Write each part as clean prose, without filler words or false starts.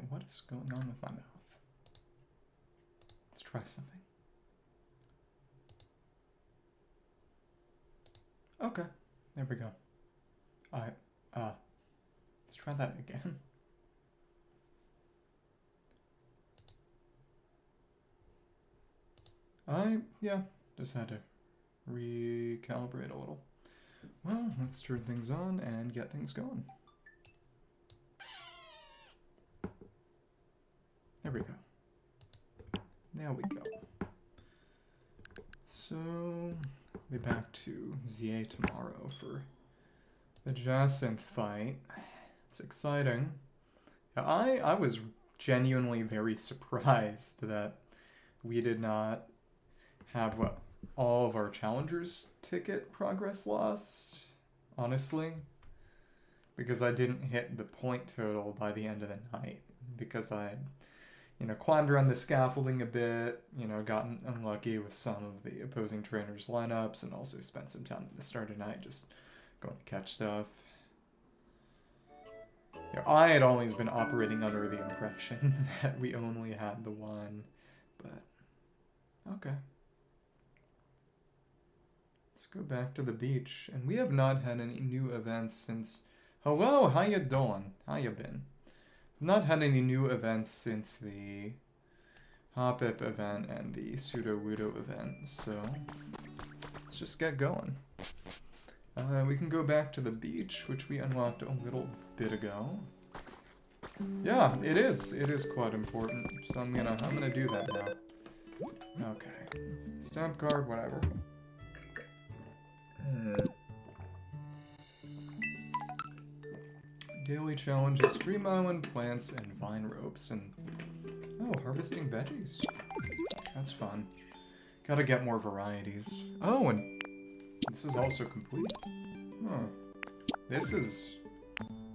What is going on with my mouth? Let's try something. Okay, there we go. Let's try that again. Yeah, just had to recalibrate a little. Well, let's turn things on and get things going. There we go. There we go. So, I'll be back to ZA tomorrow for the Jacinth fight. It's exciting. I was genuinely very surprised that we did not have, all of our Challengers ticket progress lost, honestly. Because I didn't hit the point total by the end of the night. Because I had, climbed around the scaffolding a bit, gotten unlucky with some of the opposing trainers' lineups, and also spent some time at the start of the night just going to catch stuff. I had always been operating under the impression that we only had the one, but okay. Let's go back to the beach, and we have not had any new events since... Hello, how you doing? How you been? Not had any new events since the Hop-Ip event and the Pseudo-Wudo event, so let's just get going. We can go back to the beach, which we unlocked a little bit ago. Yeah, it is. It is quite important, so I'm gonna do that now. Okay. Stamp card, whatever. Daily challenges, Dream Island, plants, and vine ropes, and... Oh, harvesting veggies. That's fun. Gotta get more varieties. Oh, and this is also complete. Huh. This is...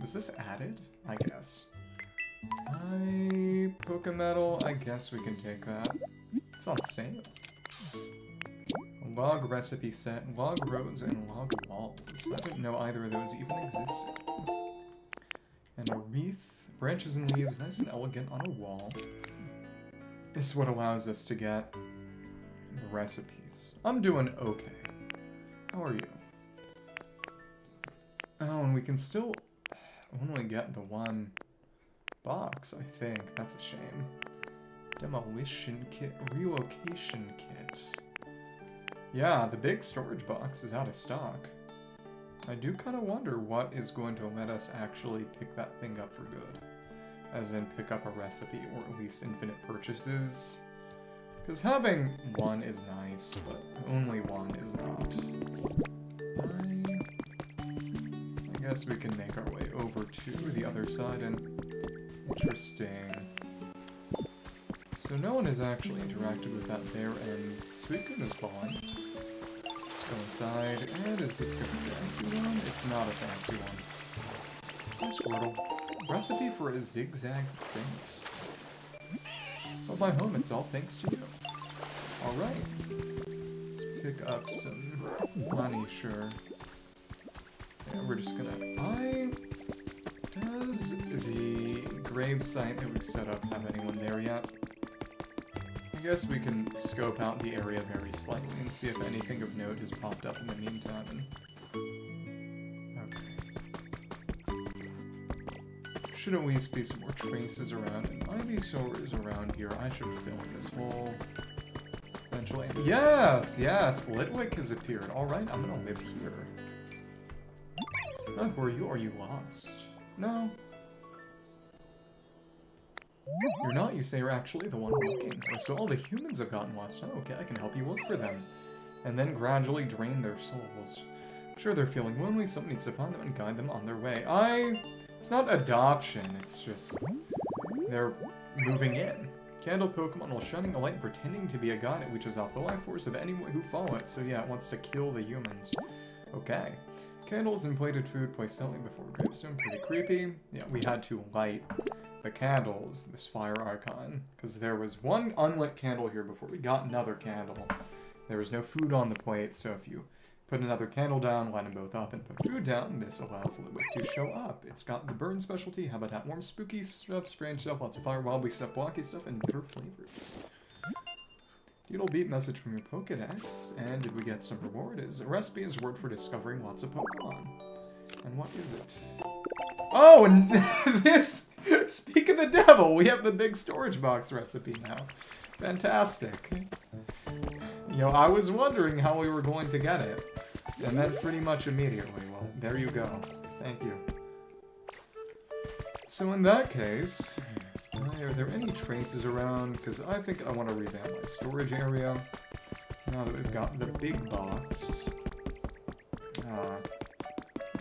Was this added? I guess. Pokemetal, I guess we can take that. It's on sale. A log recipe set, log roads, and log walls. I didn't know either of those even existed. And a wreath, branches and leaves, nice and elegant on a wall. This is what allows us to get the recipes. I'm doing okay. How are you? Oh, and we can still only get the one box, I think. That's a shame. Demolition kit, relocation kit. Yeah, the big storage box is out of stock. I do kind of wonder what is going to let us actually pick that thing up for good. As in pick up a recipe, or at least infinite purchases. Because having one is nice, but only one is not. I guess we can make our way over to the other side, and... Interesting. So no one has actually interacted with that there, and Sweetgood is gone. Go inside, and is this a fancy one? It's not a fancy one. Hi, Squirtle. Recipe for a zigzag print. Oh, my home, it's all thanks to you. Alright. Let's pick up some money, sure. Yeah, we're just gonna... Does the grave site that we've set up have anyone there yet? I guess we can scope out the area very slightly and see if anything of note has popped up in the meantime. Okay. Should at least be some more traces around. And Ivysaur around here. I should fill in this hole. Eventually. Yes! Yes! Litwick has appeared. Alright, I'm gonna live here. Oh, who are you? Are you lost? No. You're not, you say you're actually the one looking. Oh, so all the humans have gotten lost. Oh, okay, I can help you look for them. And then gradually drain their souls. I'm sure they're feeling lonely, someone needs to find them and guide them on their way. It's not adoption, it's just... They're moving in. Candle Pokemon while shining a light and pretending to be a god, it leeches off the life force of anyone who follow it. So yeah, it wants to kill the humans. Okay. Candles and plated food placed silently before a gravestone. Pretty creepy. Yeah, we had to light the candles, this fire icon, because there was one unlit candle here before we got another candle. There was no food on the plate, so if you Put another candle down, light them both up, and put food down. This allows the liquid to show up. It's got the burn specialty, habitat warm, spooky stuff, strange stuff, lots of fire, wobbly stuff, blocky stuff, and bitter flavors. Doodle beat message from your Pokedex, and did we get some reward? A recipe is a word for discovering lots of Pokemon. And what is it? Oh, and this! Speak of the devil, we have the big storage box recipe now. Fantastic. You know, I was wondering how we were going to get it. And then pretty much immediately, well, there you go. Thank you. So in that case, are there any traces around? Because I think I want to revamp my storage area. Now that we've got the big box.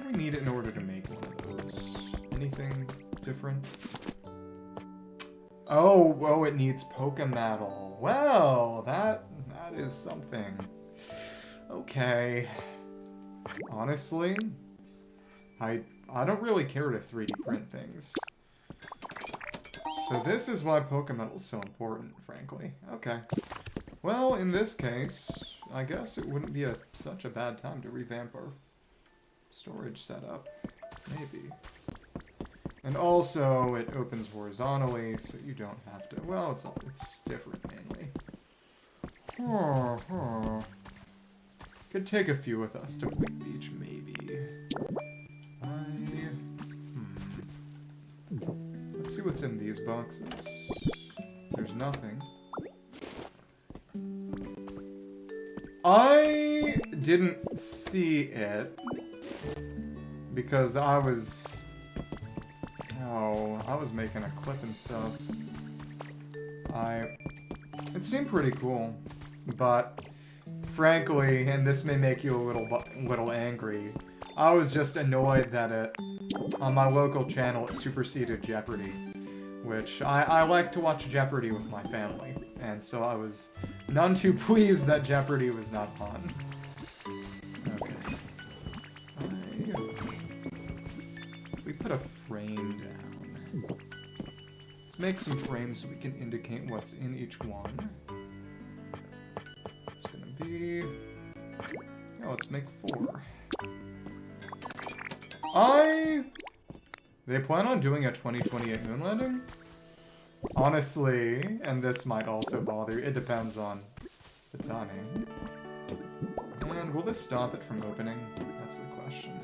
We need it in order to make one of those. Anything different? Oh, it needs Pokemetal. Well, that is something. Okay. Honestly, I don't really care to 3D print things. So this is why Pokemetal is so important, frankly. Okay. Well, in this case, I guess it wouldn't be such a bad time to revamp our storage setup. Maybe. And also, it opens horizontally, so you don't have to... Well, it's just different, mainly. Could take a few with us to Bleak Beach, maybe. Let's see what's in these boxes. There's nothing. I didn't see it because I was making a clip and stuff. It seemed pretty cool, but frankly, and this may make you a little angry, I was just annoyed that on my local channel it superseded Jeopardy, which I like to watch Jeopardy with my family, and so I was none too pleased that Jeopardy was not on. Okay. We put a frame down. Let's make some frames so we can indicate what's in each one. It's gonna be... Oh, let's make 4. They plan on doing a 2028 moon landing? Honestly, and this might also bother, it depends on the timing. And will this stop it from opening? That's the question.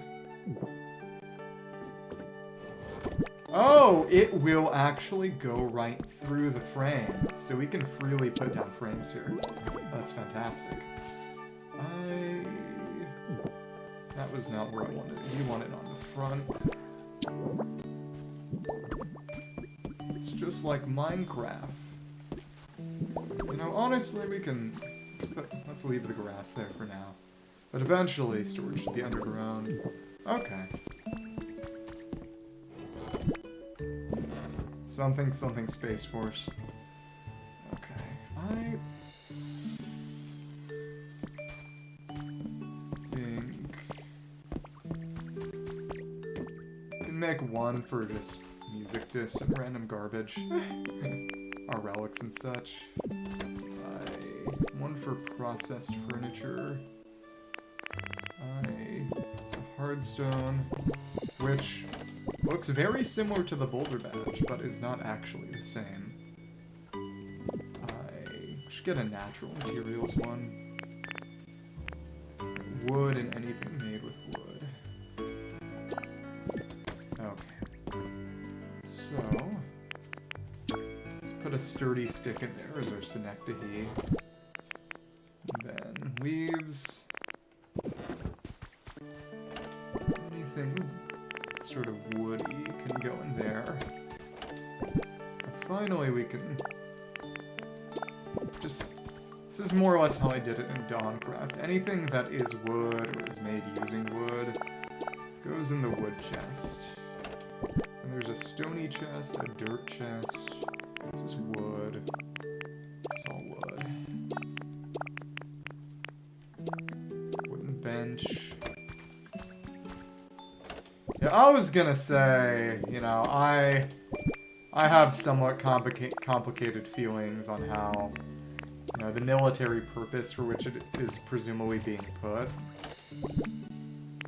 Oh, it will actually go right through the frame, so we can freely put down frames here. That's fantastic. That was not where I wanted it. You want it on the front. It's just like Minecraft. You know, honestly, we can... Let's leave the grass there for now. But eventually, storage should be underground. Okay. Something Space Force. Okay. I think... I can make one for just music discs and random garbage. Our relics and such. One for processed furniture. It's a hardstone, which looks very similar to the boulder badge, but is not actually the same. I should get a natural materials one. Wood and anything made with wood. Okay. So, let's put a sturdy stick in there as our synecdoche. Then leaves. Anything sort of woody can go in there. And finally we can just... This is more or less how I did it in Dawncraft. Anything that is wood or is made using wood goes in the wood chest. And there's a stony chest, a dirt chest. This is wood. It's all wood. Wooden bench. Yeah, I was gonna say, you know, I have somewhat complicated feelings on how, you know, the military purpose for which it is presumably being put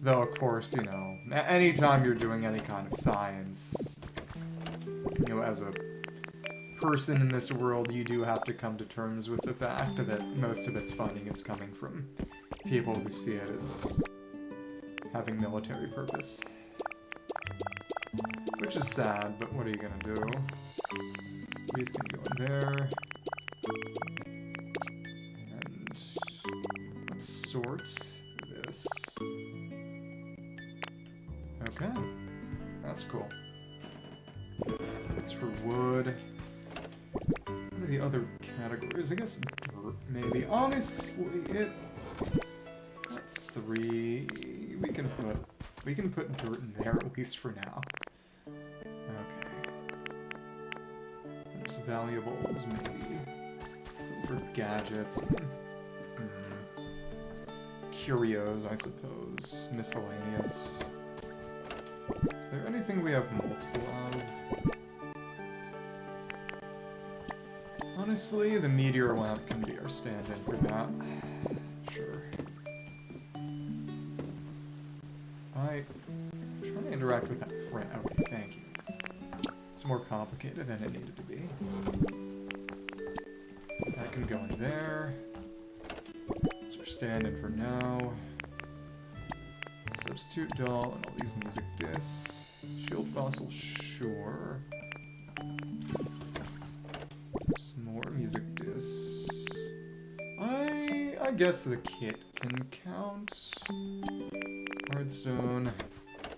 Though, of course, you know, anytime you're doing any kind of science, you know, as a person in this world, you do have to come to terms with the fact that most of its funding is coming from people who see it as having military purpose. Which is sad, but what are you gonna do? We can go in there. And let's sort this. Okay. That's cool. It's for wood. What are the other categories? I guess dirt, maybe. Honestly, it... 3... We can put dirt in there, at least for now. Okay. There's valuables, maybe. Some for gadgets. Curios, I suppose. Miscellaneous. Is there anything we have multiple of? Honestly, the meteor lamp can be our stand-in for that. Sure. I'm trying to interact with that friend. Okay, thank you. It's more complicated than it needed to be. That can go in there. So we're stand-in for now. Substitute doll and all these music discs. Shield fossil, sure. Some more music discs. I guess the kit can count. Hardstone.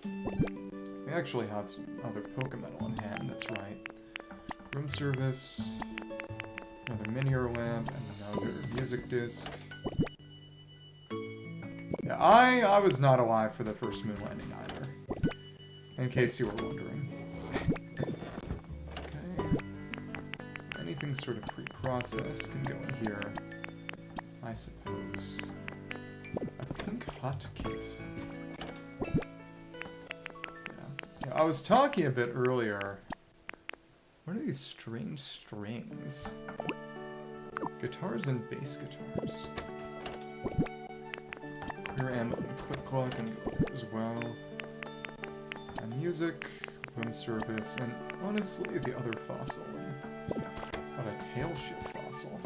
We actually had some other Pokemetal on hand, that's right. Room service. Another miniature lamp and another music disc. Yeah, I was not alive for the first moon landing either. In case you were wondering. Okay. Anything sort of pre-processed can go in here, I suppose. A pink hot kit. Yeah. I was talking a bit earlier. What are these strange strings? Guitars and bass guitars. Clear amp and click clock can go there as well. And music, room service, and honestly the other fossil. What a tail shield fossil.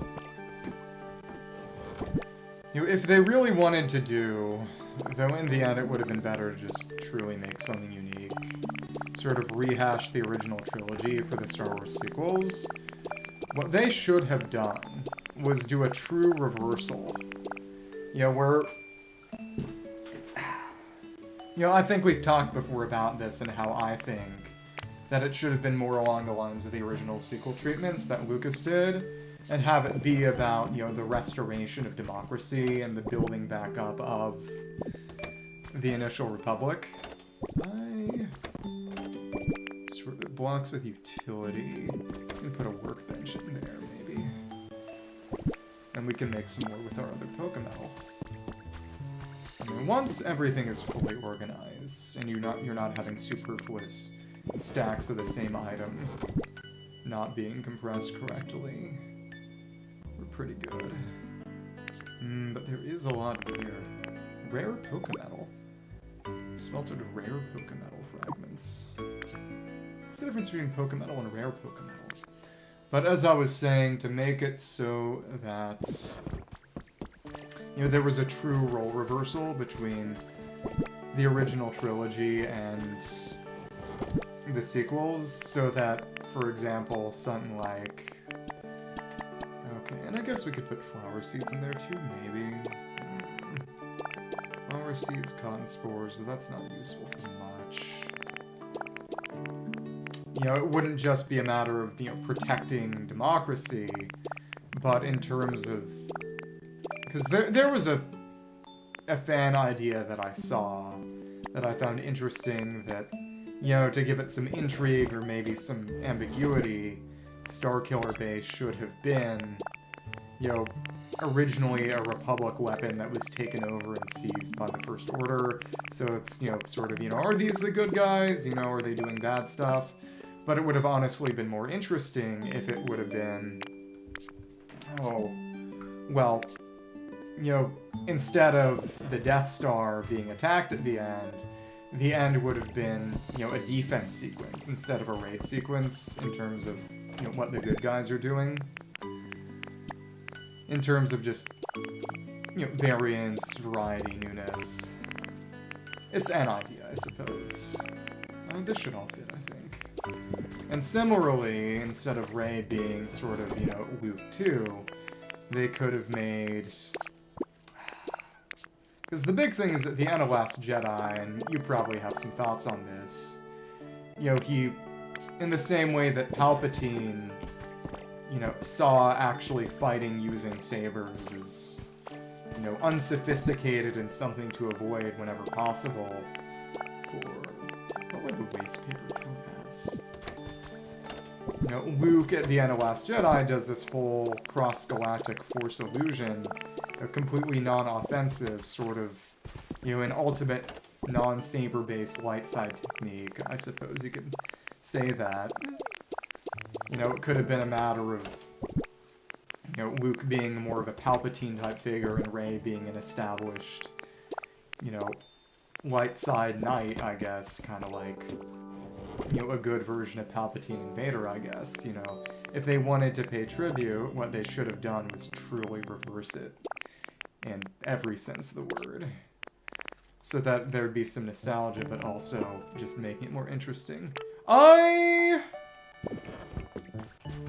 You know, if they really wanted to do, though in the end it would have been better to just truly make something unique, sort of rehash the original trilogy for the Star Wars sequels, what they should have done was do a true reversal. You know, where... You know, I think we've talked before about this and how I think that it should have been more along the lines of the original sequel treatments that Lucas did, and have it be about, you know, the restoration of democracy and the building back up of the initial republic. Sort of blocks with utility. We can put a workbench in there, maybe. And we can make some more with our other Pokemetal. I mean, once everything is fully organized, and you're not having superfluous stacks of the same item not being compressed correctly, we're pretty good. But there is a lot here. Rare Pokemetal. Smelted rare Pokemetal fragments. What's the difference between Pokemetal and rare Pokemetal? But as I was saying, to make it so that, you know, there was a true role reversal between the original trilogy and the sequels, so that, for example, something like... Okay, and I guess we could put flower seeds in there too, maybe. Flower seeds, cotton spores, so that's not useful for much. You know, it wouldn't just be a matter of, you know, protecting democracy, but in terms of... Because there was a fan idea that I saw that I found interesting that, you know, to give it some intrigue or maybe some ambiguity, Starkiller Base should have been, you know, originally a Republic weapon that was taken over and seized by the First Order. So it's, you know, sort of, you know, are these the good guys? You know, are they doing bad stuff? But it would have honestly been more interesting if it would have been... Oh, well... you know, instead of the Death Star being attacked at the end would have been, you know, a defense sequence instead of a raid sequence in terms of, you know, what the good guys are doing. In terms of just, you know, variance, variety, newness. It's an idea, I suppose. This should all fit, I think. And similarly, instead of Rey being sort of, you know, Luke 2, they could have made... Because the big thing is at the end of Last Jedi, and you probably have some thoughts on this, you know, he, in the same way that Palpatine, you know, saw actually fighting using sabers as, you know, unsophisticated and something to avoid whenever possible for... What would the waste paper count as? You know, Luke at the end of Last Jedi does this whole cross-galactic force illusion, a completely non-offensive sort of, you know, an ultimate non-saber-based light side technique, I suppose you could say that. You know, it could have been a matter of, you know, Luke being more of a Palpatine-type figure and Rey being an established, you know, light side knight, I guess, kind of like, you know, a good version of Palpatine and Vader, I guess, you know. If they wanted to pay tribute, what they should have done was truly reverse it in every sense of the word. So that there'd be some nostalgia, but also just making it more interesting. The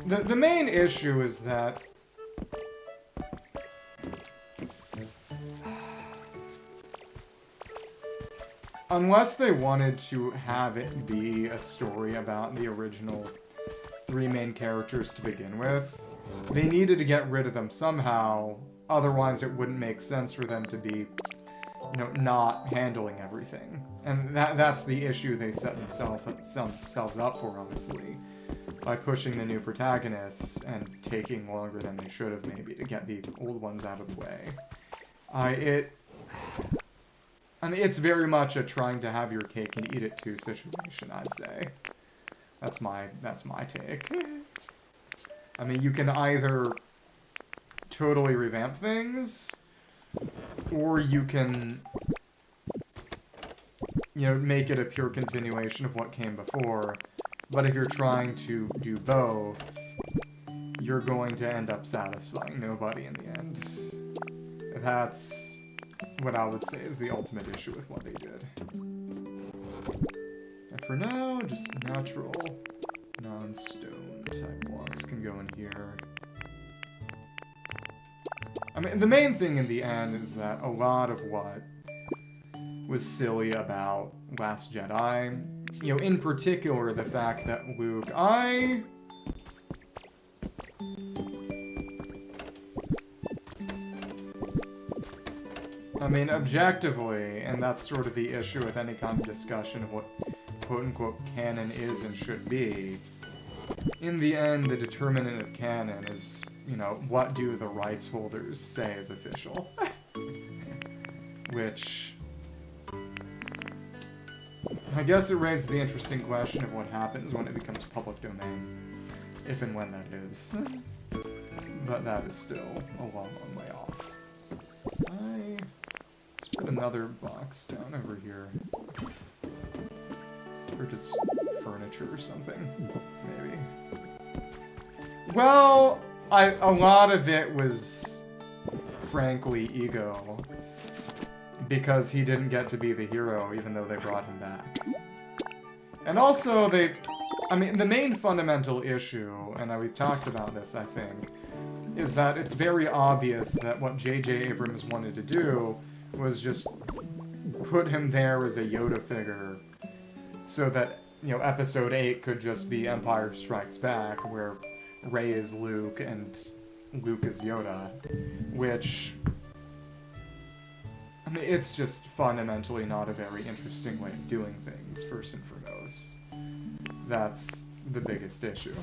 main issue is that... Unless they wanted to have it be a story about the original 3 main characters to begin with, they needed to get rid of them somehow, otherwise it wouldn't make sense for them to be, you know, not handling everything. And that's the issue they set themselves up for, obviously, by pushing the new protagonists and taking longer than they should have, maybe, to get the old ones out of the way. I mean, it's very much a trying to have your cake and eat it too situation, I'd say. That's my take. I mean, you can either totally revamp things, or you can, you know, make it a pure continuation of what came before. But if you're trying to do both, you're going to end up satisfying nobody in the end. That's what I would say is the ultimate issue with what they did. And for now, just natural, non-stone type blocks can go in here. I mean, the main thing in the end is that a lot of what was silly about Last Jedi, you know, in particular the fact that Luke, I mean, objectively, and that's sort of the issue with any kind of discussion of what quote-unquote canon is and should be, in the end, the determinant of canon is, you know, what do the rights holders say is official? Which, I guess it raises the interesting question of what happens when it becomes public domain, if and when that is. But that is still a long, long way off. Let's put another box down over here. Or just furniture or something, maybe. Well, a lot of it was, frankly, ego. Because he didn't get to be the hero, even though they brought him back. And also, I mean, the main fundamental issue, and we've talked about this, I think, is that it's very obvious that what J.J. Abrams wanted to do was just put him there as a Yoda figure, so that, you know, Episode 8 could just be Empire Strikes Back, where Rey is Luke and Luke is Yoda, which, I mean, it's just fundamentally not a very interesting way of doing things, first and foremost. That's the biggest issue.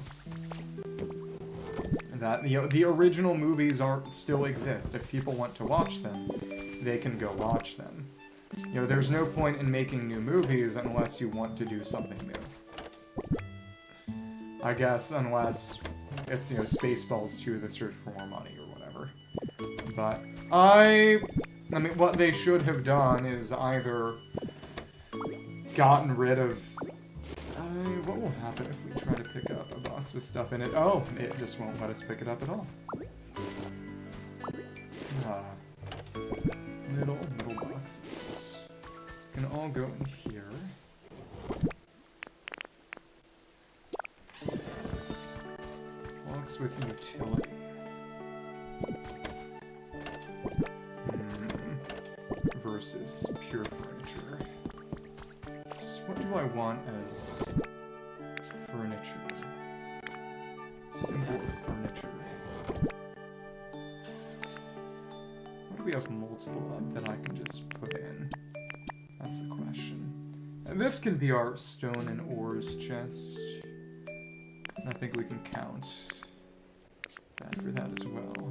That, you know, the original movies still exist. If people want to watch them, they can go watch them. You know, there's no point in making new movies unless you want to do something new. I guess, unless it's, you know, Spaceballs 2, The Search for More Money or whatever. But I mean, what they should have done is either gotten rid of... what will happen if we try to pick up a box with stuff in it? Oh, it just won't let us pick it up at all. Little boxes. Can all go in here. Box with utility. Versus pure furniture. Just what do I want as furniture? Symbol of furniture. What do we have multiple of that I can just put in? That's the question. And this can be our stone and ores chest. And I think we can count that for that as well.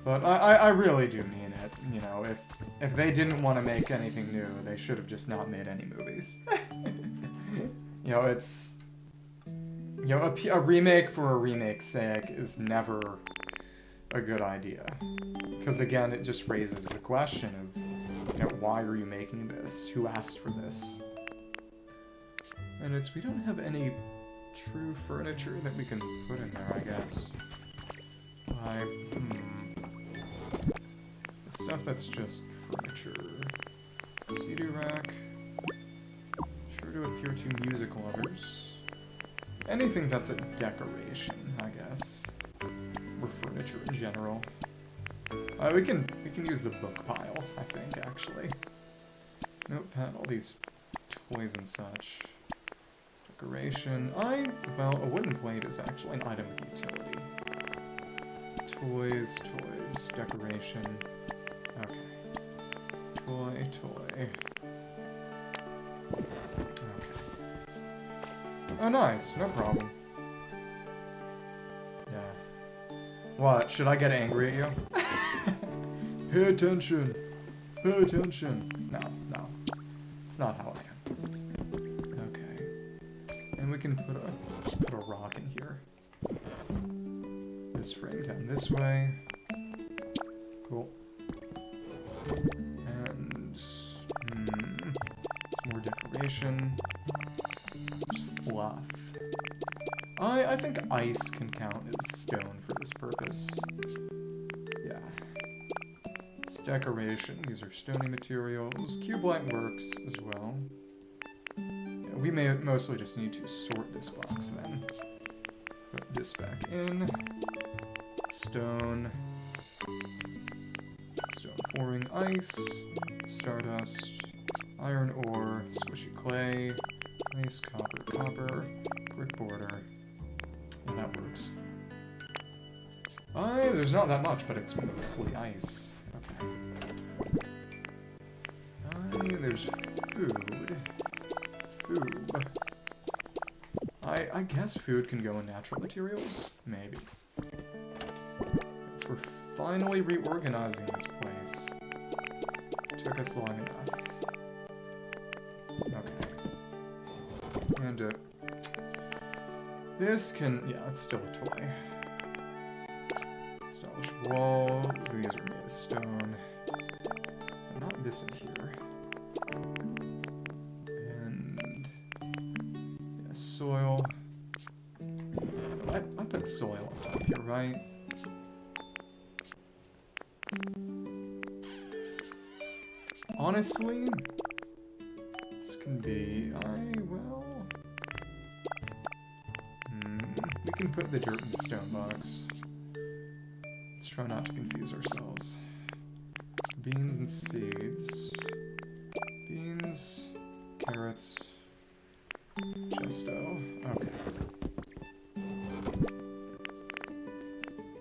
But I really do mean it. You know, if they didn't want to make anything new, they should have just not made any movies. You know, it's... You know, a remake for a remake's sake is never a good idea. Because again, it just raises the question of, you know, why are you making this? Who asked for this? And it's, we don't have any true furniture that we can put in there, I guess. The stuff that's just furniture. CD rack. Sure to appear to music lovers. Anything that's a decoration, I guess. Or furniture in general. We can use the book pile, I think, actually. Notepad, all these toys and such. Decoration. Well, a wooden plate is actually an item of utility. Toys, decoration. Okay. Toy. Okay. Oh, nice. No problem. Yeah. What? Should I get angry at you? Pay attention. Pay attention. No. It's not how I am. Okay. And we can just put a rock in here. This frame down this way. Cool. And some more decoration. Just fluff. I think ice can count as stone for this purpose. Yeah. It's decoration. These are stony materials. Cube light works as well. Yeah, we may mostly just need to sort this box then. Put this back in. Stone forming ice, stardust, iron ore, squishy clay, ice, copper, brick border. And that works. There's not that much, but it's mostly ice. Okay. There's food. I guess food can go in natural materials? Maybe. We're finally reorganizing this place. Took us long enough. Okay. And, this can... yeah, it's still a toy. Establish walls. These are made of stone. But not this in here. And... yeah, soil. I put soil on top here, right? Honestly, this can be, we can put the dirt in the stone box. Let's try not to confuse ourselves. Beans and seeds. Beans, carrots, gesto. Okay.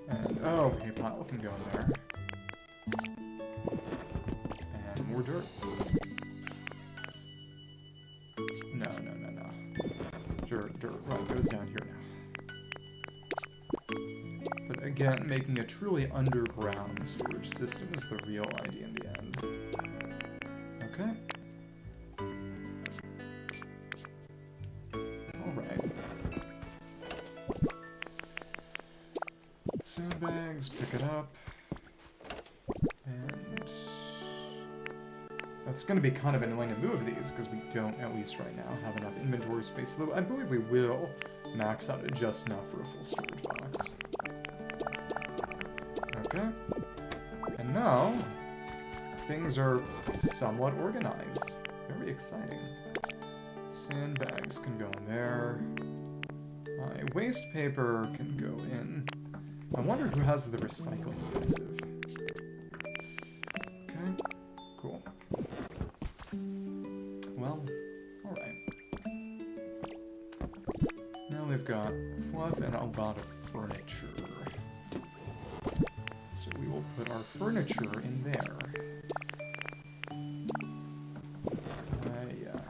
And, oh, hay pile can go in there. More dirt. No. Dirt, right, goes down here now. But again, making a truly underground storage system is the real idea in the end. Okay. Alright. Sandbags, pick it up. And that's going to be kind of annoying to move these because we don't, at least right now, have enough inventory space. Though I believe we will max out at just enough for a full storage box. Okay. And now, things are somewhat organized. Very exciting. Sandbags can go in there. My waste paper can go in. I wonder who has the recycling adhesive. Okay, cool. Well, alright. Now we've got fluff and a lot of furniture. So we will put our furniture in there. Yeah.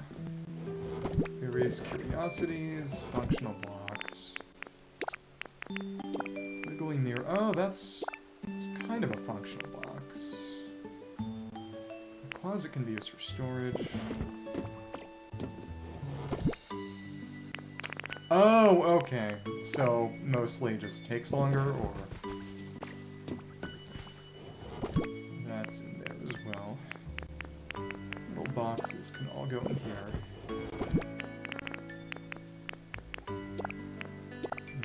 Various curiosities, functional blocks. Wiggling mirror. Oh, it's kind of a functional box. The closet can be used for storage. Oh, okay. So, mostly just takes longer, or... That's in there as well. Little boxes can all go in here.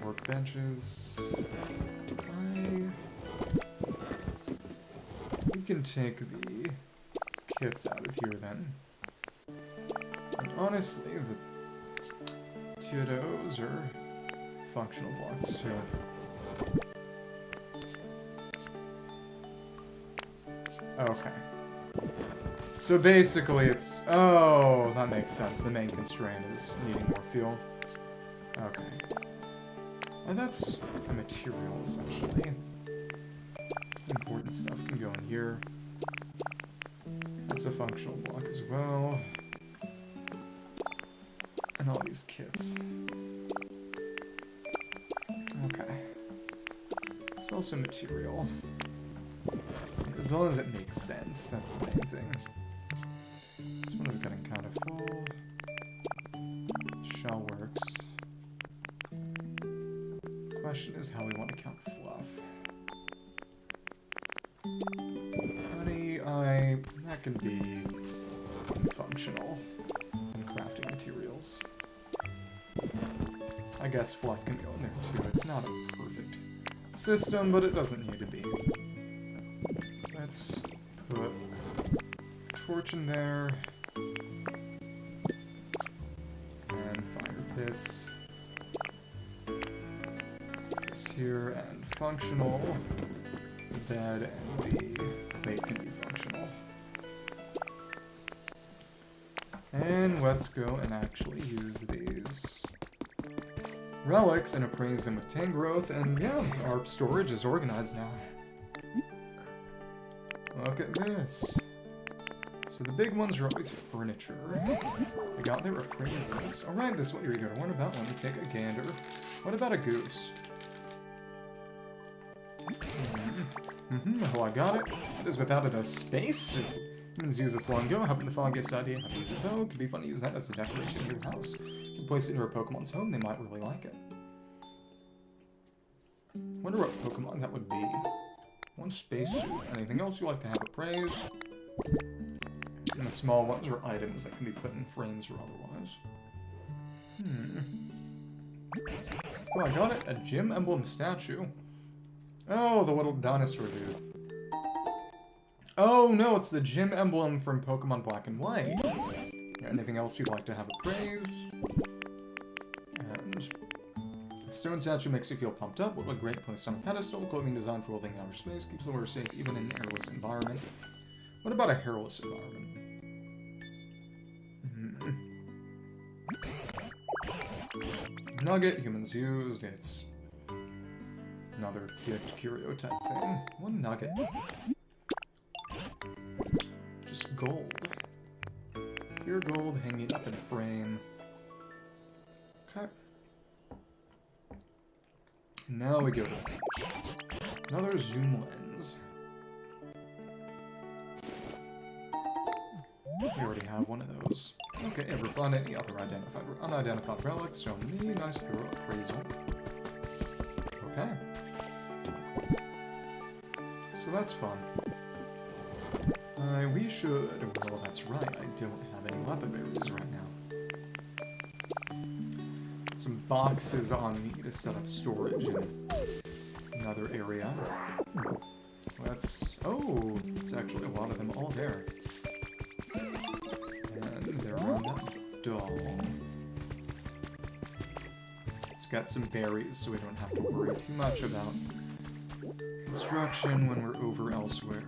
Workbenches. We can take the kits out of here then. And honestly, the Tietos are functional blocks too. Okay. So basically it's... Oh, that makes sense. The main constraint is needing more fuel. Okay. And that's a material, essentially. Important stuff can go in here. That's a functional block as well. And all these kits. Okay. It's also material. As long as it makes sense, that's the main thing. This one is getting kind of full. Shell works. Question is how we want to count fluff. Honey, that can be functional in crafting materials. I guess fluff can go in there too. It's not a perfect system, but it doesn't need to be. Let's put a torch in there. And fire pits. This here, and functional. The bed and the plate can be functional. And let's go and actually use these relics and appraise them with Tangrowth, and yeah, our storage is organized now. Look at this. So the big ones are always furniture. I got there, appraise this. Alright, this is what you're gonna want about when you take a gander. What about a goose? Well, I got it. It is without it a space. Humans use this long ago. How the foggiest idea how to use it though? Could be fun to use that as a decoration in your house. You can place it near a Pokemon's home. They might really like it. Wonder what Pokemon that would be. One spacesuit. Anything else you like to have appraised? And the small ones are items that can be put in frames or otherwise. Oh, I got it. A gym emblem statue. Oh, the little dinosaur dude. Oh no, it's the gym emblem from Pokemon Black and White. Anything else you'd like to have appraised? And the stone statue makes you feel pumped up. What a great place on a pedestal. Clothing designed for living in outer space keeps the wearer safe even in an airless environment. What about a hairless environment? Nugget, humans used. It's another gift curio type thing. One nugget. Just gold. Pure gold hanging up in a frame. Okay. Now we go to the beach. Another zoom lens. We already have one of those. Okay, ever find any other identified or unidentified relics? Show me. Nice thorough appraisal. Okay. so that's fun. We should... Well, that's right, I don't have any weapon berries right now. Some boxes on me to set up storage in another area. Let's... Oh, it's actually a lot of them all there. And they're around that doll. Let's get some berries so we don't have to worry too much about construction when we're over elsewhere.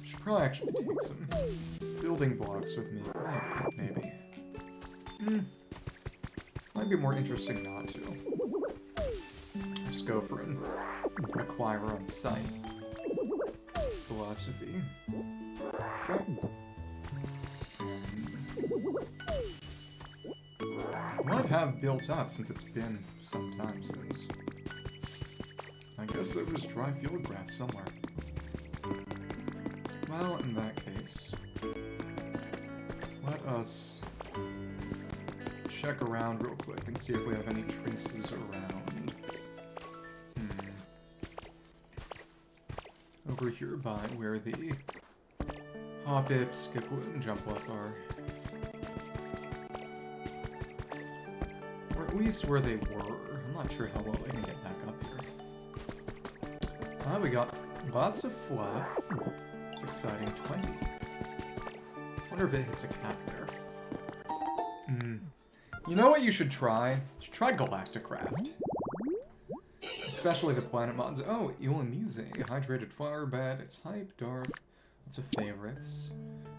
Should probably actually take some building blocks with me. Maybe. Might be more interesting not to. Just go for an acquire on site philosophy. Okay. What have built up since it's been some time since? I guess there was dry field grass somewhere. Well, in that case, let us check around real quick and see if we have any traces around. Over here by where the Hop-Ip, Skipwood, and Jumpluff are. Or at least where they were. I'm not sure how well they can get back up here. We got lots of fluff. It's exciting. 20. Wonder if it hits a cap there. You know what you should try? You should try Galacticraft. Especially the planet mods. Oh, Illamusing. Hydrated flower bed. It's hype, dark. Lots of favorites.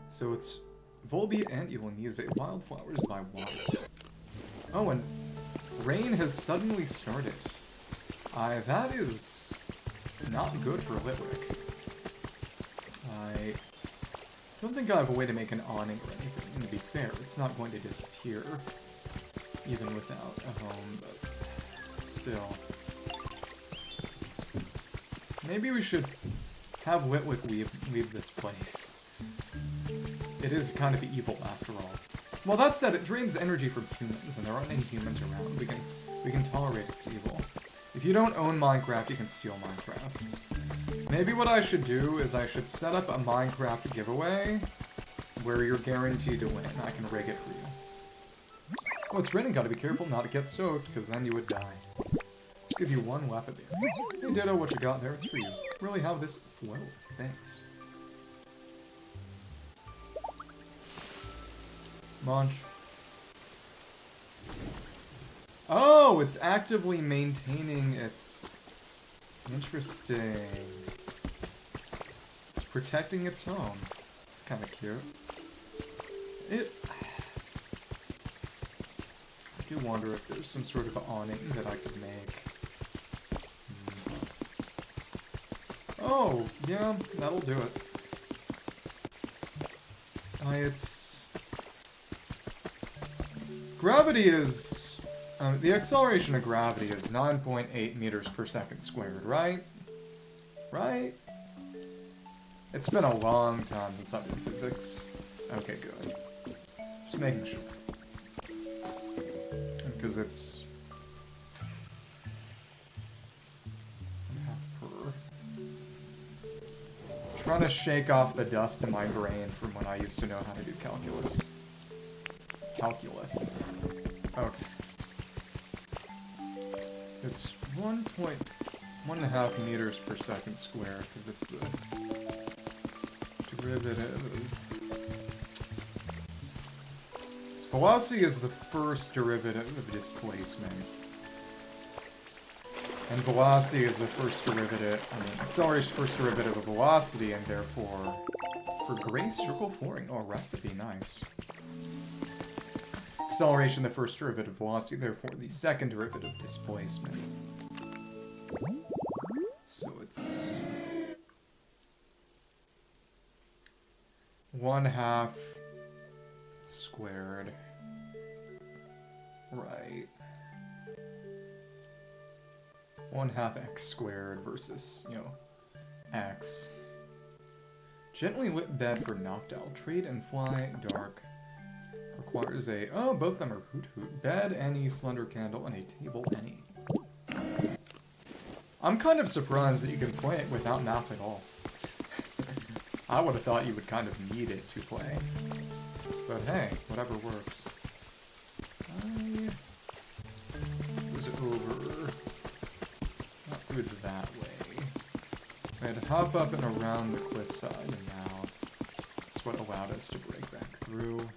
So it's Volbeat and Illamusing. Wildflowers by water. Oh, and rain has suddenly started. That is not good for Litwick. I don't think I have a way to make an awning or anything. And to be fair, it's not going to disappear. Even without a home, but still. Maybe we should have Litwick leave this place. It is kind of evil after all. Well, that said, it drains energy from humans, and there aren't any humans around. We can tolerate its evil. If you don't own Minecraft, you can steal Minecraft. Maybe what I should do is I should set up a Minecraft giveaway where you're guaranteed to win. I can rig it for you. Oh, it's raining. Gotta be careful not to get soaked, because then you would die. Let's give you one weapon there. Hey, Ditto, what you got there? It's for you. Really how this flow. Thanks. Munch. Oh, it's actively maintaining its... Interesting. It's protecting its home. It's kind of cute. I do wonder if there's some sort of awning that I could make. Oh, yeah, that'll do it. It's... Gravity is... the acceleration of gravity is 9.8 meters per second squared, right? Right? It's been a long time since I did physics. Okay, good. Just making sure. Because it's... Trying to shake off the dust in my brain from when I used to know how to do calculus. Calculus. Okay. It's 1.5 meters per second squared, because it's the derivative of... Velocity is the first derivative of displacement. And velocity is the first derivative, acceleration first derivative of velocity, and therefore, for gray circle flooring. Oh, recipe, nice. Acceleration, the first derivative of velocity, therefore the second derivative of displacement. So it's... 1/2 squared. Right. 1/2 x squared versus, x. Gently lit bed for knocked owl. Trade and fly, dark. Requires a... Oh, both of them are hoot hoot. Bed, any, slender candle, and a table, any. I'm kind of surprised that you can play it without math at all. I would have thought you would kind of need it to play. But hey, whatever works. Was it over? Not good that way. I had to hop up and around the cliffside, and now that's what allowed us to break back through.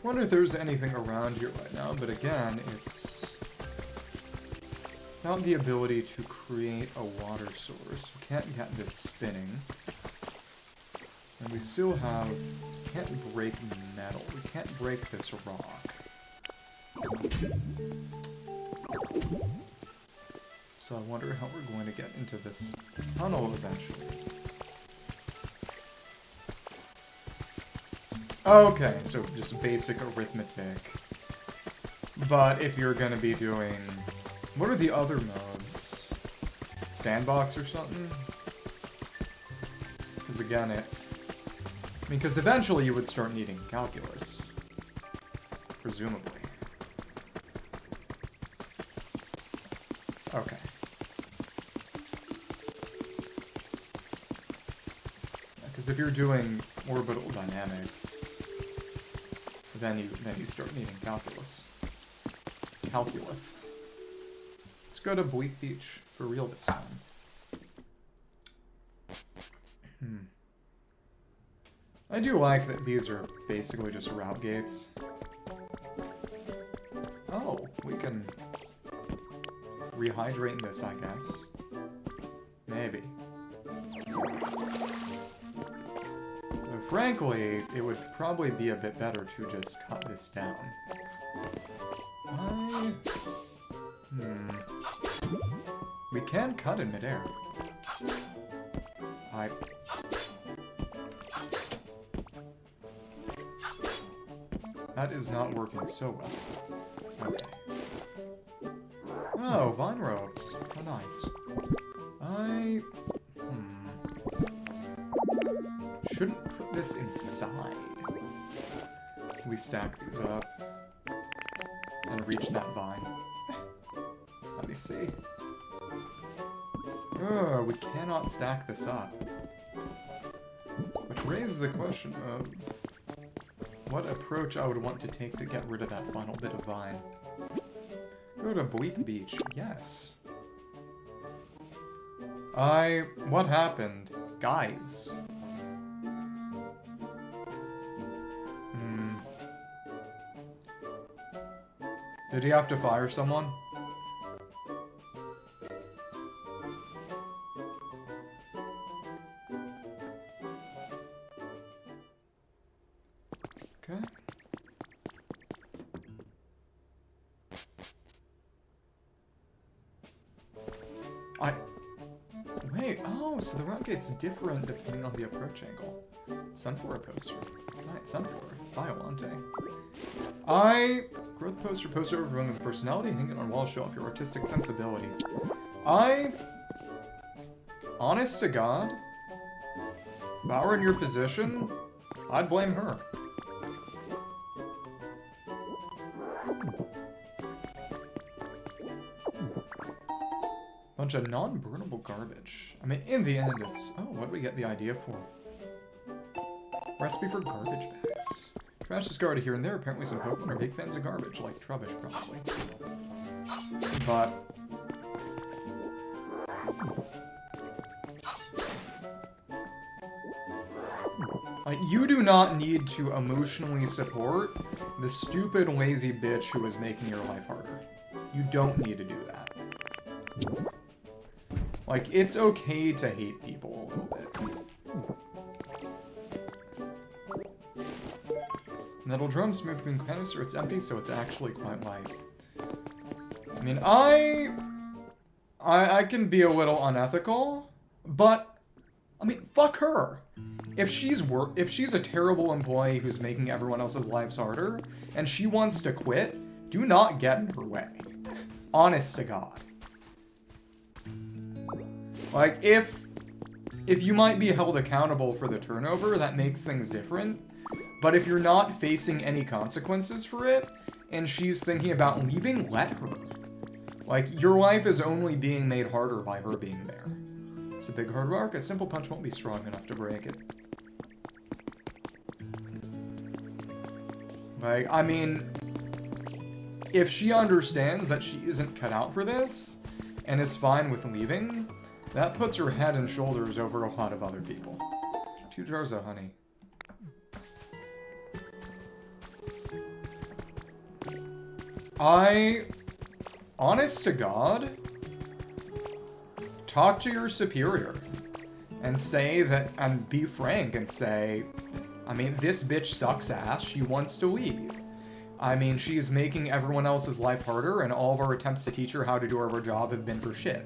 Wonder if there's anything around here right now, but again, it's not the ability to create a water source. We can't get this spinning. And we still have... can't break metal. We can't break this rock. So I wonder how we're going to get into this tunnel eventually. Okay, so just basic arithmetic. But if you're gonna be doing... what are the other modes? Sandbox or something? Because again, I mean, because eventually you would start needing calculus. Presumably. Okay. Because if you're doing orbital dynamics, then you start needing calculus. Calculus. Let's go to Bleak Beach for real this time. I do like that these are basically just route gates. Oh, we can rehydrate this, I guess. Maybe. Though frankly, it would probably be a bit better to just cut this down. We can cut in midair. That is not working so well. Okay. Oh, vine ropes. How nice. Shouldn't put this inside. We stack these up. And reach that vine. Let me see. Oh, we cannot stack this up. Which raises the question of what approach I would want to take to get rid of that final bit of vine. Go to Bleak Beach. Yes. What happened? Guys. Did he have to fire someone? Okay. Wait, oh, so the route gate's different depending on the approach angle. Sunflower poster. Right, sunflower. Violante. Growth poster overrun with personality, hanging on wall, show off your artistic sensibility. Honest to God, if I were in your position, I'd blame her. Bunch of non-burnable garbage. I mean, in the end, it's... oh, what do we get the idea for? Recipe for garbage bags. Trash discarded here and there. Apparently some Pokemon are big fans of garbage, like Trubbish, probably. But... you do not need to emotionally support the stupid, lazy bitch who is making your life harder. You don't need to do that. Like, it's okay to hate people a little bit. Metal drum, smooth green canister, it's empty, so it's actually quite light. I mean, I can be a little unethical, but, I mean, fuck her. If she's a terrible employee who's making everyone else's lives harder, and she wants to quit, do not get in her way. Honest to God. Like, if you might be held accountable for the turnover, that makes things different. But if you're not facing any consequences for it, and she's thinking about leaving, let her. Like, your life is only being made harder by her being there. It's a big hard rock. A simple punch won't be strong enough to break it. Like, I mean, if she understands that she isn't cut out for this, and is fine with leaving, that puts her head and shoulders over a lot of other people. 2 jars of honey. Honest to God, talk to your superior and say that, and be frank and say, I mean, this bitch sucks ass, she wants to leave. I mean, she's making everyone else's life harder, and all of our attempts to teach her how to do our job have been for shit.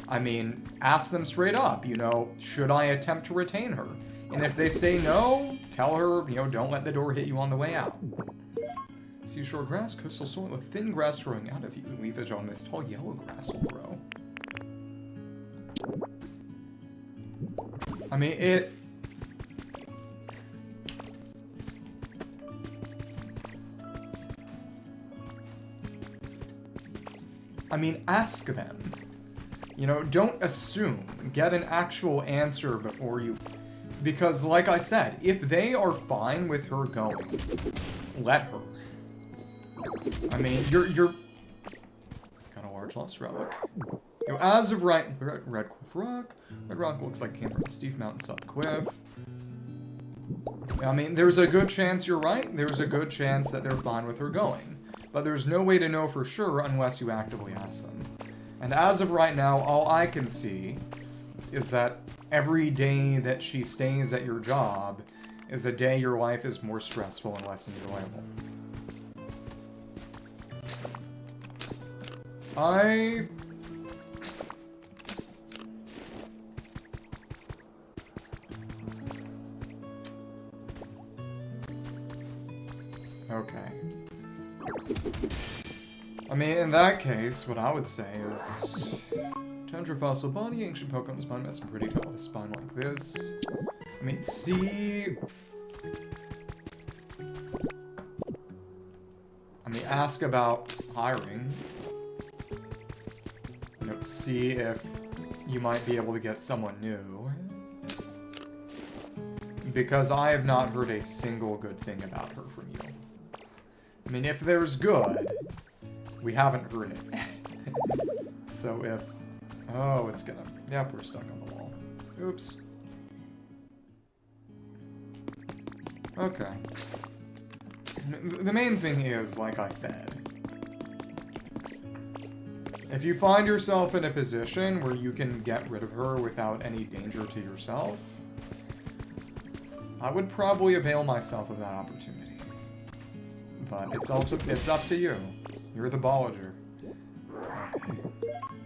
I mean, ask them straight up, you know, should I attempt to retain her? And if they say no, tell her, you know, don't let the door hit you on the way out. Seashore grass, coastal soil with thin grass growing out of you. Leafage on this tall yellow grass will grow. I mean, ask them. You know, don't assume. Get an actual answer before you... Because, like I said, if they are fine with her going, let her. I mean, you're... Got a large lost relic. You know, as of right... Red Cliff Rock. Red Rock looks like Cameron Steve Mountain Sub Cliff. I mean, there's a good chance you're right. There's a good chance that they're fine with her going. But there's no way to know for sure unless you actively ask them. And as of right now, all I can see is that every day that she stays at your job is a day your life is more stressful and less enjoyable. Okay. I mean, in that case, what I would say is... Tundra fossil body, ancient Pokemon spine, that's pretty tall with a spine like this. I mean, see... I mean, ask about hiring. You know, see if you might be able to get someone new. Because I have not heard a single good thing about her from you. I mean, if there's good, we haven't heard it. So if... Oh, it's gonna... Yep, we're stuck on the wall. Oops. Okay. The main thing is, like I said, if you find yourself in a position where you can get rid of her without any danger to yourself, I would probably avail myself of that opportunity. But it's up to you. You're the ballager. Okay.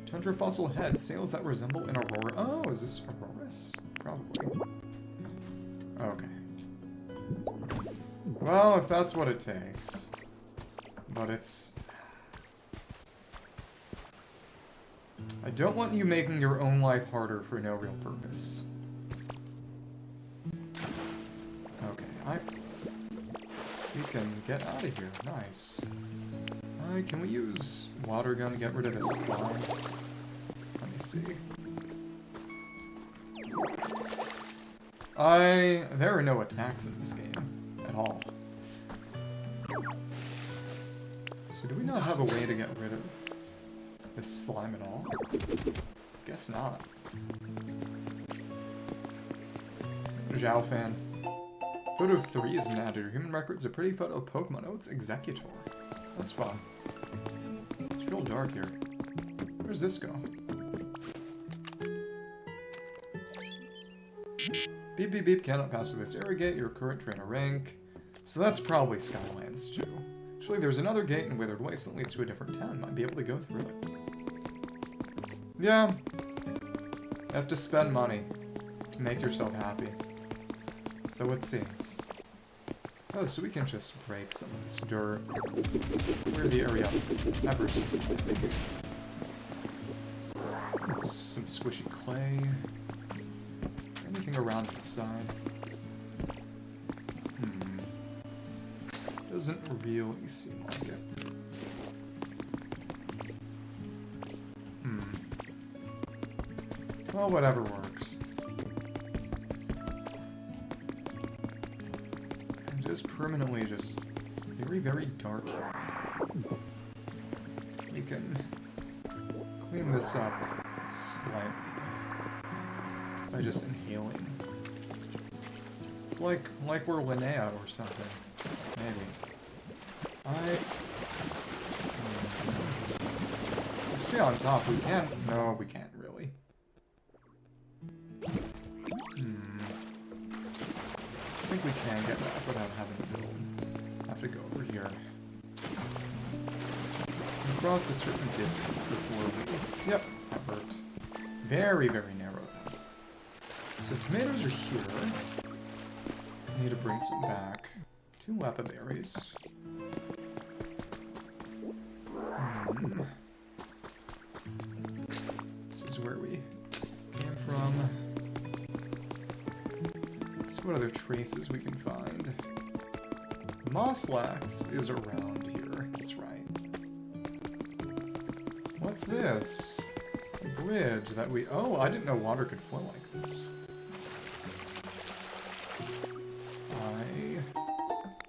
Tundra fossil head, sails that resemble an aurora. Oh, is this Auroras? Probably. Okay. Well, if that's what it takes. But it's... I don't want you making your own life harder for no real purpose. Okay, we can get out of here. Nice. Can we use water gun to get rid of this slime? Let me see. There are no attacks in this game. At all. So do we not have a way to get rid of this slime at all? Guess not. Zhao fan. Photo 3 has been added. Your human record's a pretty photo of Pokemon. Oh, it's Executor. That's fun. It's real dark here. Where's this go? Beep beep beep, cannot pass through this area gate. Your current trainer rank. So that's probably Skylands too. Actually, there's another gate in Withered Waste that leads to a different town. Might be able to go through it. Yeah. You have to spend money to make yourself happy. So it seems. Oh, so we can just break some of this dirt. Clear the area ever so slightly. Some squishy clay. Anything around the side? Doesn't really seem like it. Well, whatever works. And it is permanently just very, very dark here. We can clean this up slightly by just inhaling. It's like we're Linnea or something. Maybe. Let's stay on top. We can't. No, we can't really. I think we can get back without having to build. Have to go over here. Cross a certain distance before we... Yep, that worked. Very, very narrow though. So tomatoes are here. I need to bring some back. 2 lappa berries. This is where we came from. Let's see what other traces we can find. Mosslax is around here. That's right. What's this? A bridge that we... Oh, I didn't know water could flow like this.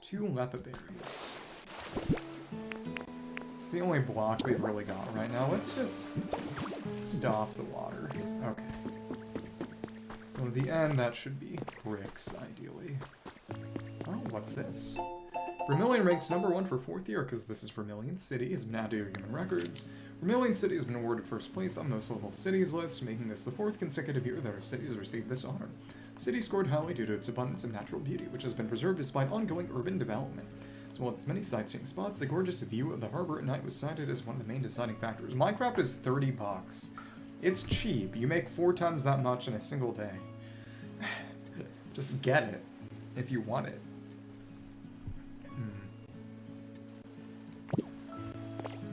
2 lappa berries. It's the only block we've really got right now. Let's just stop the water. Okay. Well, at the end, that should be bricks, ideally. Oh, what's this? Vermilion ranks #1 for 4th year, because this is Vermilion City, has been added to your human records. Vermilion City has been awarded 1st place on most local cities lists, making this the 4th consecutive year that our city has received this honor. The city scored highly due to its abundance of natural beauty, which has been preserved despite ongoing urban development. As well as its many sightseeing spots, the gorgeous view of the harbor at night was cited as one of the main deciding factors. Minecraft is $30. It's cheap. You make 4 times that much in a single day. Just get it, if you want it.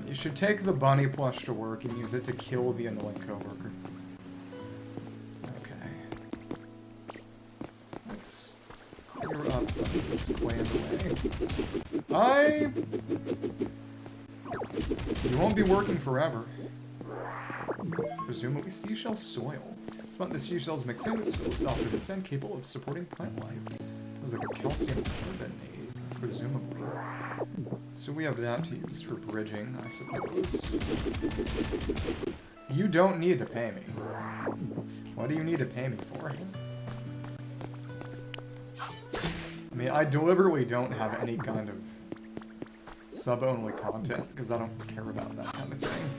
You should take the bunny plush to work and use it to kill the annoying coworker. Okay. Let's clear up some of this land away. You won't be working forever. Presumably seashell soil. It's about the seashells mixed in with soil softer than sand, capable of supporting plant life. It's like a calcium carbonate, presumably. So we have that to use for bridging, I suppose. You don't need to pay me. What do you need to pay me for? I mean, I deliberately don't have any kind of sub-only content, because I don't care about that kind of thing.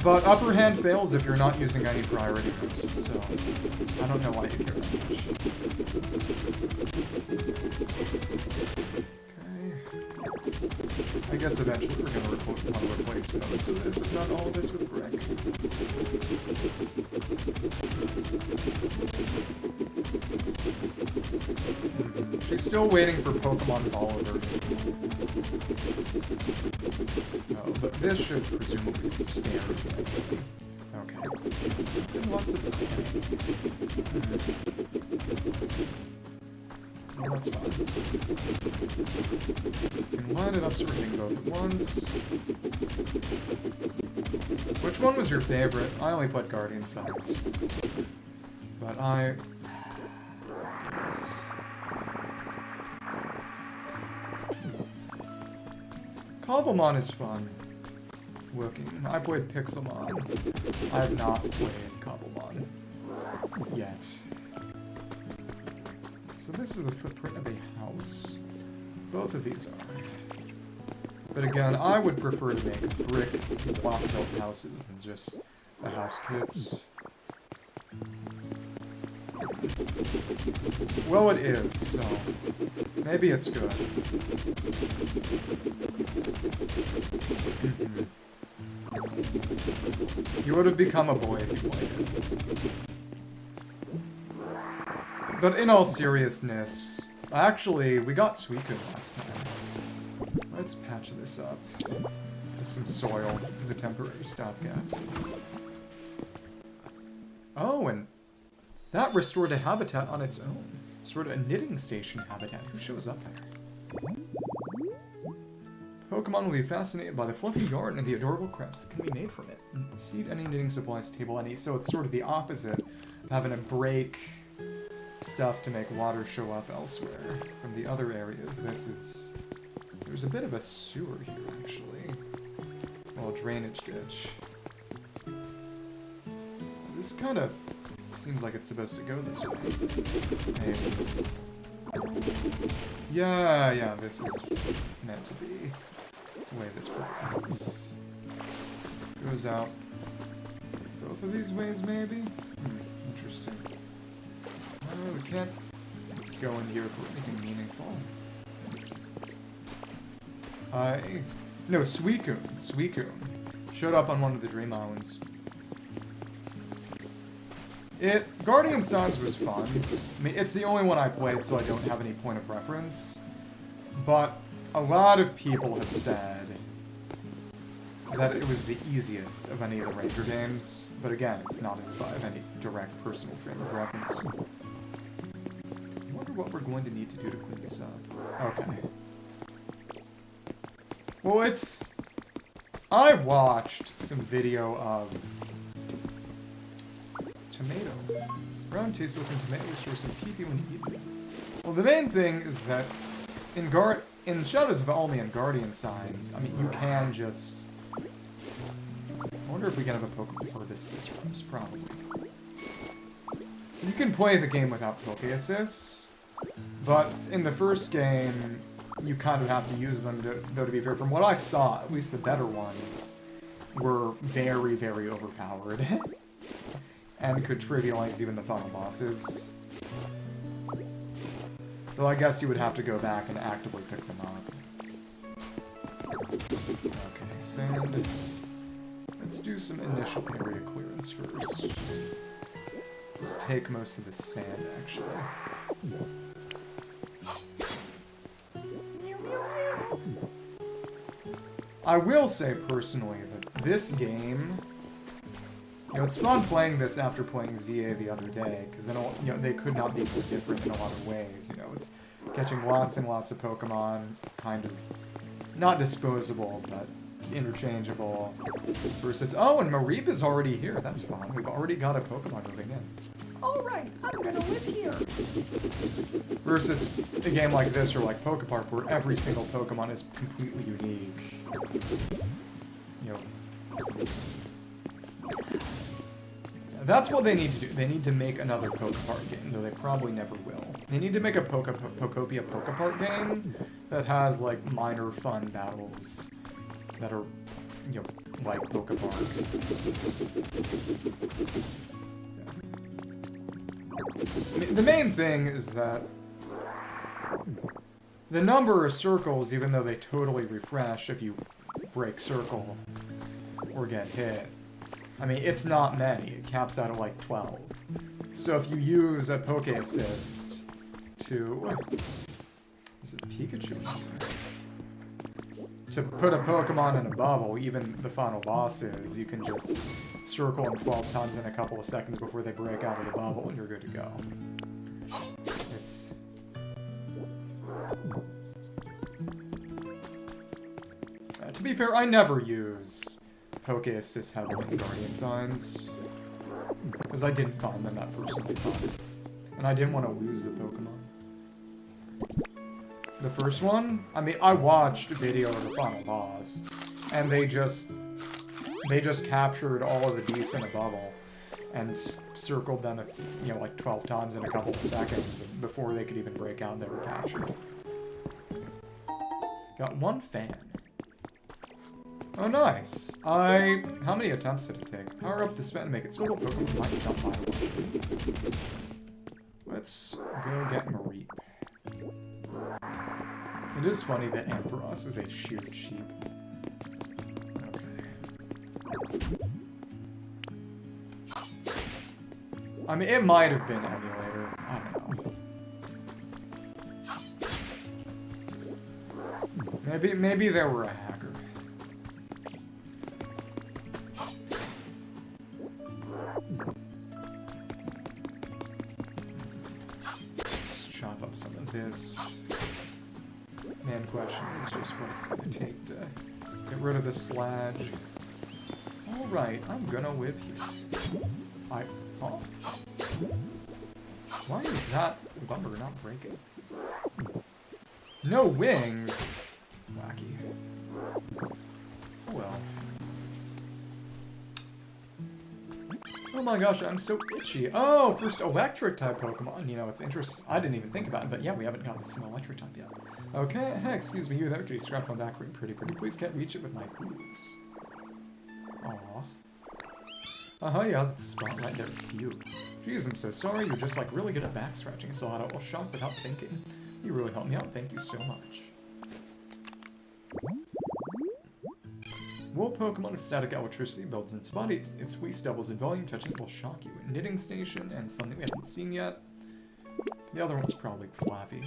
But upper hand fails if you're not using any priority boosts, so I don't know why you care that much. Okay. I guess eventually we're going to want to replace most of this, if not all of this, with brick. She's still waiting for Pokemon Oliver. Oh, but this should presumably be stairs. Okay. It's in lots of well, that's fine. You can line it up so we're hitting both at once. Which one was your favorite? I only put Guardian Signs. But Goodness. Cobblemon is fun. Looking. I played Pixelmon. I have not played Cobblemon yet. So this is the footprint of a house. Both of these are. But again, I would prefer to make brick block-built houses than just the house kits. Well, it is, so maybe it's good. You would have become a boy if you played it. But in all seriousness, actually, we got Suicune last time. Let's patch this up with some soil as a temporary stopgap. Oh, and that restored a habitat on its own. Restored a knitting station habitat. Who shows up there? Pokemon will be fascinated by the fluffy yarn and the adorable crafts that can be made from it. Seed any, knitting supplies, table any. So it's sort of the opposite of having to break stuff to make water show up elsewhere from the other areas. This is... There's a bit of a sewer here, actually. Well, a drainage ditch. This kind of seems like it's supposed to go this way. Maybe. Yeah, this is meant to be the way this progresses. Goes out both of these ways, maybe? Interesting. We can't go in here for anything meaningful. No, Suicune showed up on one of the Dream Islands. Guardian Sons was fun. I mean, it's the only one I played, so I don't have any point of reference. But a lot of people have said that it was the easiest of any of the Ranger games. But again, it's not as if I have any direct personal frame of reference. I wonder what we're going to need to do to clean this up. Okay. Well, I watched some video of tomato. Brown tea soaked in tomato restores some PP when you eat it. Well, the main thing is that in Shadows of Almi and Guardian Signs, I mean, you can just... I wonder if we can have a Pokemon Harvest this run. Probably. You can play the game without Poke Assists, but in the first game, you kind of have to use them, though, to be fair. From what I saw, at least the better ones were very, very overpowered. And could trivialize even the final bosses. Though I guess you would have to go back and actively pick them up. Okay, sand. Let's do some initial area clearance first. Just take most of the sand, actually. I will say, personally, that this game... You know, it's fun playing this after playing ZA the other day, because they could not be more different in a lot of ways. You know, it's catching lots and lots of Pokemon, kind of not disposable, but interchangeable. Versus, oh, and Mareep is already here. That's fun. We've already got a Pokemon moving in. All right, I'm gonna live here. Versus a game like this or like Pokepark, where every single Pokemon is completely unique. You know. That's what they need to do. They need to make another Pokepark game, though they probably never will. They need to make a Pokopia Pokepark game that has, like, minor fun battles that are, you know, like Pokepark. Yeah. I mean, the main thing is that the number of circles, even though they totally refresh if you break circle or get hit, I mean, it's not many. It caps out at like 12. So if you use a Poke Assist to... Is it Pikachu? To put a Pokemon in a bubble, even the final bosses, you can just circle them 12 times in a couple of seconds before they break out of the bubble and you're good to go. It's... to be fair, I never use Poke Assist heavily in Guardian Signs, because I didn't find them that personally fun, and I didn't want to lose the Pokemon. The first one, I mean, I watched a video of the final boss, and they just captured all of the beasts in a bubble, and circled them, you know, like 12 times in a couple of seconds, and before they could even break out, they were captured. Got one fan. Oh, nice. How many attempts did it take? Power up the spin and make it swivel. Pokemon might stop by. Let's go get Mareep. It is funny that Ampharos is a sheared sheep. Okay. I mean, it might have been emulator. I don't know. Maybe there were a hacker. Let's chop up some of this. Main question is just what it's gonna take to get rid of the sludge. Alright, I'm gonna whip you. Huh? Why is that lumber not breaking? No wings! Wacky. Oh well. Oh my gosh, I'm so itchy. Oh, first electric type Pokemon. You know, it's interesting. I didn't even think about it, but yeah, we haven't gotten a single electric type yet. Okay, hey, excuse me, you there. Could you scratch my back ring pretty? Please can't reach it with my hooves. Aw. Yeah, that's the spot right there. Phew. Jeez, I'm so sorry. You're just like really good at back scratching, so I had a shock without thinking. You really helped me out. Thank you so much. Wool Pokemon of static electricity builds in its body. Its waist doubles in volume, touching it will shock you. Knitting Station, and something we haven't seen yet. The other one's probably Flaffy.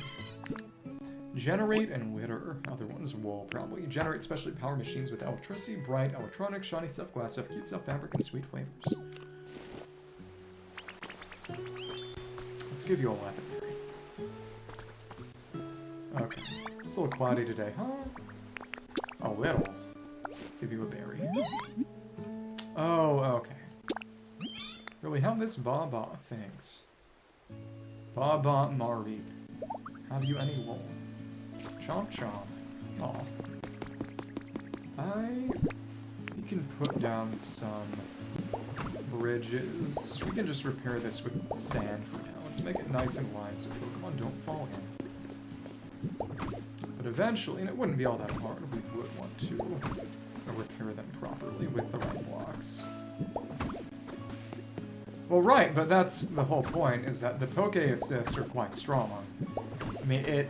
Generate and Litter. Other one's Wool, probably. Generate specially power machines with electricity, bright electronics, shiny stuff, glass stuff, cute stuff, fabric, and sweet flavors. Let's give you a weaponry. Okay. It's a little cloudy today, huh? A little. Give you a berry. Oh, okay. Really, how this Baba? Thanks. Baba Mari. Have you any wool? Chomp chomp. Aw. We can put down some bridges. We can just repair this with sand for now. Let's make it nice and wide so Pokemon don't fall in. But eventually, and it wouldn't be all that hard, we would want to repair them properly with the right blocks. Well, right, but that's the whole point, is that the Poke Assists are quite strong. I mean,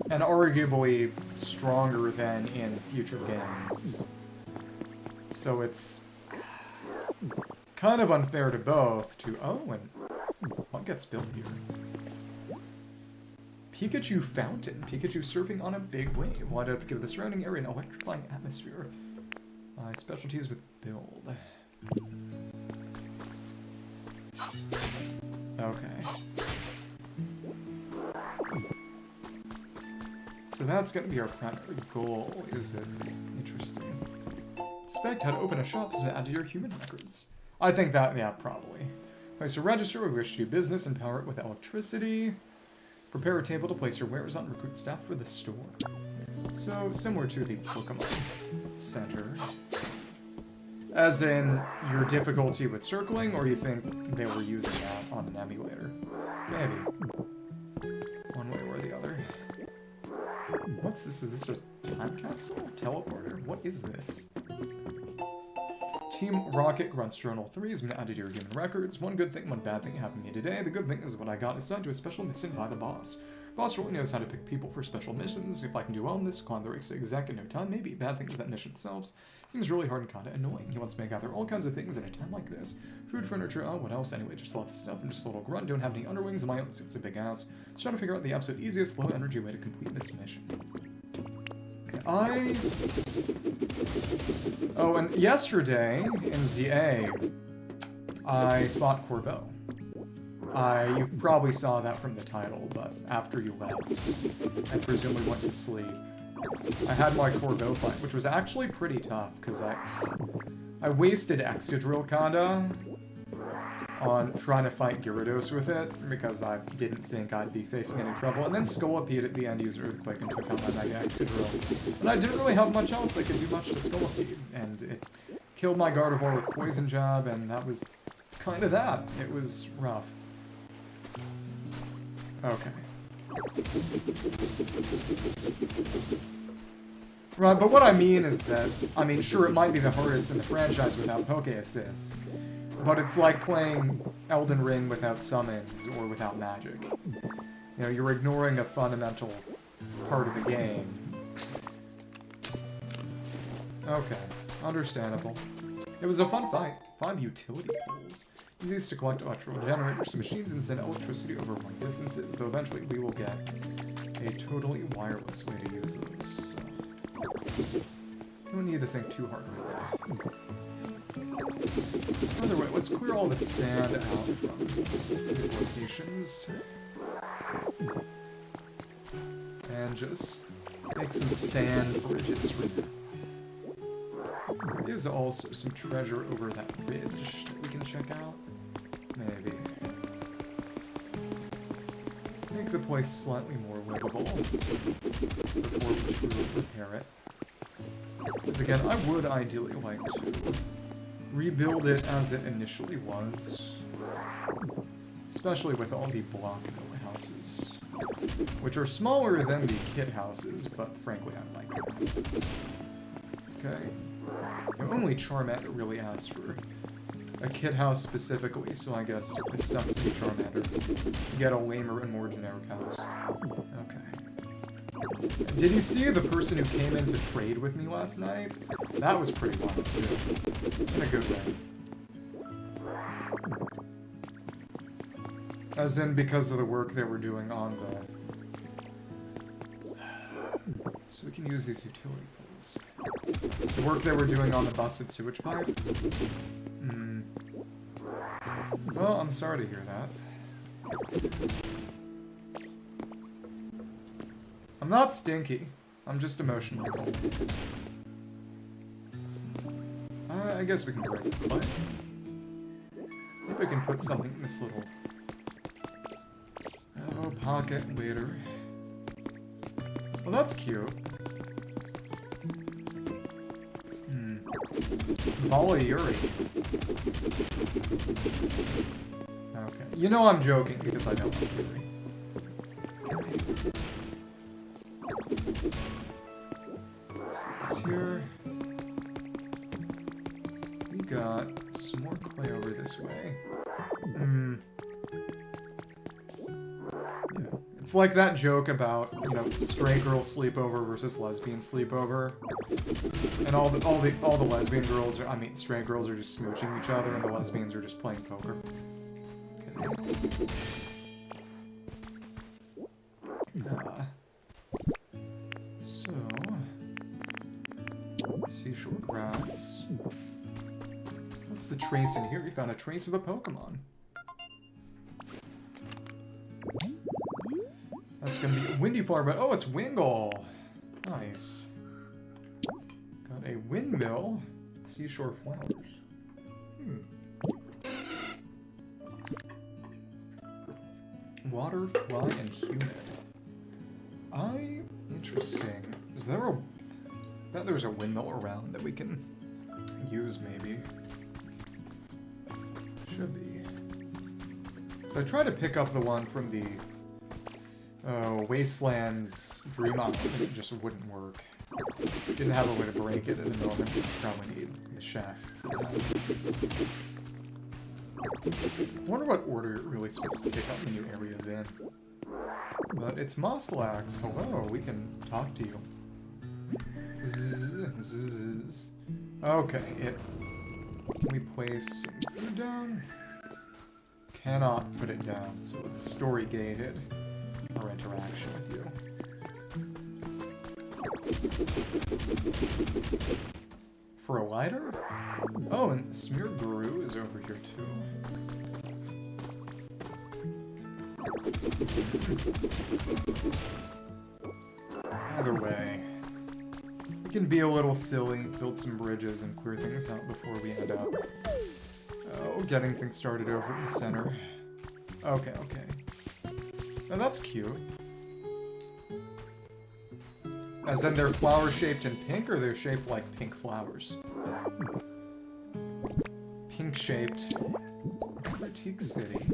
and arguably stronger than in future games. So it's kind of unfair to both to... Oh, and what gets built here? Pikachu Fountain. Pikachu surfing on a big wave. Wanted to give the surrounding area an electrifying atmosphere. Specialties with build. Okay. So that's going to be our primary goal, is it? Interesting. Expect how to open a shop and add to your human records. I think that, yeah, probably. Okay, so register, we wish to do business and power it with electricity. Prepare a table to place your wares on, recruit staff for the store. So, similar to the Pokemon Center. As in, your difficulty with circling, or you think they were using that on an emulator? Maybe. One way or the other. What's this? Is this a time capsule? Teleporter? What is this? Team Rocket grunts Journal 3 has been added to your human records. One good thing, one bad thing happened to me today. The good thing is what I got assigned to a special mission by the boss. Boss really knows how to pick people for special missions. If I can do well in this, climb the ranks exec in no time, maybe. Bad thing is that mission itself seems really hard and kinda annoying. He wants to make gather all kinds of things at a time like this. Food, furniture, what else? Anyway, just lots of stuff. I'm just a little grunt, don't have any underwings in my own, it's a big house. Just trying to figure out the absolute easiest, low energy way to complete this mission. Oh, and yesterday, in ZA, I fought Corbeau. You probably saw that from the title, but after you left, and presumably went to sleep, I had my Corbeau fight, which was actually pretty tough, because I wasted Excadrill kinda on trying to fight Gyarados with it, because I didn't think I'd be facing any trouble, and then Scolipede at the end used Earthquake and took out my Mega Excadrill. And I didn't really have much else that could do much to Scolipede, and it killed my Gardevoir with Poison Jab, and that was kind of that. It was rough. Okay. Right, but what I mean is that, I mean, sure, it might be the hardest in the franchise without Poke Assists, but it's like playing Elden Ring without summons or without magic. You know, you're ignoring a fundamental part of the game. Okay, understandable. It was a fun fight. 5 utility poles. Easiest to collect electrical generators, machines, and send electricity over long distances, though eventually we will get a totally wireless way to use those. So. You don't need to think too hard right there. Another way, let's clear all the sand out from these locations. And just make some sand bridges for them. There is also some treasure over that ridge that we can check out. Maybe. Make the place slightly more livable before we truly repair it. Because again, I would ideally like to rebuild it as it initially was. Especially with all the block houses. Which are smaller than the kit houses, but frankly I like them. Okay. Only Charmander really asks for a kit house specifically, so I guess it sucks to be Charmander. You get a lamer and more generic house. Okay. Did you see the person who came in to trade with me last night? That was pretty wild, too. In a good way. As in, because of the work they were doing on the... So we can use these utility poles. The work they were doing on the busted sewage pipe? Well, I'm sorry to hear that. I'm not stinky. I'm just emotionally cold. I guess we can break the play. Maybe we can put something in this little... Oh, pocket later. Well, that's cute. Bala Yuri. Okay. You know I'm joking because I don't like Yuri. This here. We got some more clay over this way. Yeah. It's like that joke about, you know, straight girl sleepover versus lesbian sleepover. And all the lesbian girls are, I mean, straight girls are just smooching each other, and the lesbians are just playing poker. Okay. So, seashore grass. What's the trace in here? We found a trace of a Pokemon. That's gonna be a windy flower, but oh, it's Wingull. Nice. Got a windmill, seashore flowers. Water, fly, and humid. Interesting. Is there a... I bet there's a windmill around that we can use, maybe. Should be. So I tried to pick up the one from the... Wastelands Dream Island, it just wouldn't work. Didn't have a way to break it at the moment. Probably need the shaft for that. I wonder what order you're really supposed to take up the new areas in. But it's Moslax. Hello, we can talk to you. Zzz. Okay, Can we place some food down? Cannot put it down, so it's story gated. Our interaction with you. For a lighter? Oh, and Smear Guru is over here too. Either way, we can be a little silly, build some bridges, and clear things out before we end up getting things started over in the center. Okay. Now that's cute. As in they're flower-shaped in pink, or they're shaped like pink flowers? Pink-shaped. Critique City.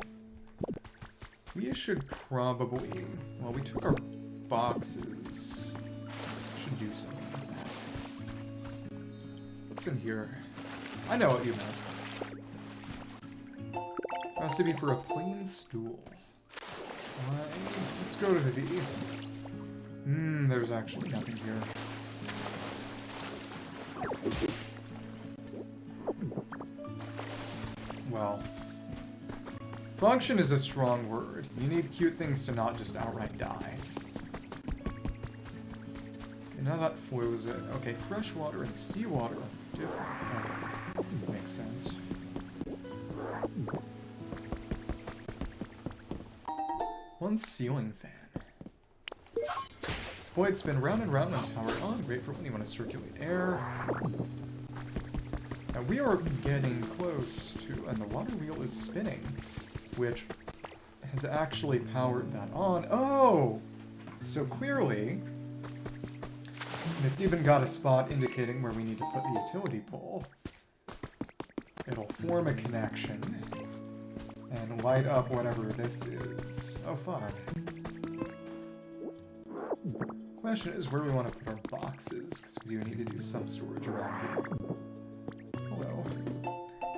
We should probably... Well, we took our boxes. Should do something like that. What's in here? I know what you meant. Recipe for a plain stool. Let's go to the V. There's actually nothing here. Well, function is a strong word. You need cute things to not just outright die. Okay, now that flows it. Okay, freshwater and seawater are different. Okay, makes sense. One ceiling fan. Its blades spin round and round and power on. Great for when you want to circulate air. Now we are getting close to, and the water wheel is spinning, which has actually powered that on. Oh! So clearly, it's even got a spot indicating where we need to put the utility pole. It'll form a connection and light up whatever this is. Oh, fun. Question is where we want to put our boxes, because we do need to do some storage around here. Hello.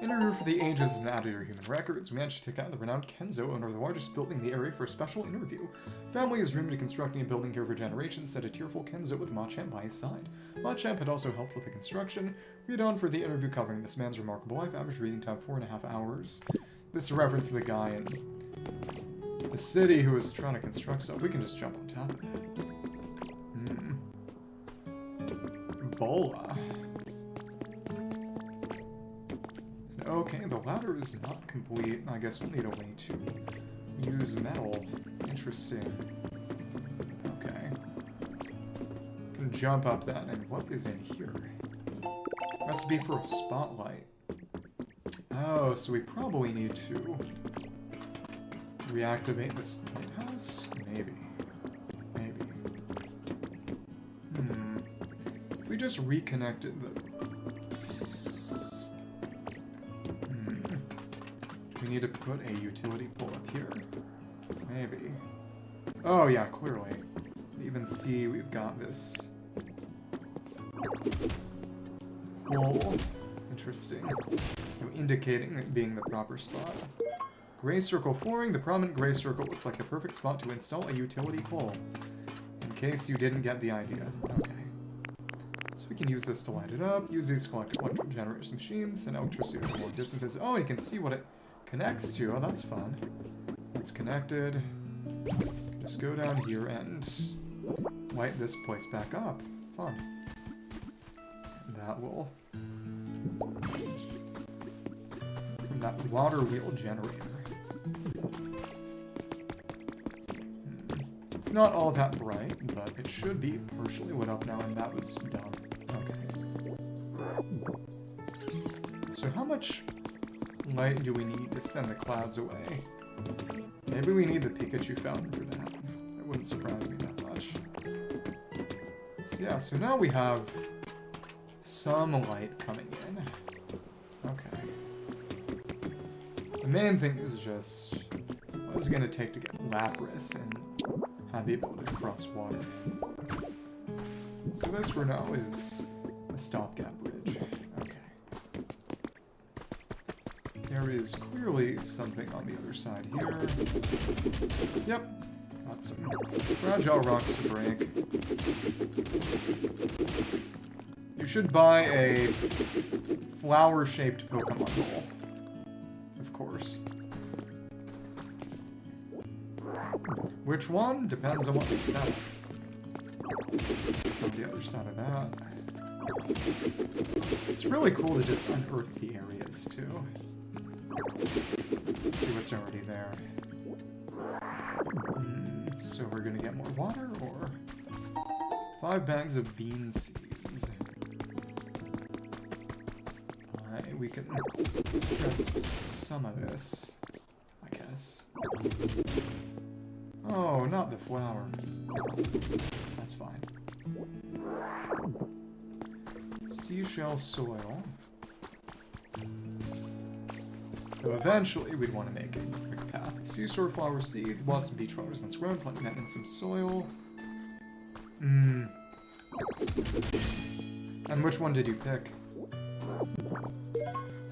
Interview for the ages and out of your human records. We managed to take out the renowned Kenzo, owner of the largest building in the area, for a special interview. Family has dreamed of constructing a building here for generations, said a tearful Kenzo with Machamp by his side. Machamp had also helped with the construction. Read on for the interview covering this man's remarkable life. Average reading time 4.5 hours. This is a reference to the guy in the city who was trying to construct stuff. We can just jump on top of it. Bola. Okay, the ladder is not complete. I guess we'll need a way to use metal. Interesting. Okay. Can jump up that, and what is in here? Recipe for a spotlight. Oh, so we probably need to reactivate this lighthouse? Maybe. Maybe. If we just reconnected the... We need to put a utility pole up here. Maybe. Oh yeah, clearly. Even see we've got this hole. Interesting. Indicating it being the proper spot. Gray circle flooring. The prominent gray circle looks like the perfect spot to install a utility pole. In case you didn't get the idea. Okay. So we can use this to light it up. Use these to collect electrical generation machines and electricity over long distances. Oh, you can see what it connects to. Oh, that's fun. It's connected. Just go down here and light this place back up. Fun. And that will... From that water wheel generator. It's not all that bright, but it should be partially lit up now, and that was done. Okay. So how much light do we need to send the clouds away? Maybe we need the Pikachu fountain for that. It wouldn't surprise me that much. So yeah, so now we have some light coming in. Okay. The main thing is just what is it going to take to get Lapras and have the ability to cross water. So this for now is a stopgap bridge. Okay. There is clearly something on the other side here. Yep. Got some fragile rocks to break. You should buy a flower-shaped Pokemon ball. Of course. Which one? Depends on what they sell. So the other side of that. It's really cool to just unearth the areas, too. Let's see what's already there. So we're gonna get more water, or 5 bags of bean seeds. We can get some of this, I guess. Oh, not the flower. That's fine. Seashell soil. So eventually, we'd want to make a quick path. Seashore flower seeds, blossom beach flowers once grown, planting that in some soil. And which one did you pick?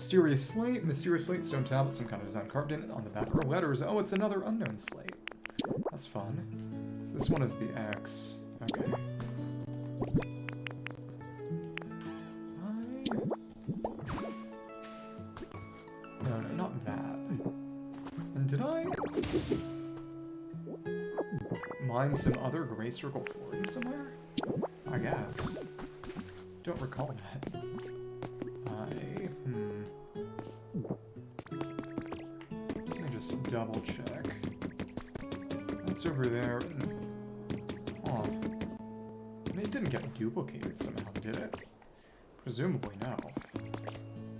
Mysterious slate, stone tablet, some kind of design carved in it on the back row letters. Oh, it's another unknown slate. That's fun. So this one is the X. Okay. No, not that. And did I mine some other gray circle flooring somewhere? I guess. Don't recall that. Let me just double check. That's over there. Huh. I mean, it didn't get duplicated somehow, did it? Presumably no.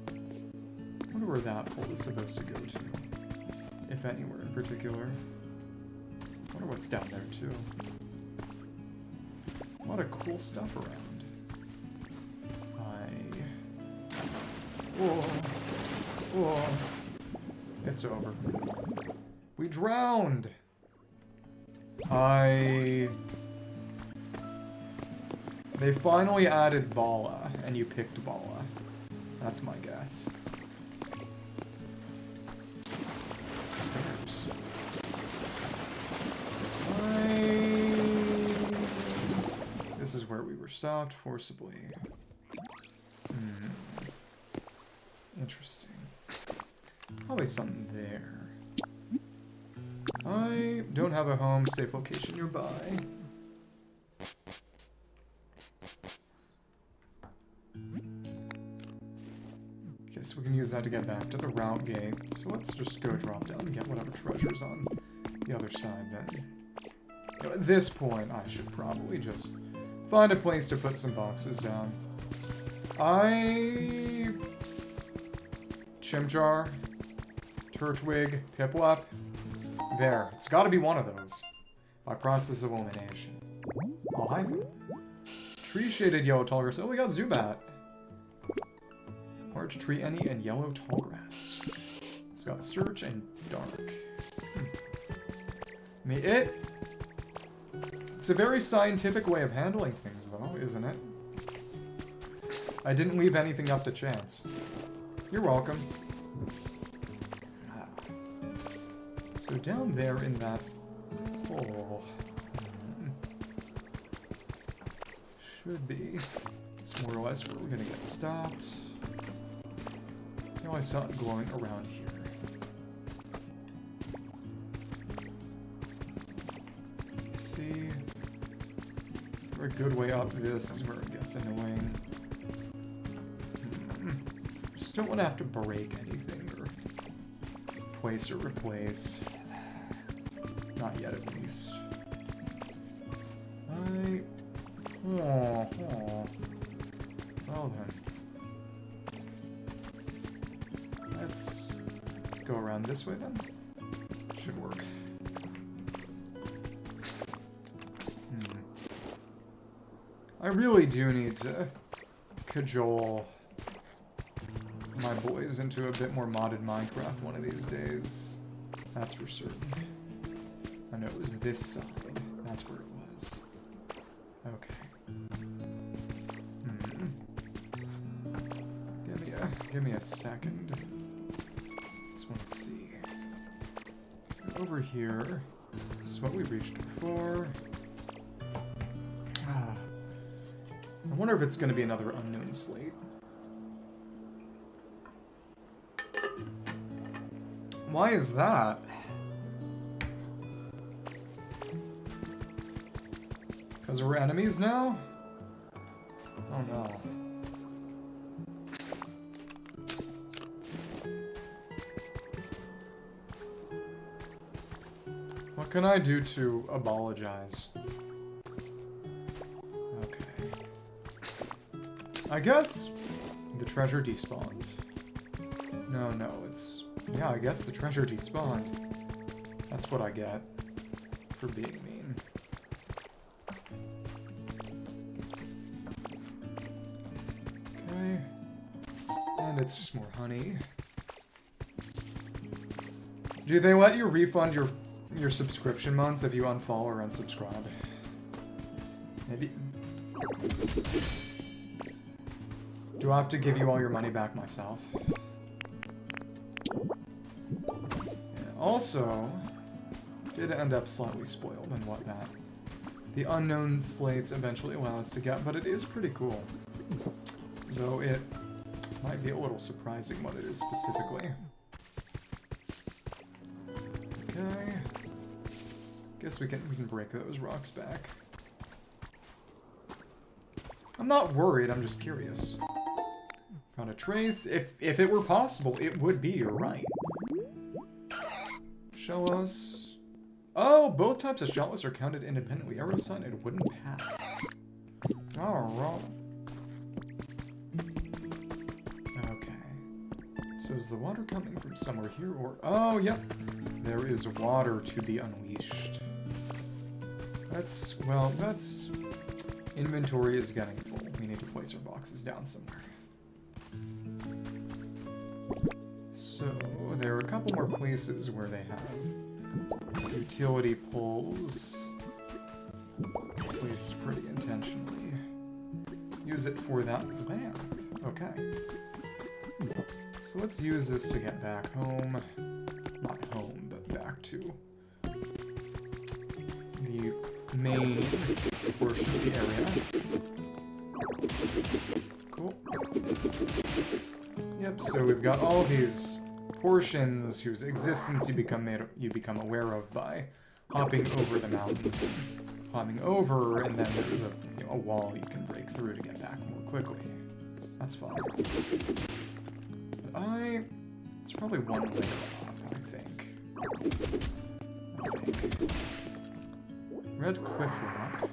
I wonder where that hole is supposed to go to. If anywhere in particular. I wonder what's down there too. A lot of cool stuff around. Whoa. Whoa. It's over. We drowned! They finally added Bala, and you picked Bala. That's my guess. Stairs. This is where we were stopped, forcibly. Interesting. Probably something there. I don't have a home safe location nearby. Okay, so we can use that to get back to the route gate. So let's just go drop down and get whatever treasure's on the other side then. You know, at this point, I should probably just find a place to put some boxes down. Chimchar, Turtwig, Piplup. There. It's gotta be one of those. By process of elimination. Oh, hi. Tree-shaded yellow tallgrass. Oh, we got Zubat. Large tree any and yellow tallgrass. It's got Surge and Dark. I mean, it's a very scientific way of handling things, though, isn't it? I didn't leave anything up to chance. You're welcome. So down there in that hole should be. It's more or less where we're gonna get stopped. I saw it glowing around here. Let's see. For a good way up, this is where it gets annoying. Just don't want to have to break anything or place or replace. Not yet, at least. Well then. Let's go around this way then. Should work. I really do need to cajole my boys into a bit more modded Minecraft one of these days. That's for certain. I know it was this side. That's where it was. Okay. Give me a second. Just want to see. Over here. This is what we reached before. I wonder if it's going to be another unknown slate. Why is that? Because we're enemies now? Oh no. What can I do to apologize? Okay. I guess the treasure despawned. No, it's... Yeah, I guess the treasure despawned. That's what I get for being mean. Okay. And it's just more honey. Do they let you refund your subscription months if you unfollow or unsubscribe? Maybe. Do I have to give you all your money back myself? Yeah, also, did end up slightly spoiled in what that the unknown slates eventually allow us to get, but it is pretty cool. Though it might be a little surprising what it is specifically. Okay. Guess we can break those rocks back. I'm not worried, I'm just curious. Found a trace. If it were possible, it would be, you're right. Show us. Oh, both types of shotless are counted independently. Arrow sign and wooden path. Alright. Okay. So is the water coming from somewhere here or... Oh, yep. There is water to be unleashed. That's... Well, that's... Inventory is getting full. We need to place our boxes down somewhere. So, there are a couple more places where they have utility poles placed pretty intentionally. Use it for that lamp. Okay. So let's use this to get back home. Not home, but back to the main portion of the area. Cool. Yep, so we've got all these portions whose existence you become aware of by hopping over the mountains and climbing over, and then there's a wall you can break through to get back more quickly. That's fine. But it's probably one layer up, I think. Red Quiff Rock.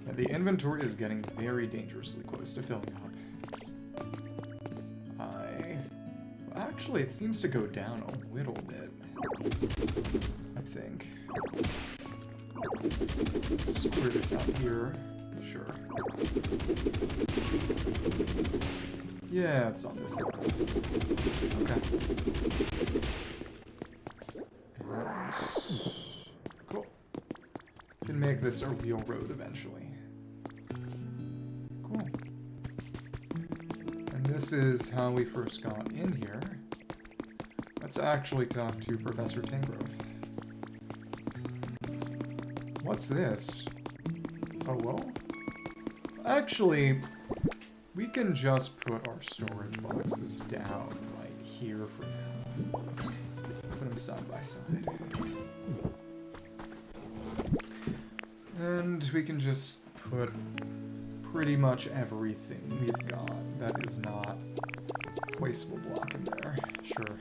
Yeah, the inventory is getting very dangerously close to filling up. Actually, it seems to go down a little bit, I think. Let's screw this out here. Sure. Yeah, it's on this level. Okay. And... Cool. Can make this a real road eventually. Cool. And this is how we first got in here. Let's actually talk to Professor Tangrowth. What's this? Oh, well? Actually, we can just put our storage boxes down right here for now. Put them side by side. And we can just put pretty much everything we've got that is not wasteful block in there. Sure.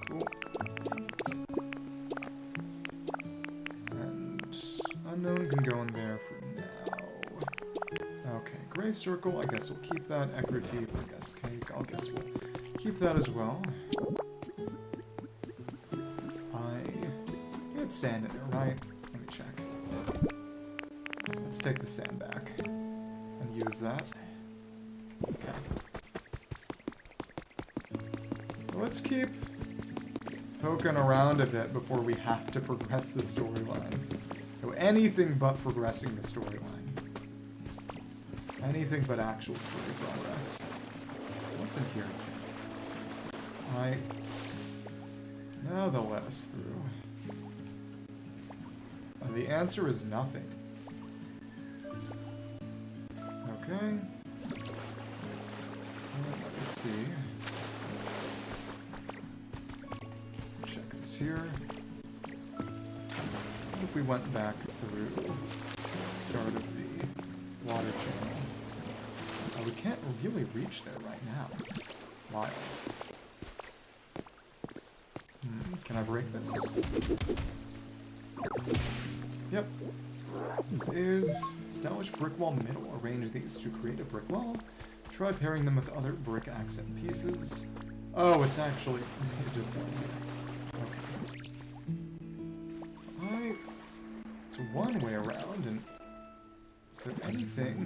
Cool. And unknown can go in there for now. Okay, gray circle, I guess we'll keep that. Equity, I guess cake, I'll guess we'll keep that as well. It's sand in there, right? Let me check. Let's take the sand back and use that. Okay. Well, let's keep poking around a bit before we have to progress the storyline. So anything but progressing the storyline. Anything but actual story progress. So what's in here? Now they'll let us through. The answer is nothing. Okay. Let's see. Check this here. What if we went back through the start of the water channel? Oh, we can't really reach there right now. Why? Can I break this? Yep. This is establish brick wall middle. Arrange these to create a brick wall. Try pairing them with other brick accent pieces. Oh, it's actually just that here. Okay. It's one way around, and is there anything?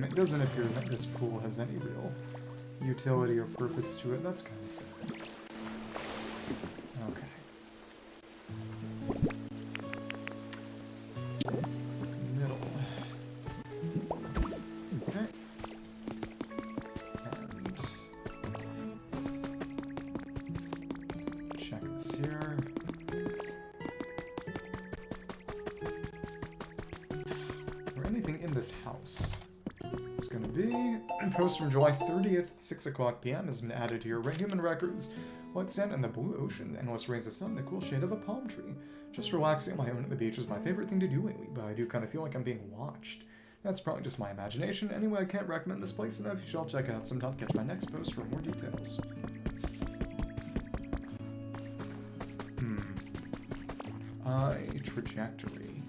It doesn't appear that this pool has any real utility or purpose to it. That's kind of sad. Okay. Post from July 30th, 6 o'clock p.m. has been added to your human records. White sand and the blue ocean, endless rays of sun, the cool shade of a palm tree. Just relaxing on my own at the beach is my favorite thing to do lately, but I do kind of feel like I'm being watched. That's probably just my imagination. Anyway, I can't recommend this place enough. You should all check it out sometime. Catch my next post for more details. trajectory.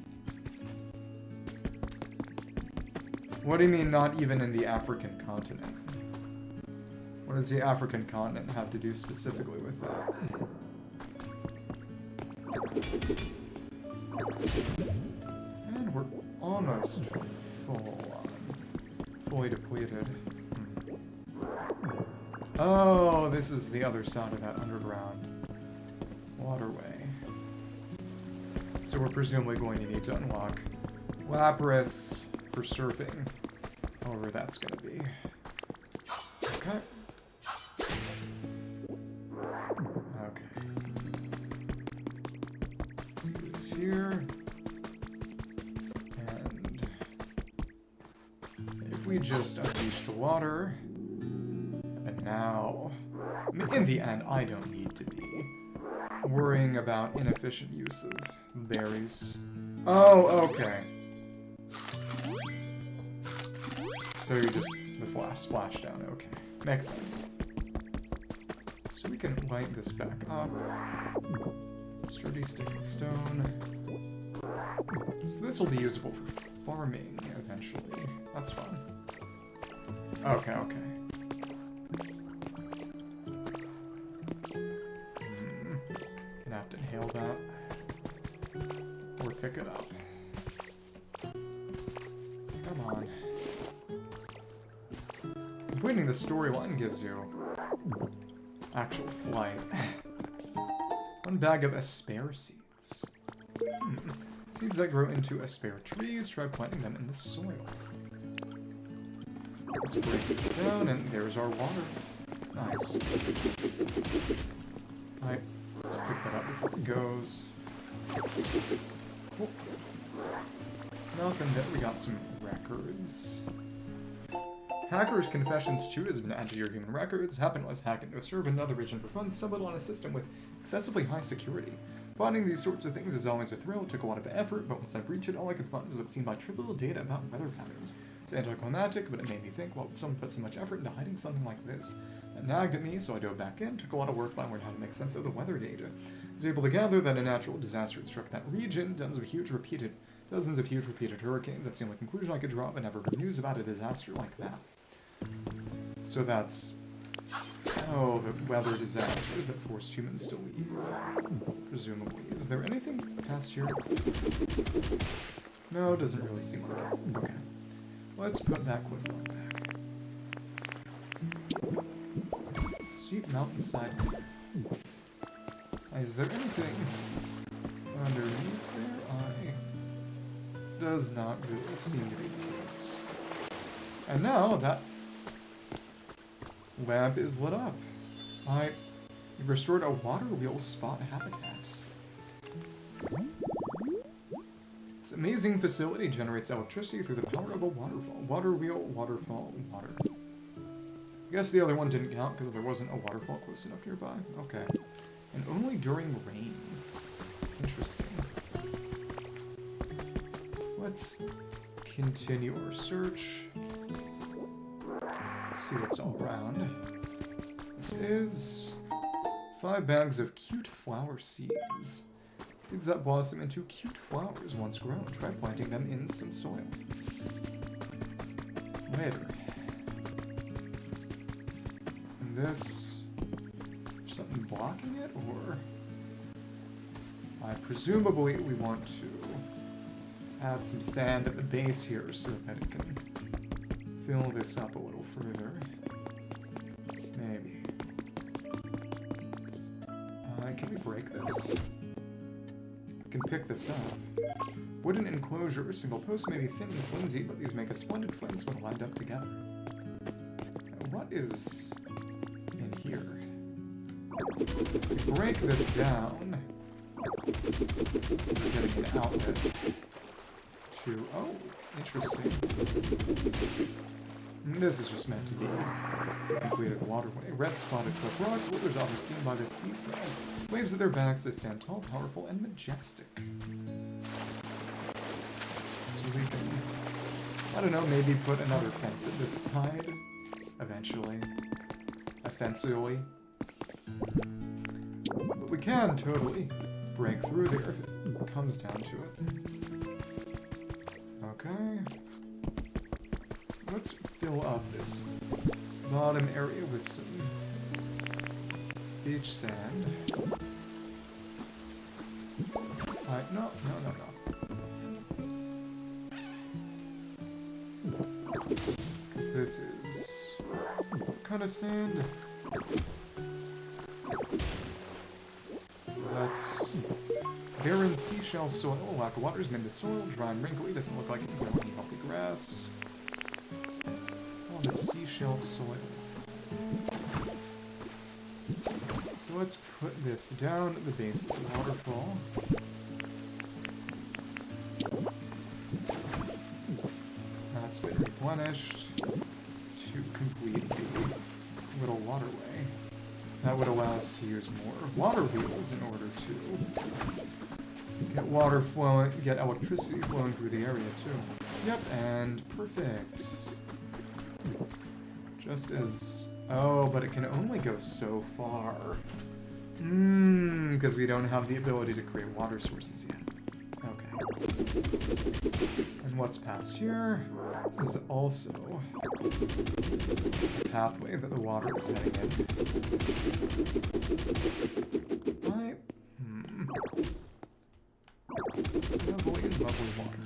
What do you mean not even in the African continent? What does the African continent have to do specifically with that? And we're almost fully depleted. Oh, this is the other side of that underground waterway. So we're presumably going to need to unlock Lapras for surfing, however that's going to be. Okay. Okay. Let's see what's here. And if we just unleash the water, and now, I mean, in the end, I don't need to be worrying about inefficient use of berries. Oh, okay. So you just, the splash down, okay. Makes sense. So we can light this back up. Sturdy stick and stone. So this will be usable for farming eventually. That's fun. Okay, okay. Gonna have to inhale that. Or pick it up. Come on. Completing the storyline gives you actual flight. 1 bag of aspare seeds. Seeds that grow into aspare trees, try planting them in the soil. Let's break this down, and there's our water. Nice. Alright, let's pick that up before it goes. Cool. Nothing there, we got some records. Hacker's Confessions 2 has been added to your human records. Happened was hacking to serve another region for fun, stumbled on a system with excessively high security. Finding these sorts of things is always a thrill. It took a lot of effort, but once I breached it, all I could find was what seemed like trivial data about weather patterns. It's anticlimactic, but it made me think, well, someone put so much effort into hiding something like this. That nagged at me, so I dove back in. Took a lot of work, but I learned how to make sense of the weather data. I was able to gather that a natural disaster had struck that region. Dozens of huge repeated hurricanes. That's the only conclusion I could draw, but never heard news about a disaster like that. So that's... oh, the weather disasters that forced humans to leave. Presumably. Is there anything past here? No, it doesn't really seem like it. Okay. Let's put that quiff back. Steep mountainside. Is there anything underneath there? Does not really seem to be the case. And now that lamp is lit up. You've restored a water wheel spot habitat. This amazing facility generates electricity through the power of a waterfall. Water wheel, waterfall, water. I guess the other one didn't count because there wasn't a waterfall close enough nearby. Okay. And only during rain. Interesting. Let's continue our search. See what's all around. This is 5 bags of cute flower seeds. Seeds that blossom into cute flowers once grown. Try planting them in some soil. Later. And this... something blocking it, or... presumably we want to add some sand at the base here so that it can fill this up a little further. Maybe. Can we break this? We can pick this up. Wooden enclosure. Single posts may be thin and flimsy, but these make a splendid fence when lined up together. What is in here? We break this down. We're getting an outlet to... oh, interesting. This is just meant to be the completed waterway. Red spotted cliff rock, boulders often seen by the seaside. Waves at their backs, they stand tall, powerful, and majestic. So we can, I don't know, maybe put another fence at this side, eventually. Offensively. But we can totally break through there if it comes down to it. Okay. Let's fill up this bottom area with some beach sand. No. Because this is... what kind of sand? That's barren seashell soil. Lack of water has made the soil dry and wrinkly. Doesn't look like it can grow any healthy grass. On the seashell soil. So let's put this down at the base of the waterfall. That's been replenished to complete the little waterway. That would allow us to use more water wheels in order to get water flowing, get electricity flowing through the area too. Yep, and perfect. Just as... oh, but it can only go so far. Because we don't have the ability to create water sources yet. Okay. And what's past here? This is also a pathway that the water is heading in. Lovely, lovely water.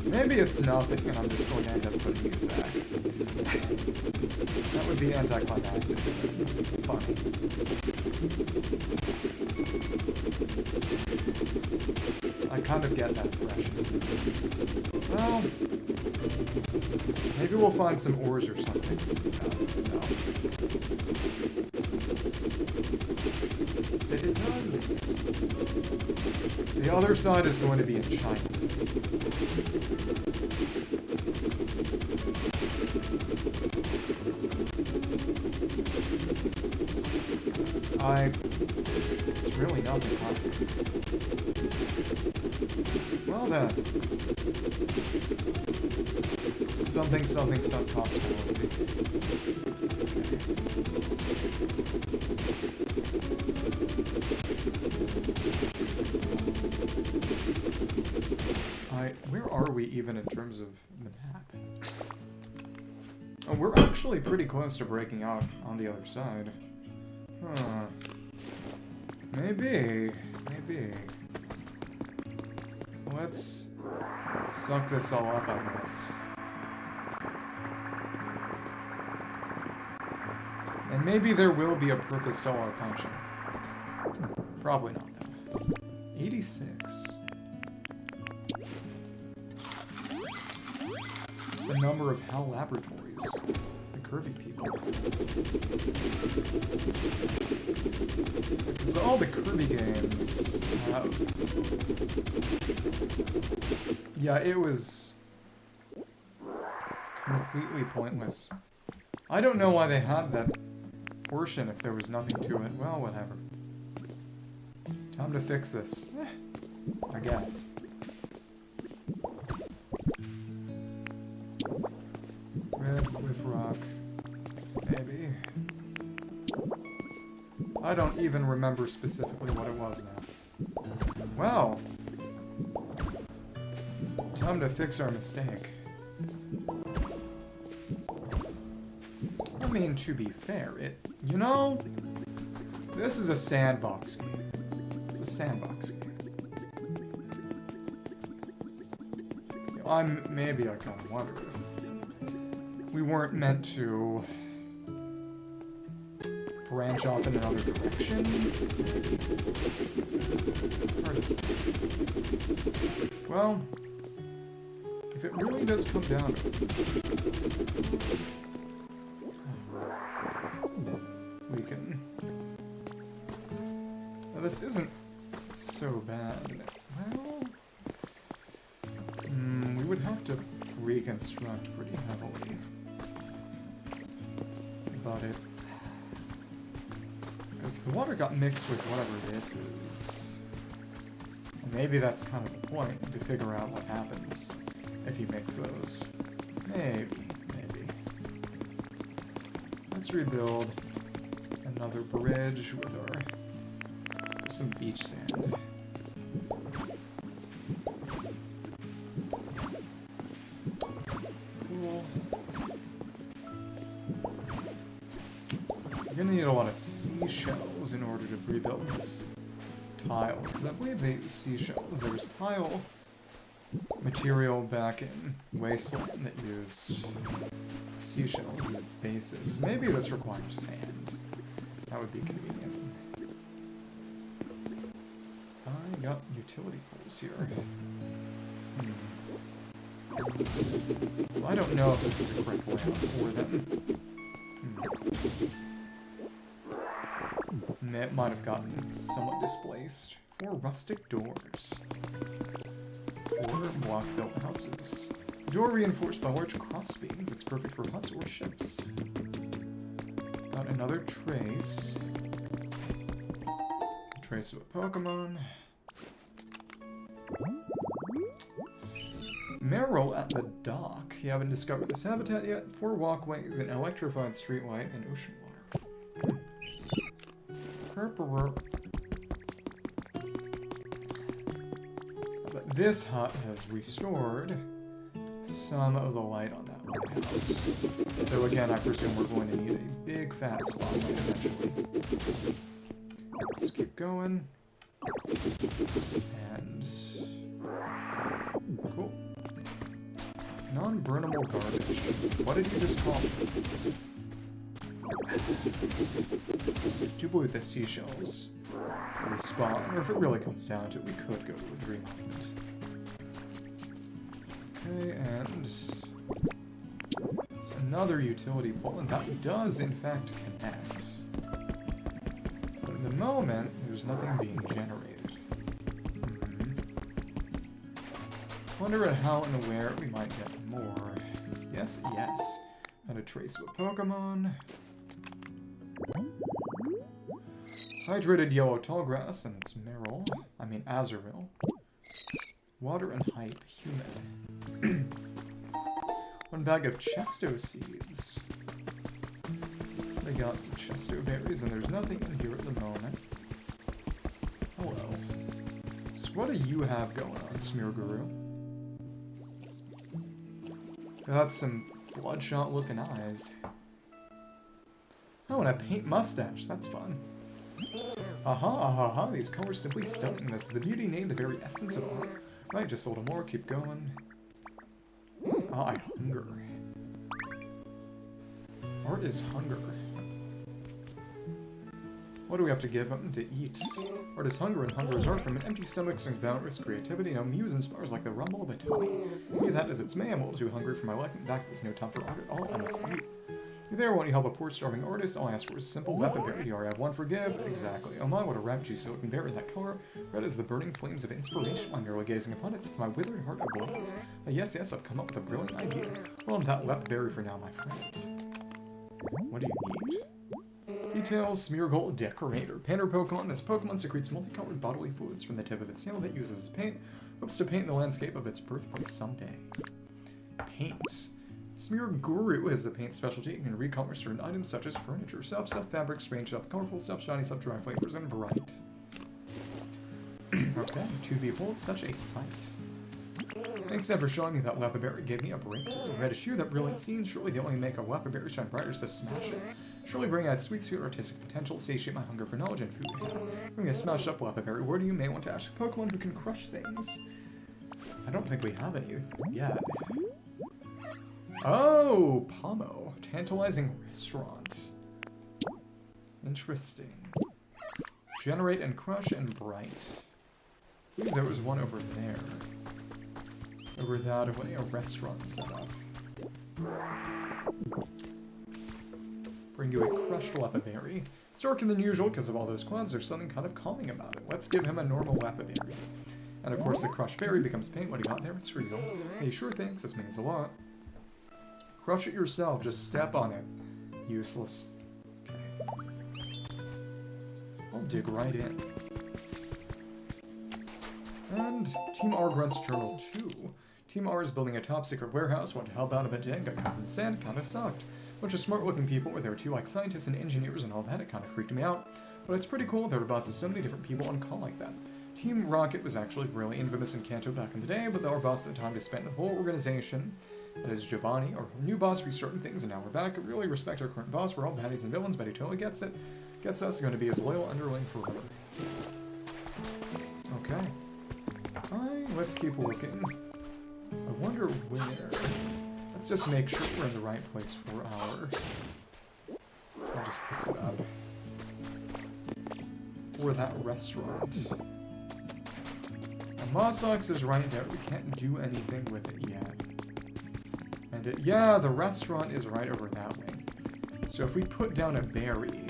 Maybe it's nothing and I'm just going to end up putting these back. That would be anticlimactic. Funny. I kind of get that impression. Well, maybe we'll find some ores or something. No. It does. The other side is going to be in China. It's really nothing, huh? Well then. Something possible, we'll see. Where are we even in terms of the map? Oh, we're actually pretty close to breaking out on the other side. Huh. Maybe. Let's suck this all up, I guess. And maybe there will be a purpose to all our punching. Probably not, though. 86. It's the number of HAL laboratories. The Kirby people. Because all the Kirby games have... yeah, it was completely pointless. I don't know why they had that portion if there was nothing to it. Well, whatever. Time to fix this. I guess. Red Cliff Rock. Maybe. I don't even remember specifically what it was now. Well. Time to fix our mistake. I mean, to be fair, you know, this is a sandbox game. It's a sandbox game. Maybe I kind of wonder if we weren't meant to branch off in another direction. Well, if it really does come down to it, we can... Well, this isn't so bad. Well, we would have to reconstruct pretty heavily. But because the water got mixed with whatever this is. Maybe that's kind of the point, to figure out what happens if you mix those. Maybe. let's rebuild another bridge with some beach sand. Cool. You're gonna need a lot of seashells in order to rebuild this tile, because I believe they use seashells. There was tile material back in Wasteland that used seashells as its basis. Maybe this requires sand. That would be convenient. I got utility poles here. Well, I don't know if this is the correct layout for them. It might have gotten somewhat displaced. 4 rustic doors. 4 block-built houses. Door reinforced by large crossbeams that's perfect for huts or ships. Got another trace. Trace of a Pokemon. Merrill at the dock. You haven't discovered this habitat yet. 4 walkways, an electrified streetlight, and ocean water. But this hut has restored some of the light on that lighthouse. Though again, I presume we're going to need a big fat spotlight eventually. Let's keep going. And cool. Non-burnable garbage. What did you just call it? I do believe the seashells respawn, or if it really comes down to it, we could go to a dream island. Okay, and it's another utility pole, and that does in fact connect. But at the moment, there's nothing being generated. Wonder at how and where we might get more. Yes, yes. And a trace of a Pokemon. Hydrated yellow tallgrass, and it's Meryl. I mean Azurill. Water and hype, humid. 1 bag of Chesto seeds. They got some Chesto berries, and there's nothing in here at the moment. Hello. So what do you have going on, Smear Guru? Got some bloodshot-looking eyes. Oh, and a paint mustache. That's fun. Aha, aha, aha. These colors simply stunning. This is the beauty, nay, the very essence of art. Right, just a little more. Keep going. Ah, I hunger. Art is hunger. What do we have to give him to eat? Art is hunger, and hunger is art. From an empty stomach swings boundless creativity. No muse inspires like the rumble of a tummy. Be that as it's may, I'm a little too hungry for my liking. Back, there's no time for art at all. I must eat. You there, won't you help a poor starving artist? All I ask for is a simple weapon berry. Do you already have one for give? Exactly. Oh my, what a rapture silken berry. That color, red as the burning flames of inspiration. I'm merely gazing upon it. It's my withering heart ablaze. Yes, yes, I've come up with a brilliant idea. Well, I'm that weapon berry for now, my friend. What do you need? Details, Smeargle Decorator. Painter Pokemon. This Pokemon secretes multicolored bodily fluids from the tip of its tail that uses as paint. Hopes to paint the landscape of its birthplace someday. Paint. Smear Guru is the paint specialty and can recolor certain items such as furniture, soft fabric, strange stuff, colorful stuff, shiny stuff, dry flavors, and bright. Okay, to behold such a sight. Thanks then for showing me that Weaponberry gave me a breakthrough. Reddish hue, that brilliant scene, surely they only make a Weaponberry shine brighter to smash it. Surely bring out sweet artistic potential, satiate my hunger for knowledge and food. Bring a smashed up Weaponberry. Where do you may want to ask a Pokemon who can crush things? I don't think we have any yet. Oh, Pomo. Tantalizing restaurant. Interesting. Generate and crush and bright. Ooh, there was one over there. Over that way, a restaurant set up. Bring you a crushed Weaponberry. It's darker than usual because of all those quads. There's something kind of calming about it. Let's give him a normal Weaponberry. And of course the crushed berry becomes paint. What do you got there? It's real. Hey, sure thanks. This means a lot. Crush it yourself. Just step on it. Useless. Okay. I'll dig right in. And Team R grunts Journal 2. Team R is building a top secret warehouse. Want to help out a bit? Got covered in sand. Kinda sucked. Bunch of smart-looking people were there too, like scientists and engineers and all that. It kind of freaked me out. But it's pretty cool there were bosses so many different people on call like that. Team Rocket was actually really infamous in Kanto back in the day, but our boss at the time just spent the whole organization. That is Giovanni, our new boss, restarting things, and now we're back. I really respect our current boss. We're all baddies and villains, but he totally gets it. Gets us going to be his loyal underling forever. Okay. Let's keep looking. I wonder where. Let's just make sure we're in the right place for our... I'll just picks it up. For that restaurant. And Mosox is right there. We can't do anything with it yet. And yeah, the restaurant is right over that way. So if we put down a berry,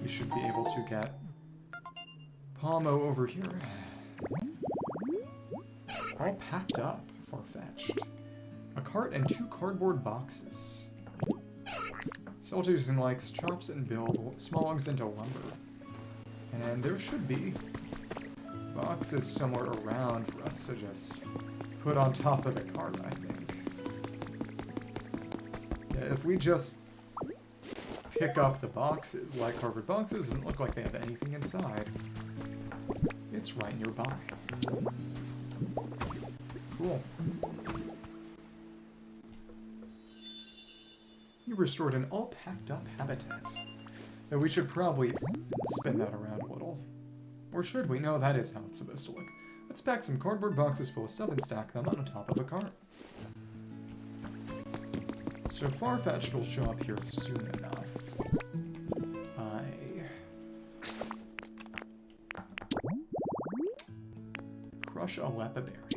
we should be able to get Palmo over here. All packed up, far-fetched. A cart and 2 cardboard boxes. Salters likes chops and build small logs into lumber. And there should be boxes somewhere around for us to just put on top of the cart, I think. Yeah, if we just pick up the boxes, like cardboard boxes, doesn't look like they have anything inside. It's right nearby. Cool. You restored an all-packed-up habitat. Now we should probably spin that around a little. Or should we? No, that is how it's supposed to look. Let's pack some cardboard boxes full of stuff and stack them on top of a cart. So Farfetch'd will show up here soon enough. Crush a Lepaberry.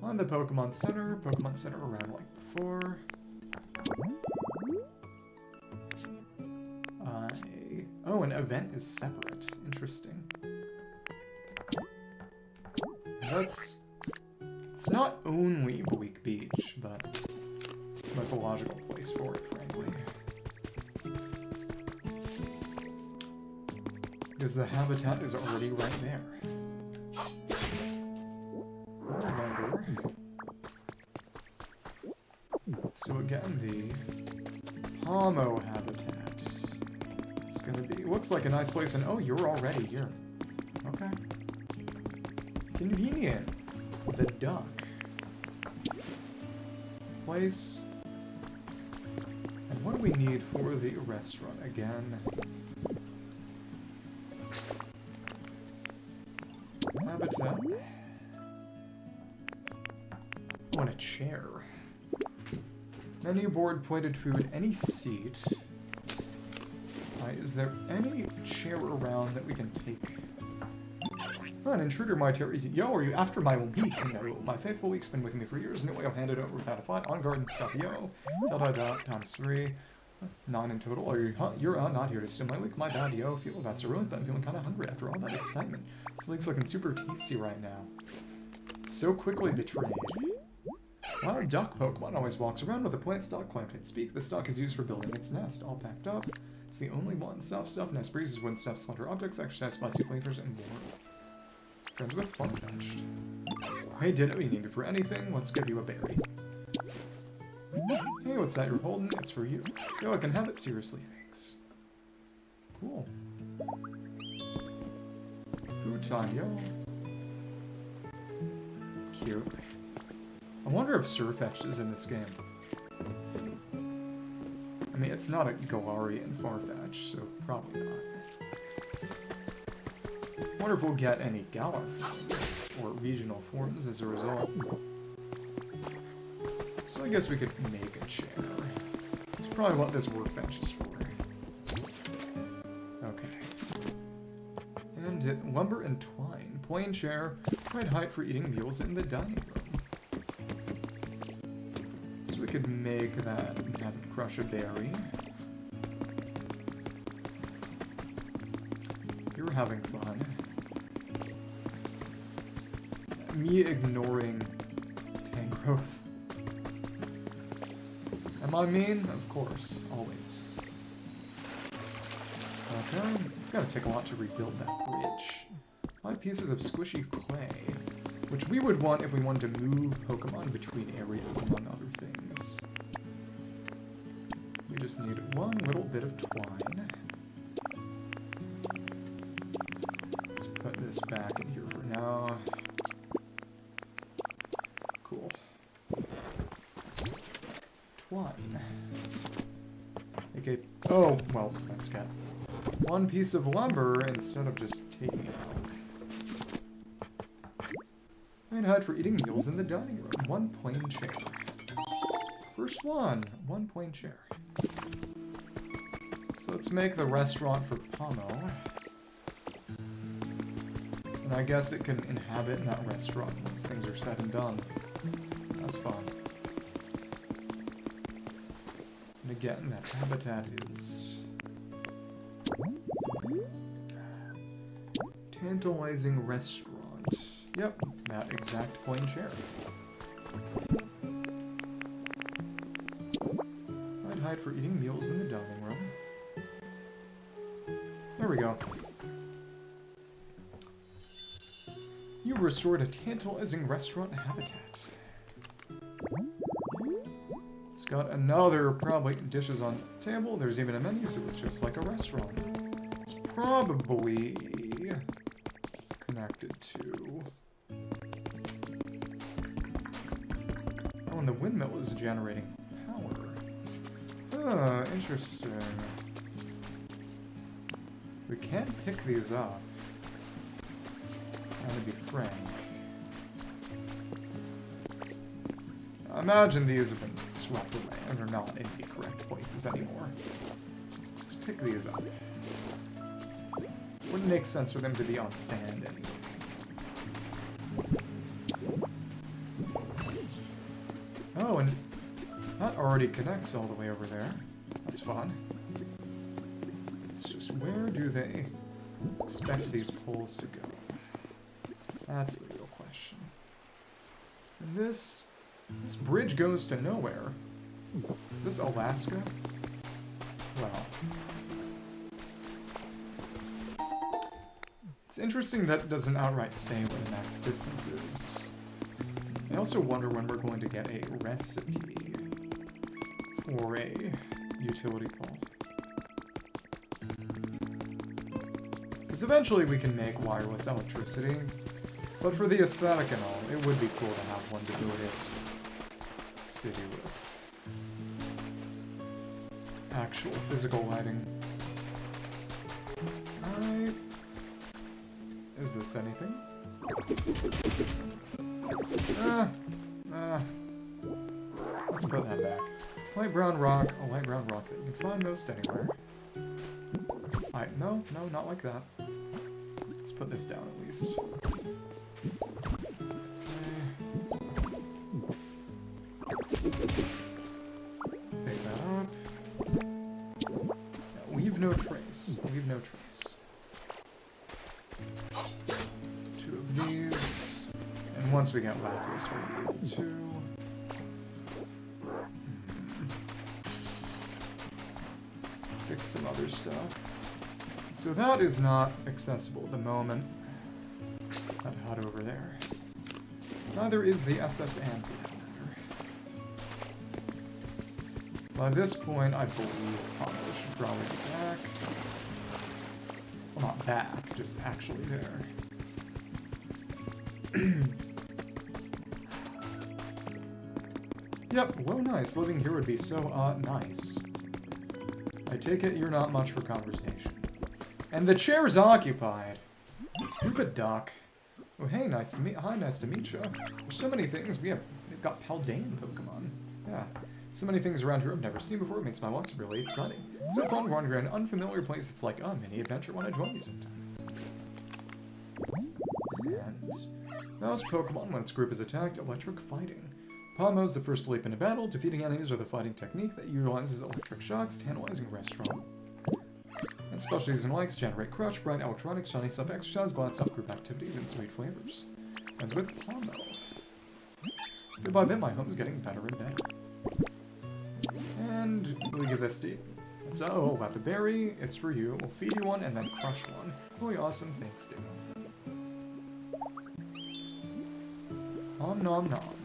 On the Pokemon Center around like before. Oh, an event is separate. Interesting. It's not only Bleak Beach, but it's the most logical place for it, frankly. Because the habitat is already right there. Remember. So again, the Palmo habitat is gonna be, looks like a nice place, and oh, you're already here. Okay. Convenient. The duck. Place. And what do we need for the restaurant again? Habitat. Oh, and a chair. Menu board, plated food, any seat. Is there any chair around that we can take? Oh, an intruder might tell you, yo, are you after my leek? No, my faithful leek's been with me for years. No way I've handed over without a fight. On guard and stuff, yo. Dot times 3. 9 in total. Are you, huh? You're not here to steal my leek. My bad, yo. Feel that's a relief, but I'm feeling kind of hungry after all that excitement. This leek's looking super tasty right now. So quickly betrayed. Our duck Pokemon always walks around with a plant stock clamped at its beak. The stock is used for building its nest, all packed up. It's the only one. Soft stuff, nest breezes, wind stuff, slaughter objects, exercise, spicy flavors, and more. Friends with Farfetch'd. Hey, didn't we need it for anything? Let's give you a berry. Hey, what's that you're holding? It's for you. Yo, I can have it. Seriously, thanks. Cool. Food time, yo. Cute. I wonder if Surfetch'd is in this game. I mean, it's not a Galarian Farfetch'd, so probably not. I wonder if we'll get any Galar forms, or regional forms as a result. So I guess we could make a chair. That's probably what this workbench is for. Okay. And lumber and twine. Plain chair, right height for eating meals in the dining room. So we could make that and have it crush a berry. You're having fun. Me ignoring Tangrowth. Am I mean? Of course. Always. Okay. It's gonna take a lot to rebuild that bridge. 5 pieces of squishy clay, which we would want if we wanted to move Pokemon between areas, among other things. just need one little bit of twine. Let's put this back in here for now. Cool. Twine. Okay. Oh, well, let's get one piece of lumber instead of just taking it out. I'd hide for eating meals in the dining room. One plain chair. First one plain chair. So let's make the restaurant for Pomo. And I guess it can inhabit in that restaurant once things are said and done. That's fun. And again, that habitat is tantalizing restaurant. Yep, that exact plain chair. I'd hide for eating meals in the dining room. There we go. You restored a tantalizing restaurant habitat. It's got another, probably, dishes on the table. There's even a menu, so it's just like a restaurant. It's probably connected to... Oh, and the windmill is generating power. Ah, interesting. We can pick these up. I'm gonna be frank. I imagine these have been swept away and are not in the correct places anymore. Just pick these up. Wouldn't make sense for them to be on sand anyway. Oh, and that already connects all the way over there. That's fun. It's just, where do they expect these poles to go? That's the real question. And this bridge goes to nowhere. Is this Alaska? Well. It's interesting that it doesn't outright say what the max distance is. I also wonder when we're going to get a recipe for a utility pole. Because eventually we can make wireless electricity, but for the aesthetic and all, it would be cool to have one to build a city with actual physical lighting. Is this anything? Let's put that back. Light brown rock, a light brown rock that you can find most anywhere. No, not like that. Let's put this down at least. Pick that up. Yeah, leave no trace. Leave no trace. Two of these. And once we get lacquers, we'll be able to... fix some other stuff. So that is not accessible at the moment. That hut over there. Neither is the SS and for that matter. By this point, I believe Pomo should probably be back. Well, not back, just actually there. Yep, whoa, nice. Living here would be so, nice. I take it you're not much for conversation. And the chair's occupied. Stupid duck. Oh, hey, nice to meet you. There's so many things. We've got Paldean Pokemon. Yeah. So many things around here I've never seen before. It makes my walks really exciting. So fun wandering an unfamiliar place. It's like a mini adventure when I join you sometime. And most Pokemon, when its group is attacked, electric fighting. Pomo's the first to leap into battle, defeating enemies with a fighting technique that utilizes electric shocks, tantalizing restaurant. And specialties and likes generate crush, bright electronics, shiny self-exercise, blast off group activities, and sweet flavors. Ends with Pomo. Bit by bit, my home is getting better and better. And we give this to you. It's Lapid Berry, it's for you. We'll feed you one and then crush one. Really awesome, thanks, Dale. Om nom nom.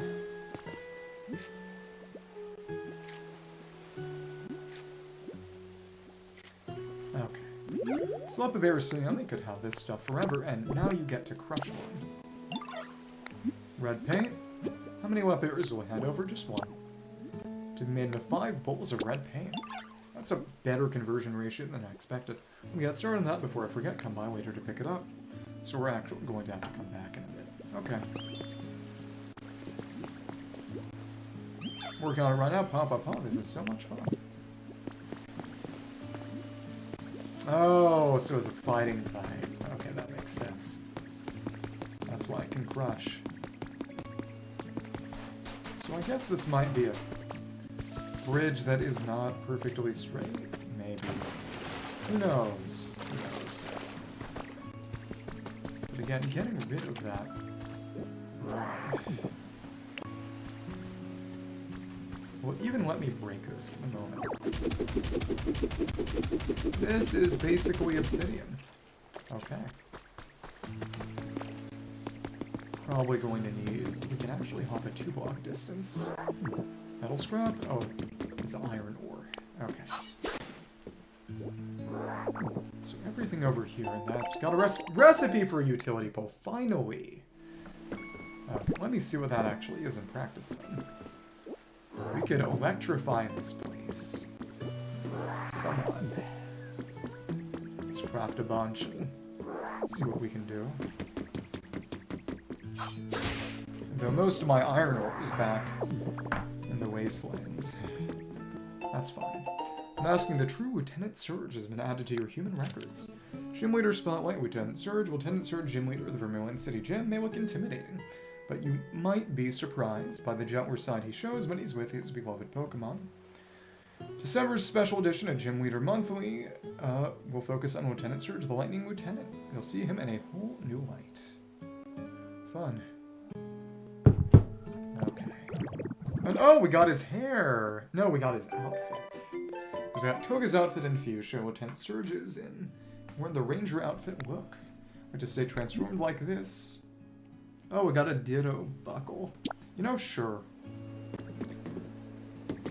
Slap a bear so you only could have this stuff forever, and now you get to crush one. Red paint. How many wet bears will we hand over? Just one. To be made into 5 bowls of red paint. That's a better conversion ratio than I expected. We got started on that before I forget. Come by later to pick it up. So we're actually going to have to come back in a bit. Okay. Working on it right now. Pop. This is so much fun. Oh, so it's a fighting type. Okay, that makes sense. That's why I can crush. So I guess this might be a bridge that is not perfectly straight. Maybe. Who knows? Who knows? But again, getting rid of that rod will even let me break this in a moment. This is basically obsidian. Okay. Probably going to need... We can actually hop a 2-block distance. Metal scrap? Oh, it's iron ore. Okay. So everything over here, and that's got a recipe for a utility pole. Finally! Okay, let me see what that actually is in practice then. We could electrify this place. Someone. Let's craft a bunch and see what we can do. Though most of my iron ore is back in the wastelands. That's fine. I'm asking, the true Lieutenant Surge has been added to your human records. Gym Leader Spotlight, Lieutenant Surge, Gym Leader of the Vermilion City Gym may look intimidating, but you might be surprised by the gentler side he shows when he's with his beloved Pokemon. December's special edition of Gym Leader Monthly will focus on Lieutenant Surge, the Lightning Lieutenant. You'll see him in a whole new light. Fun. Okay. And, oh, we got his hair! No, we got his outfit. We got Toga's outfit infused, show Lieutenant Surge is in. We're in the Ranger outfit look. We just say transformed like this. Oh, we got a Ditto buckle. You know, sure.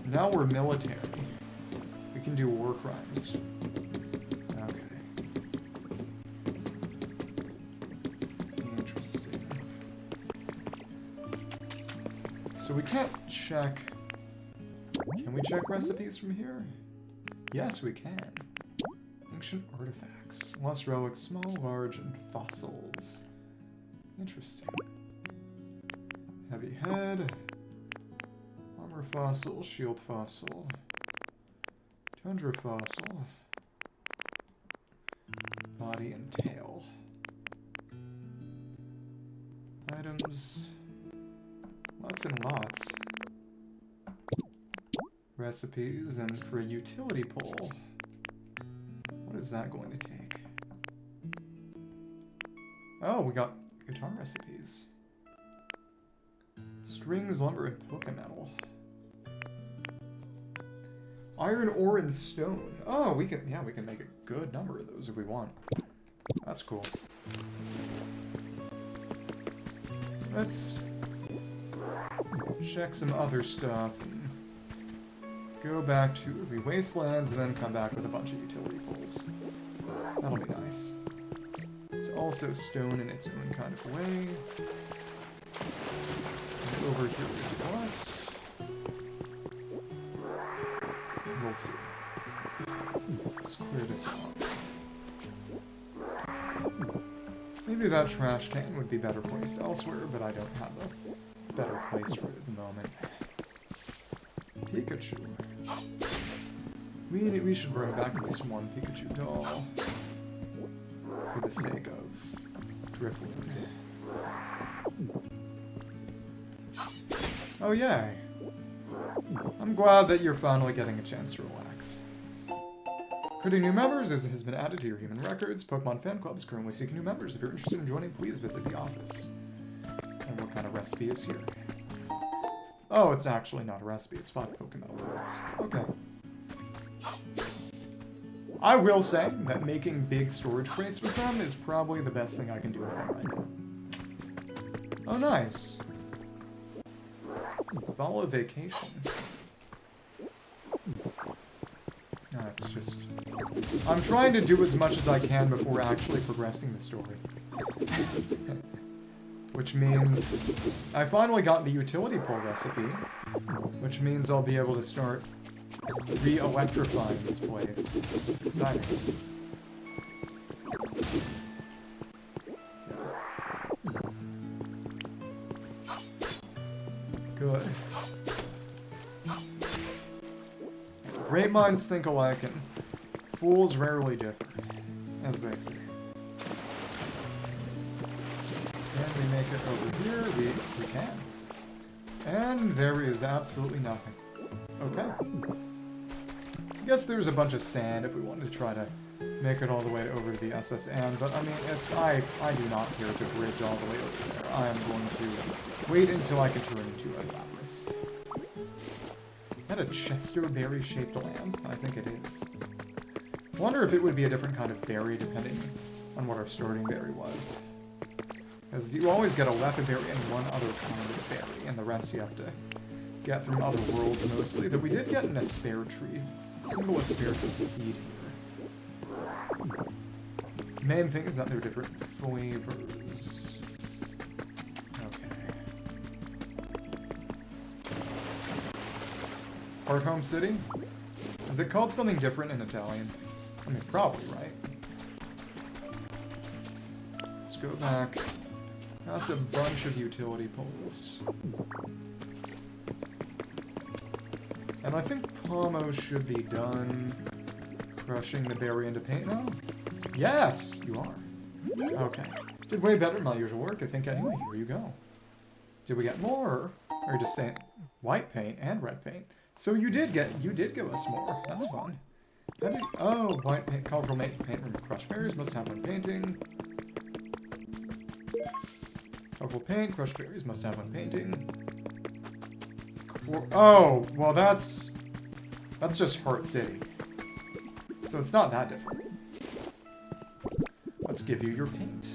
Now we're military. We can do war crimes. Okay. Interesting. So we can't check... Can we check recipes from here? Yes, we can. Ancient artifacts. Lost relics, small, large, and fossils. Interesting. Heavy head. Armor fossil, shield fossil. Tundra fossil. Body and tail. Items. Lots and lots. Recipes, and for a utility pole. What is that going to take? Oh, we got guitar recipes. Strings, lumber, and Pokemetal. Iron ore and stone. Oh, we can make a good number of those if we want. That's cool. Let's check some other stuff. Go back to the wastelands and then come back with a bunch of utility poles. That'll be nice. It's also stone in its own kind of way. And over here is what? We'll see. Let's clear this off. Maybe that trash can would be better placed elsewhere, but I don't have a better place for it at the moment. Pikachu. We should bring back at least one Pikachu doll. For the sake of Driftwood. Oh yay. I'm glad that you're finally getting a chance to relax. Recruiting new members has been added to your human records. Pokemon Fan Club is currently seeking new members. If you're interested in joining, please visit the office. And what kind of recipe is here? Oh, it's actually not a recipe. It's 5 Pokemetal words. Okay. I will say that making big storage crates with them is probably the best thing I can do with them right now. Oh, nice. Ball of Vacation. No, it's just I'm trying to do as much as I can before actually progressing the story. Which means I finally got the utility pole recipe, which means I'll be able to start re-electrifying this place. It's exciting. Good. Great minds think alike, and fools rarely differ, as they say. Can we make it over here? We can. And there is absolutely nothing. Okay. I guess there's a bunch of sand if we wanted to try to make it all the way over to the SSN, but I mean, I do not care to bridge all the way over there. I am going to wait until I can turn into a lapis. Is that a chestoberry-shaped lamp? I think it is. I wonder if it would be a different kind of berry depending on what our starting berry was. Because you always get a leopardberry and one other kind of berry, and the rest you have to get from other worlds mostly. That we did get an spare tree. Single spare tree seed here. Main thing is that they're different flavors. Okay. Art Home City? Is it called something different in Italian? I mean, probably, right? Let's go back. Got a bunch of utility poles. And I think Pomo should be done crushing the berry into paint now. Yes, you are. Okay. Did way better than my usual work, I think, anyway. Here you go. Did we get more? Or just say white paint and red paint? So you did give us more. That's fun. Oh, white paint, colorful paint from crushed berries must have one painting. Colorful paint, crushed berries must have one painting. Oh, well that's just Heart City. So it's not that different. Let's give you your paint.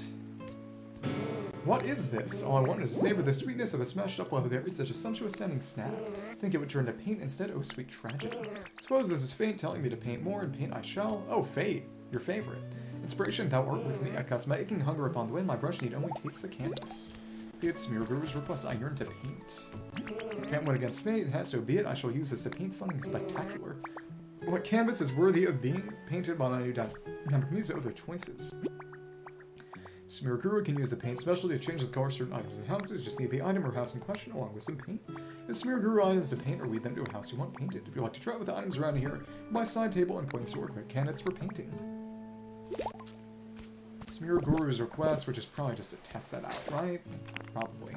What is this? All I wanted is to savor the sweetness of a smashed up leather berry, such a sumptuous sounding snack. Think it would turn to paint instead? Oh, sweet tragedy. Suppose this is fate telling me to paint more, and paint I shall. Oh, fate. Your favorite. Inspiration, thou art with me. I cast my aching hunger upon the wind. My brush need only taste the canvas. Be it Smear Guru's request, I yearn to paint. Can't win against fate, so be it. I shall use this to paint something spectacular. What canvas is worthy of being painted by my new dynamic muse? Other choices. Smear Guru can use the paint specialty to change the color of certain items and houses. Just need the item or house in question along with some paint. If Smear Guru items to paint or lead them to a house you want painted. If you'd like to try out with the items around here, my side table and points to work with candidates for painting. Smear Guru's request, which is probably just to test that out, right? Probably.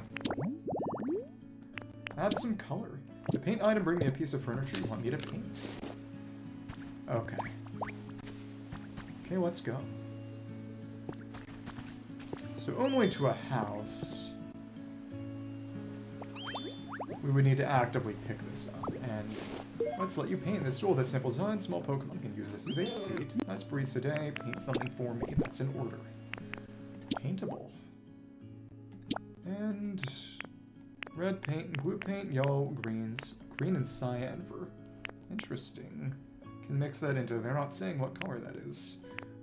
Add some color. To paint item, bring me a piece of furniture you want me to paint. Okay. Okay, let's go. So only to a house. We would need to actively pick this up, and let's let you paint this tool. This simple design, small Pokemon can use this as a seat. Nice breeze today, paint something for me. That's in order. Paintable. And red paint, blue paint, yellow, greens, green and cyan for interesting. Can mix that into, they're not saying what color that is.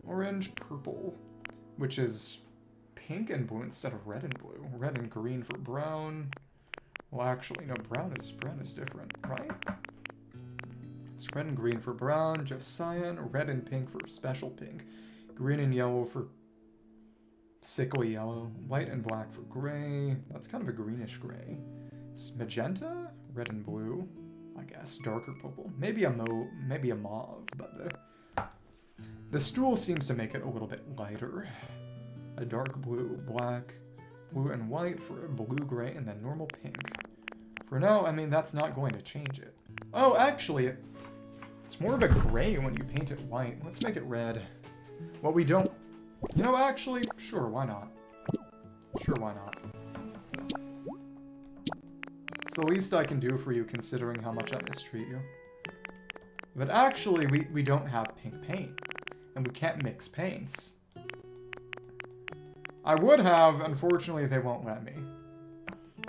Orange, purple, which is pink and blue instead of red and blue. Red and green for brown. Well, actually, no, brown is different, right? It's red and green for brown, just cyan, red and pink for special pink, green and yellow for sickly yellow, white and black for gray. That's kind of a greenish gray. It's magenta, red and blue, I guess, darker purple. Maybe a mauve, but the stool seems to make it a little bit lighter. A dark blue, black, blue and white for a blue, gray, and then normal pink. For now, I mean, that's not going to change it. Oh, actually, it's more of a gray when you paint it white. Let's make it red. Well, we don't... You know, actually, sure, why not? Sure, why not? It's the least I can do for you, considering how much I mistreat you. But actually, we don't have pink paint. And we can't mix paints. I would have, unfortunately they won't let me.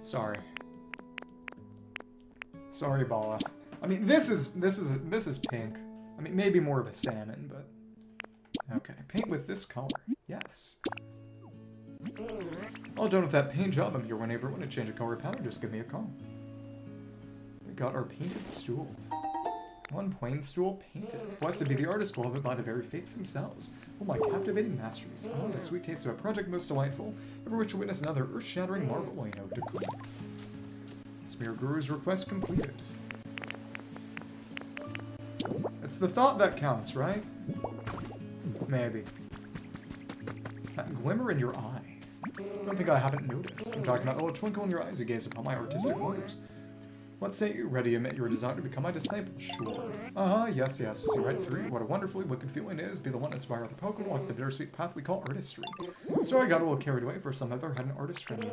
Sorry. Sorry, Bala. I mean, this is pink. I mean, maybe more of a salmon, but... Okay, paint with this color. Yes. All done with that paint job. I'm here whenever you want to change a color palette, just give me a call. We got our painted stool. One plain stool painted. Blessed to be the artist, beloved by the very fates themselves. Oh, my captivating masterpiece. Oh, the sweet taste of a project most delightful, over which to witness another earth-shattering marvel. I know to come. Smear Guru's request completed. It's the thought that counts, right? Maybe. That glimmer in your eye. I don't think I haven't noticed. I'm talking about the little twinkle in your eyes you gaze upon my artistic wonders. What say you? Ready to admit your desire to become my disciple? Sure. Yes, yes. See right through you. What a wonderfully wicked feeling it is. Be the one to inspire other Pokemon walk the bittersweet path we call artistry. So I got a little carried away for some ever had an artist friend.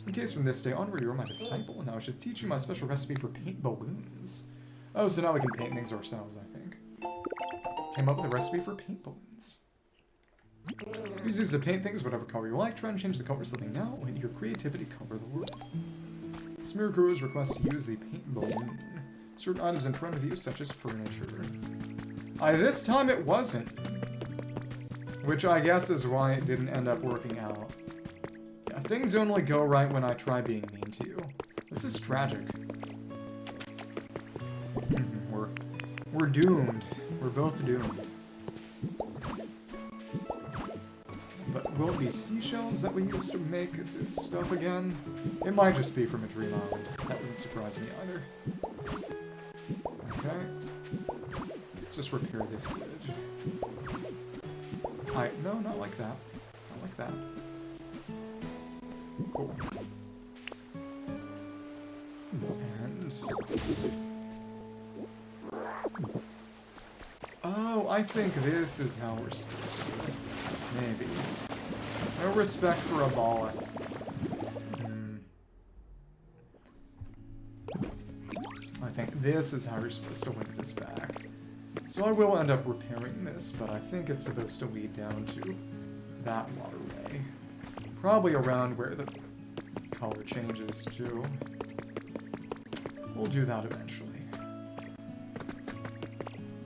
In case from this day onward you're my disciple, and now I should teach you my special recipe for paint balloons. Oh, so now we can paint things ourselves, I think. Came up with a recipe for paint balloons. Use these to paint things whatever color you like. Try and change the color of something now. Let your creativity cover the world. Smear Guru's request to use the paint balloon. Certain items in front of you, such as furniture. This time it wasn't. Which I guess is why it didn't end up working out. Yeah, things only go right when I try being mean to you. This is tragic. We're doomed. We're both doomed. But will it be seashells that we used to make this stuff again? It might just be from a dream island. That wouldn't surprise me either. Okay. Let's just repair this bridge. No, not like that. Not like that. Cool. And... Oh, I think this is how we're supposed to... Maybe. No respect for a ball. I think this is how you're supposed to link this back. So I will end up repairing this, but I think it's supposed to lead down to that waterway. Probably around where the color changes to. We'll do that eventually.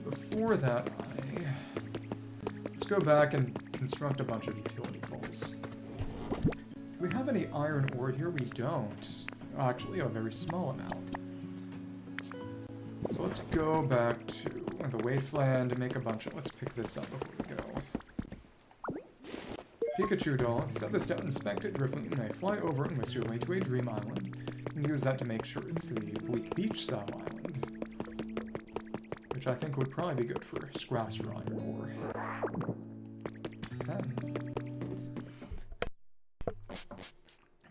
Before that, let's go back and construct a bunch of utility poles. Do we have any iron ore here? We don't. Actually, a very small amount. So let's go back to the wasteland and make a bunch of... Let's pick this up before we go. Pikachu doll. Set this down, inspect it, Drifloon. You may fly over and whisk your way to a dream island. And use that to make sure it's the Bleak Beach style island. Which I think would probably be good for scraps for iron ore. Okay.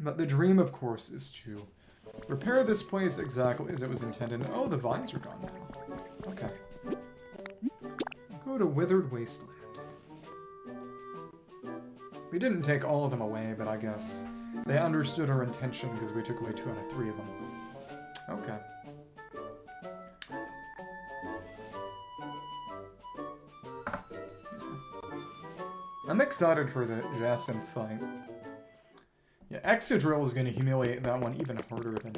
But the dream, of course, is to repair this place exactly as it was intended. Oh, the vines are gone now. Okay. Go to Withered Wasteland. We didn't take all of them away, but I guess they understood our intention because we took away 2 out of 3 of them. Okay. I'm excited for the Jason fight. Yeah, Excadrill is going to humiliate that one even harder than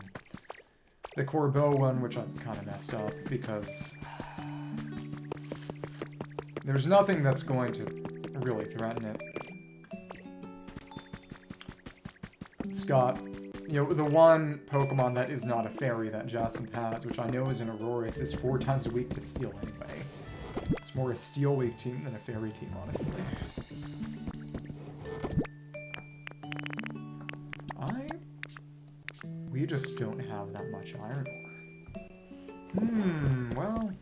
the Corbeau one, which I've kind of messed up, because there's nothing that's going to really threaten it. It's got, you know, the one Pokemon that is not a fairy that Jason has, which I know is an Aurorus, is 4 times a week to Steel anyway. It's more a Steel weak team than a fairy team, honestly. We just don't have that much iron ore. Well...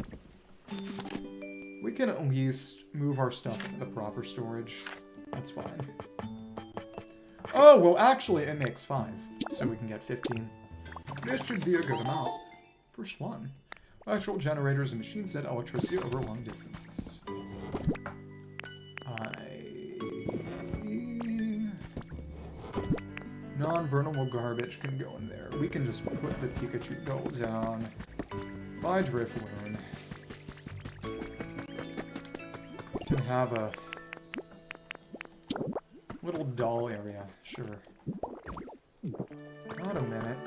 We can at least move our stuff into the proper storage. That's fine. Oh, well actually it makes 5, so we can get 15. This should be a good amount. First one. Electrical generators and machines that electricity over long distances. Non-burnable garbage can go in there. We can just put the Pikachu doll down by Drifloon. Can have a little doll area, sure. Not a minute.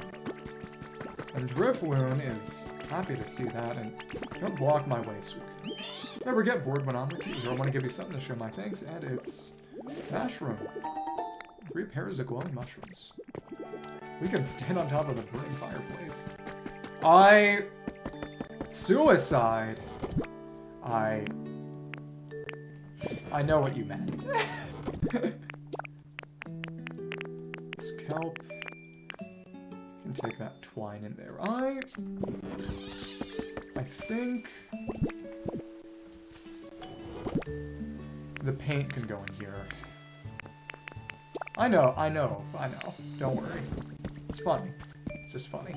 And Drifloon is Happy to see that, and don't block my way, Suik. Never get bored when I'm with you. I want to give you something to show my thanks, and it's mushroom. 3 pairs of glowing mushrooms. We can stand on top of the burning fireplace. Suicide. I know what you meant. Kelp. Can take that twine in there. I think the paint can go in here. I know. Don't worry. It's funny. It's just funny.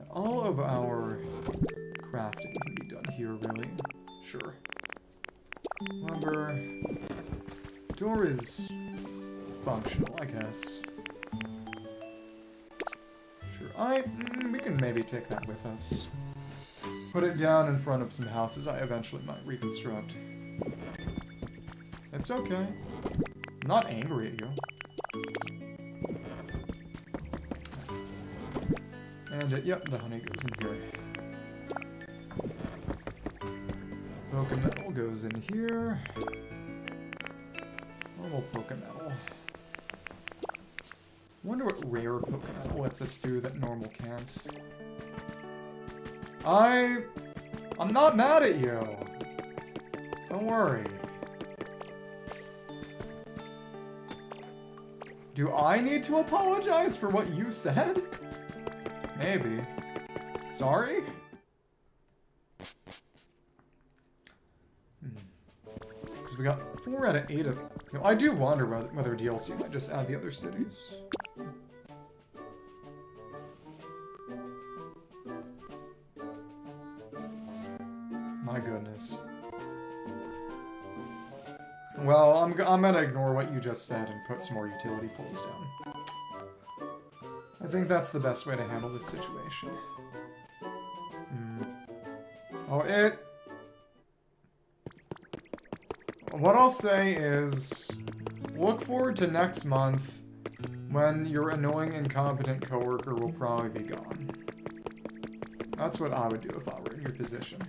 All of our crafting can be done here, really. Sure. Lumber. Door is functional, I guess. Sure. We can maybe take that with us. Put it down in front of some houses I eventually might reconstruct. It's okay. I'm not angry at you. And yep, the honey goes in here. Pokemetal goes in here. Normal Pokemetal. Wonder what rare Pokemetal lets us do that normal can't. I'm not mad at you. Don't worry. Do I need to apologize for what you said? Maybe. Sorry? Because we got 4 out of 8 of... You know, I do wonder whether DLC might just add the other cities. My goodness. Well, I'm gonna ignore what you just said and put some more utility poles down. I think that's the best way to handle this situation. Oh, what I'll say is, look forward to next month when your annoying, incompetent coworker will probably be gone. That's what I would do if I were in your position.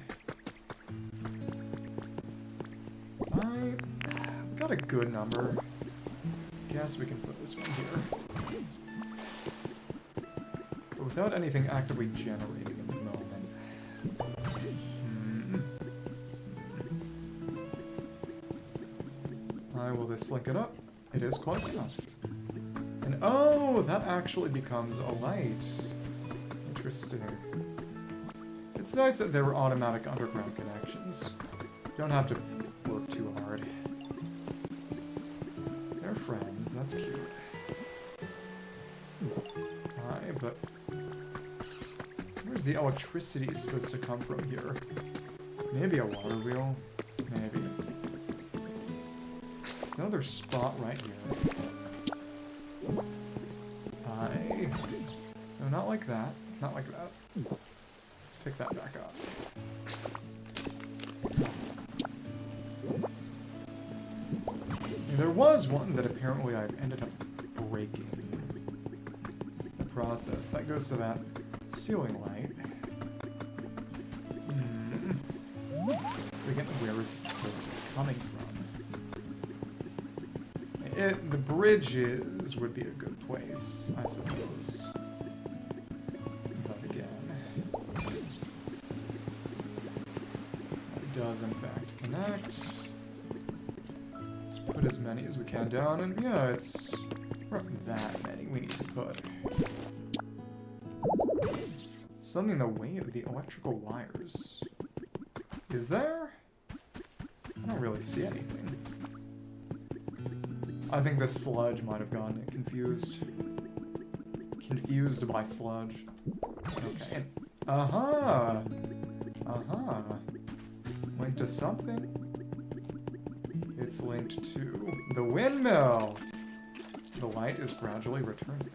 I got a good number. Guess we can put this one here. But without anything actively generating at the moment. Will this link it up? It is close enough. And oh, that actually becomes a light. Interesting. It's nice that there were automatic underground connections. Don't have to work too hard. They're friends, that's cute. Hi, but where's the electricity supposed to come from here? Maybe a water wheel? Maybe. There's another spot right here. No, not like that. Not like that. Let's pick that back up. There was one that apparently I ended up breaking. The process. That goes to that ceiling light. Again, where is it supposed to be coming from? The bridges would be a good place, I suppose. But again, it does in fact connect. Let's put as many as we can down, and yeah, it's not that many we need to put. Something in the way of the electrical wires. Is there? I don't really see anything. I think the sludge might have gotten it confused. Confused by sludge. Okay. Linked to something? It's linked to the windmill! The light is gradually returning.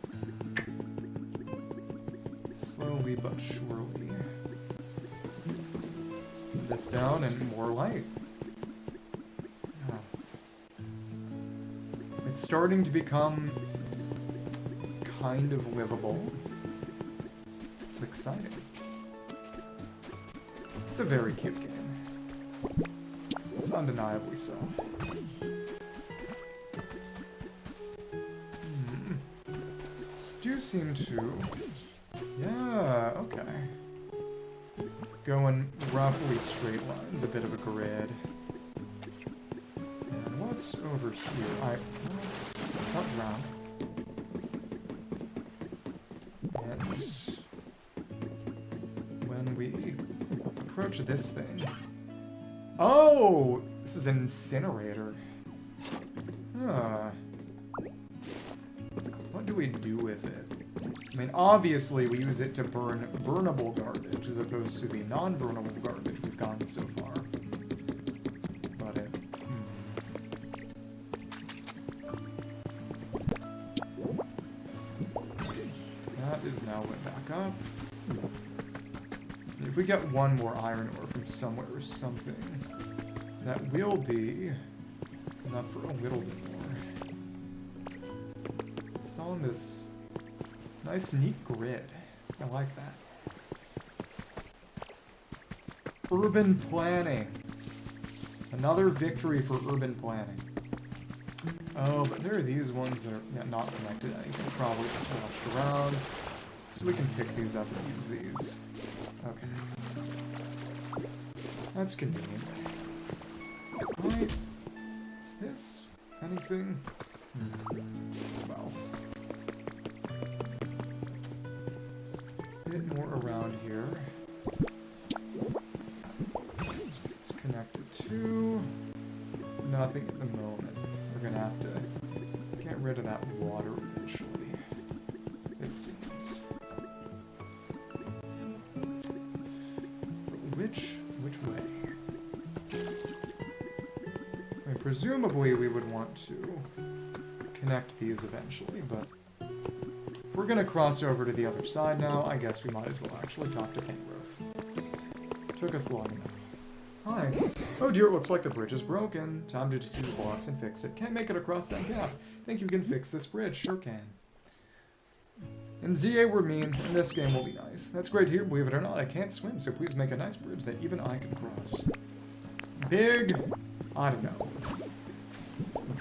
Slowly but surely. Put this down and more light. It's starting to become kind of livable. It's is exciting. It's a very cute game. It's undeniably so. Do seem to... Yeah, okay. Go in roughly straight lines, a bit of a grid. And what's over here? It's not round. And when we approach this thing... Oh! This is an incinerator. Huh. What do we do with it? I mean, obviously we use it to burn burnable garbage as opposed to the non-burnable garbage we've gotten so far. But it... That is now went back up. If we get one more iron ore from somewhere or something, that will be enough for a little bit more. It's on this nice, neat grid. I like that. Urban planning. Another victory for urban planning. Oh, but there are these ones that are not connected to anything. Probably just washed around. So we can pick these up and use these. Okay. That's convenient. Right. Is this anything? Well. A bit more around here. It's connected to nothing at the moment. We're gonna have to get rid of that water eventually, it seems. But which way? I mean, presumably we would want to connect these eventually, but we're gonna cross over to the other side now. I guess we might as well actually talk to Kangaroo. Took us long enough. Hi. Oh dear, it looks like the bridge is broken. Time to just do the blocks and fix it. Can't make it across that gap. Think you can fix this bridge? Sure can. In ZA we're mean, and this game will be nice. That's great to hear, believe it or not. I can't swim, so please make a nice bridge that even I can cross. Big, I don't know.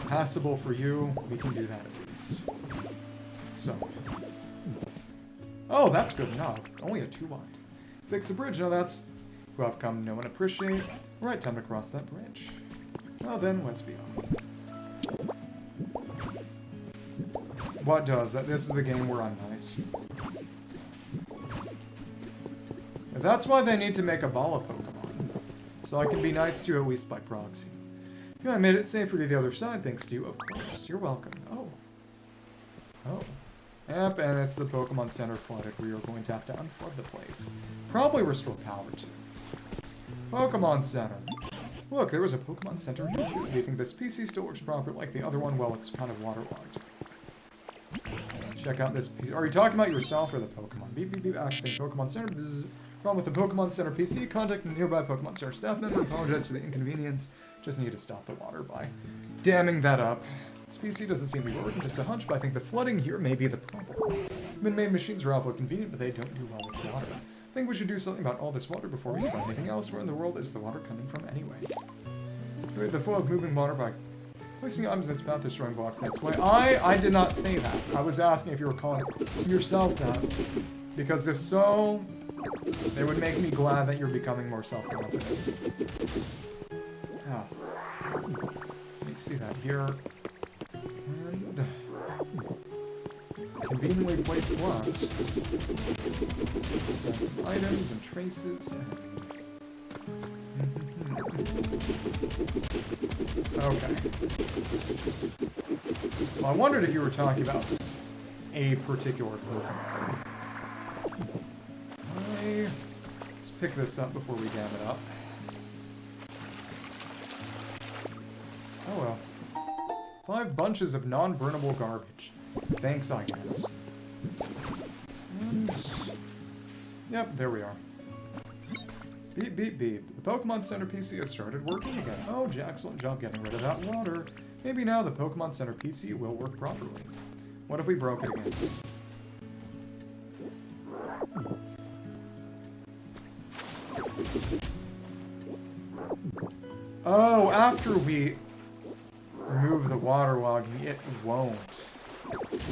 Passable for you, we can do that at least. So. Oh, that's good enough. Only a 2 wide. Fix the bridge, now that's who I've come to know and appreciate. Right, time to cross that bridge. Well then, let's be off. What does that? This is the game where I'm nice. That's why they need to make a Bala Pokemon. So I can be nice to you at least by proxy. Yeah, I made it safer to the other side, thanks to you, of course. You're welcome. Oh. Oh. Yep, and it's the Pokemon Center flooded. We are going to have to unflood the place. Probably restore power too. Pokemon Center. Look, there was a Pokemon Center here too. Do you think this PC still works proper like the other one? Well, it's kind of waterlogged. Check out this PC. Are you talking about yourself or the Pokemon? Beep, beep, beep, accessing Pokemon Center. Bzz. Problem with the Pokemon Center PC. Contact a nearby Pokemon Center staff member. Apologize for the inconvenience. Just need to stop the water by damming that up. This PC doesn't seem to be working, just a hunch, but I think the flooding here may be the problem. Human-made machines are awfully convenient, but they don't do well with water. I think we should do something about all this water before we try anything else. Where in the world is the water coming from anyway? The flow of moving water by placing items in its path, destroying blocks in its way. I did not say that. I was asking if you were calling yourself that. Because if so, it would make me glad that you're becoming more self-confident. Ah. Let me see that here. And conveniently placed blocks. Got some items and traces. Okay. Well, I wondered if you were talking about a particular Pokemon. Let's pick this up before we dam it up. Oh well. 5 bunches of non-burnable garbage. Thanks, I guess. And... Yep, there we are. Beep, beep, beep. The Pokemon Center PC has started working again. Oh, excellent job getting rid of that water. Maybe now the Pokemon Center PC will work properly. What if we broke it again? Oh, after we remove the waterlogging, it won't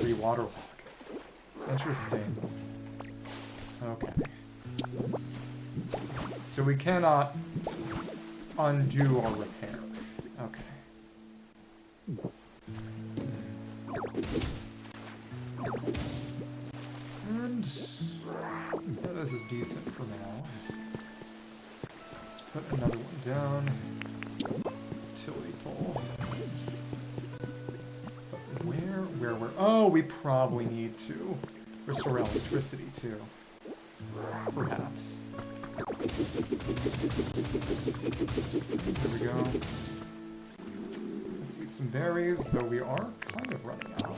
re-waterlog. Interesting. Okay. So we cannot undo our repair. Okay. And yeah, this is decent for now. Let's put another one down. Utility pole. But where? Oh, we probably need to restore electricity too. Perhaps. There we go. Let's eat some berries, though we are kind of running out.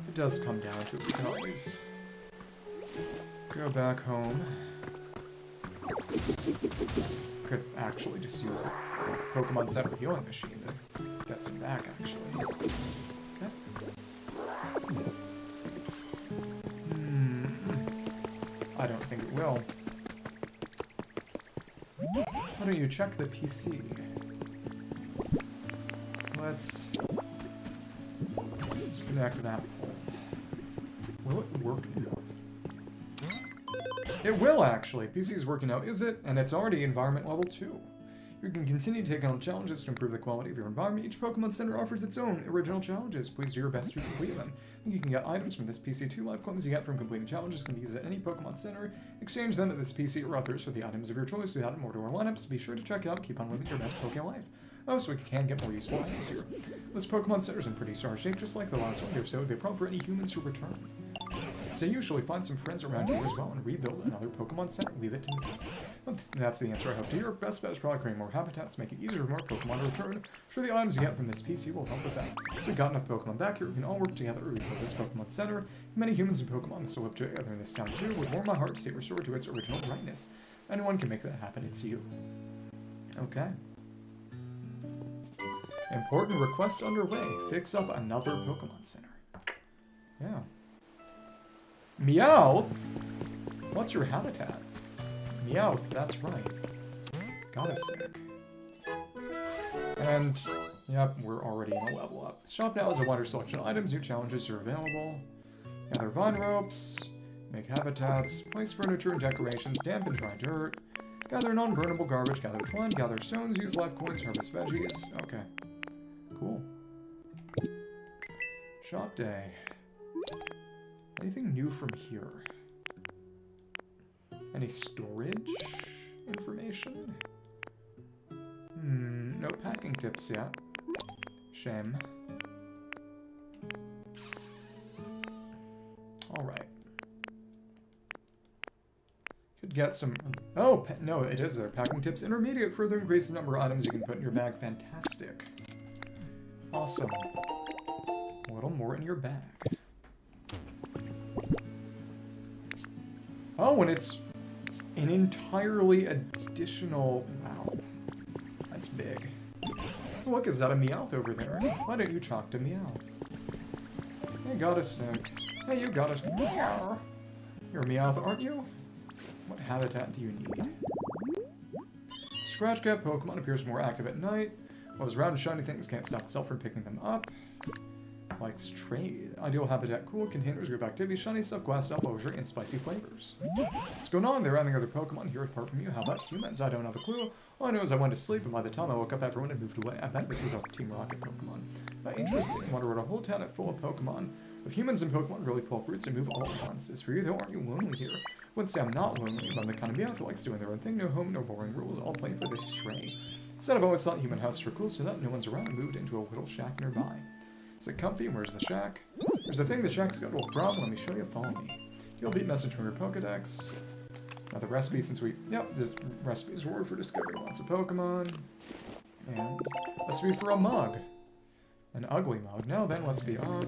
It does come down to it. We can always go back home. Could actually just use the Pokemon Center healing machine to get some back, actually. Okay. I don't think it will. Why don't you check the PC? Let's connect that pole. Will it work now? It will, actually. PC is working now, is it? And it's already environment level 2. You can continue taking on challenges to improve the quality of your environment. Each Pokemon Center offers its own original challenges. Please do your best to complete them. You can get items from this PC too. Life coins you get from completing challenges can be used at any Pokemon Center. Exchange them at this PC or others for the items of your choice. To add more to our lineups, be sure to check it out. Keep on living your best Pokemon life. Oh, so we can get more useful items here. This Pokemon Center is in pretty star shape, just like the last one here, so it would be a problem for any humans who return. So usually find some friends around here as well and rebuild another Pokemon Center. Leave it to me. That's the answer I hope to hear. Best bet is probably creating more habitats, make it easier for more Pokemon to return. Sure, the items you get from this PC will help with that. So we got enough Pokemon back here, we can all work together to rebuild this Pokemon Center. Many humans and Pokemon still live together in this town too. Would warm my heart to see it restored to its original brightness. Anyone can make that happen, it's you. Okay. Important request underway. Fix up another Pokemon Center. Yeah. Meowth? What's your habitat? Meowth, that's right. Got a sec. And, yep, we're already in a level up. Shop now has a wider selection of items. New challenges are available. Gather vine ropes. Make habitats. Place furniture and decorations. Damp and dry dirt. Gather non-burnable garbage. Gather flint. Gather stones. Use life coins. Harvest veggies. Okay. Cool. Shop day. Anything new from here? Any storage information? No packing tips yet. Shame. Alright. Could get some... Oh, no, it is there. Packing tips. Intermediate. Further increase the number of items you can put in your bag. Fantastic. Awesome. A little more in your bag. Oh, and it's an entirely additional... Wow. That's big. Look, is that a Meowth over there? Why don't you talk to Meowth? Hey, got a sec. Hey, you got a... Meow. You're a Meowth, aren't you? What habitat do you need? Scratch Cat Pokemon appears more active at night. Loves round and shiny things, can't stop itself from picking them up. Likes trade. Ideal habitat, cool containers, group activities, shiny stuff, glass stuff, luxury, and spicy flavors. What's going on? There are any other Pokemon here apart from you. How about humans? I don't have a clue. All I know is I went to sleep, and by the time I woke up, everyone had moved away. I bet this is our Team Rocket Pokemon. Interesting. Wonder what a whole town full of Pokemon. If humans and Pokemon really pull up roots and move all at once. Is for you, though, aren't you lonely here? I wouldn't say I'm not lonely, but I'm the kind of Meowth who likes doing their own thing. No home, no boring rules. All play for this stray. Instead, I've always thought human houses were cool, so that no one's around, moved into a little shack nearby. Is it comfy? Where's the shack? There's the thing, the shack's got a little problem. Let me show you. Follow me. You'll beat message from your Pokedex. Now the recipe, since we... Yep, this recipe is reward for discovering lots of Pokemon. And recipe for a mug. An ugly mug. Now then, let's be off.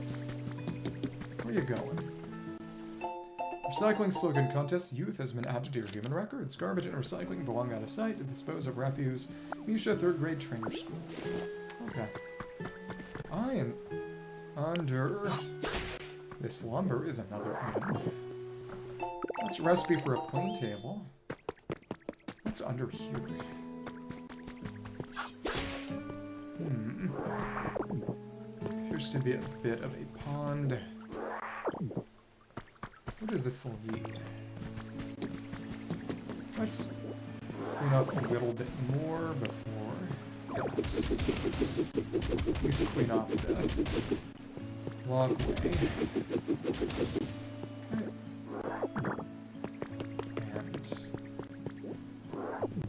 Where are you going? Recycling slogan contest. Youth has been added to your human records. Garbage and recycling belong out of sight to dispose of refuse. Misha, 3rd grade trainer school. Okay. I am under... This lumber is another item. That's a recipe for a plane table. what's under here? Appears to be a bit of a pond. Where does this lead? Let's clean up a little bit more before. At least clean off the walkway. Okay. And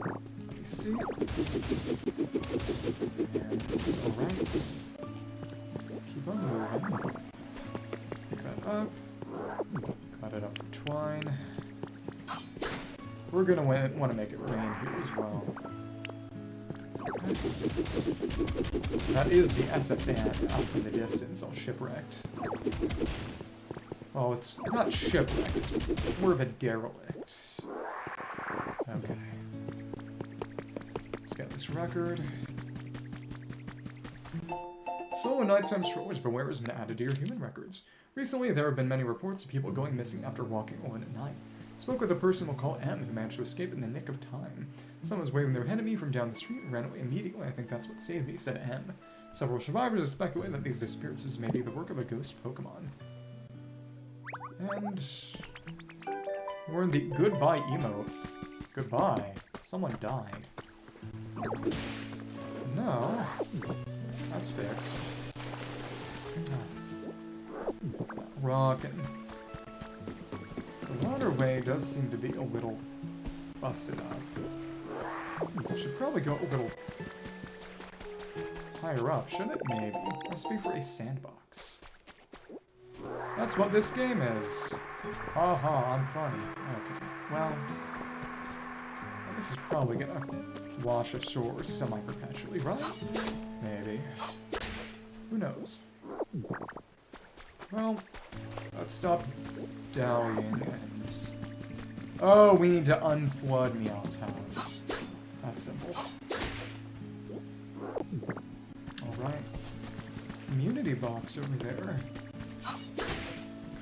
let me see. And alright. Keep on moving. Pick that up. Got it up for twine. We're gonna want to make it rain here as well. Okay. That is the SSN out in the distance, all shipwrecked. Well, it's not shipwrecked, it's more of a derelict. Okay. Let's get this record. Solo nighttime strollers, beware has been added to your human records. Recently, there have been many reports of people going missing after walking alone at night. Spoke with a person we'll call M who managed to escape in the nick of time. Someone was waving their hand at me from down the street and ran away immediately. I think that's what saved me, said M. Several survivors have speculated that these disappearances may be the work of a ghost Pokemon. And we're in the goodbye emote. Goodbye. Someone died. No. That's fixed. Rockin'. The waterway does seem to be a little busted up. Should probably go a little higher up, shouldn't it? Maybe. Must be for a sandbox. That's what this game is. Haha, I'm funny. Okay, well, this is probably gonna wash ashore semi-perpetually, right? Maybe. Who knows? Well, let's stop dallying and... Oh, we need to unflood Meowth's house. That's simple. Alright. Community box over there.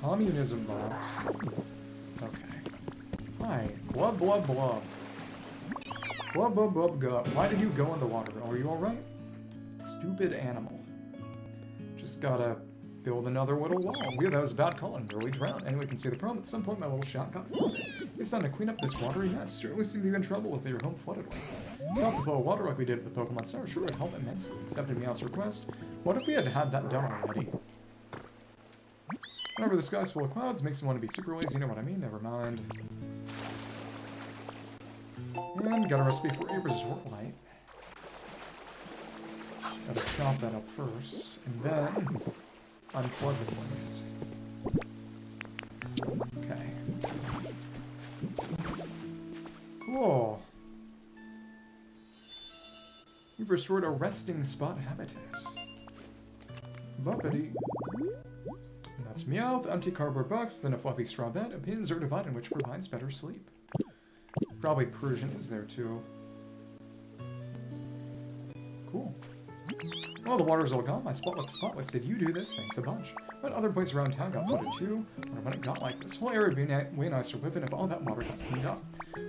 Communism box. Okay. Hi. Blub, blub, blub. Blub, blub, blub, blub. Why did you go in the water? Are you alright? Stupid animal. Just gotta build another little wall. Weird, that was a bad call and nearly drowned. Anyway, you can see the problem. At some point, my little shot got flooded. It's time to clean up this watery mess. Certainly seem to be in trouble with your home flooded like that. Stop the flow of water like we did with the Pokemon Center sure would help immensely. Accepted Meowth's request. What if we had had that done already? Whenever the sky's full of clouds, makes me want to be super lazy, you know what I mean? Never mind. And got a recipe for a resort light. Gotta chop that up first, and then unflood the place. Okay. Cool. We've restored a resting spot habitat. Bumpity. And that's Meowth, empty cardboard boxes, and a fluffy straw bed. Opinions are divided, which provides better sleep. Probably Persian is there too. Cool. Well, the water's all gone. My spot looks spotless. Did you do this? Thanks a bunch. But other places around town got flooded too. Wonder when it got like this. Whole area would be way nicer to live in if all that water got cleaned up.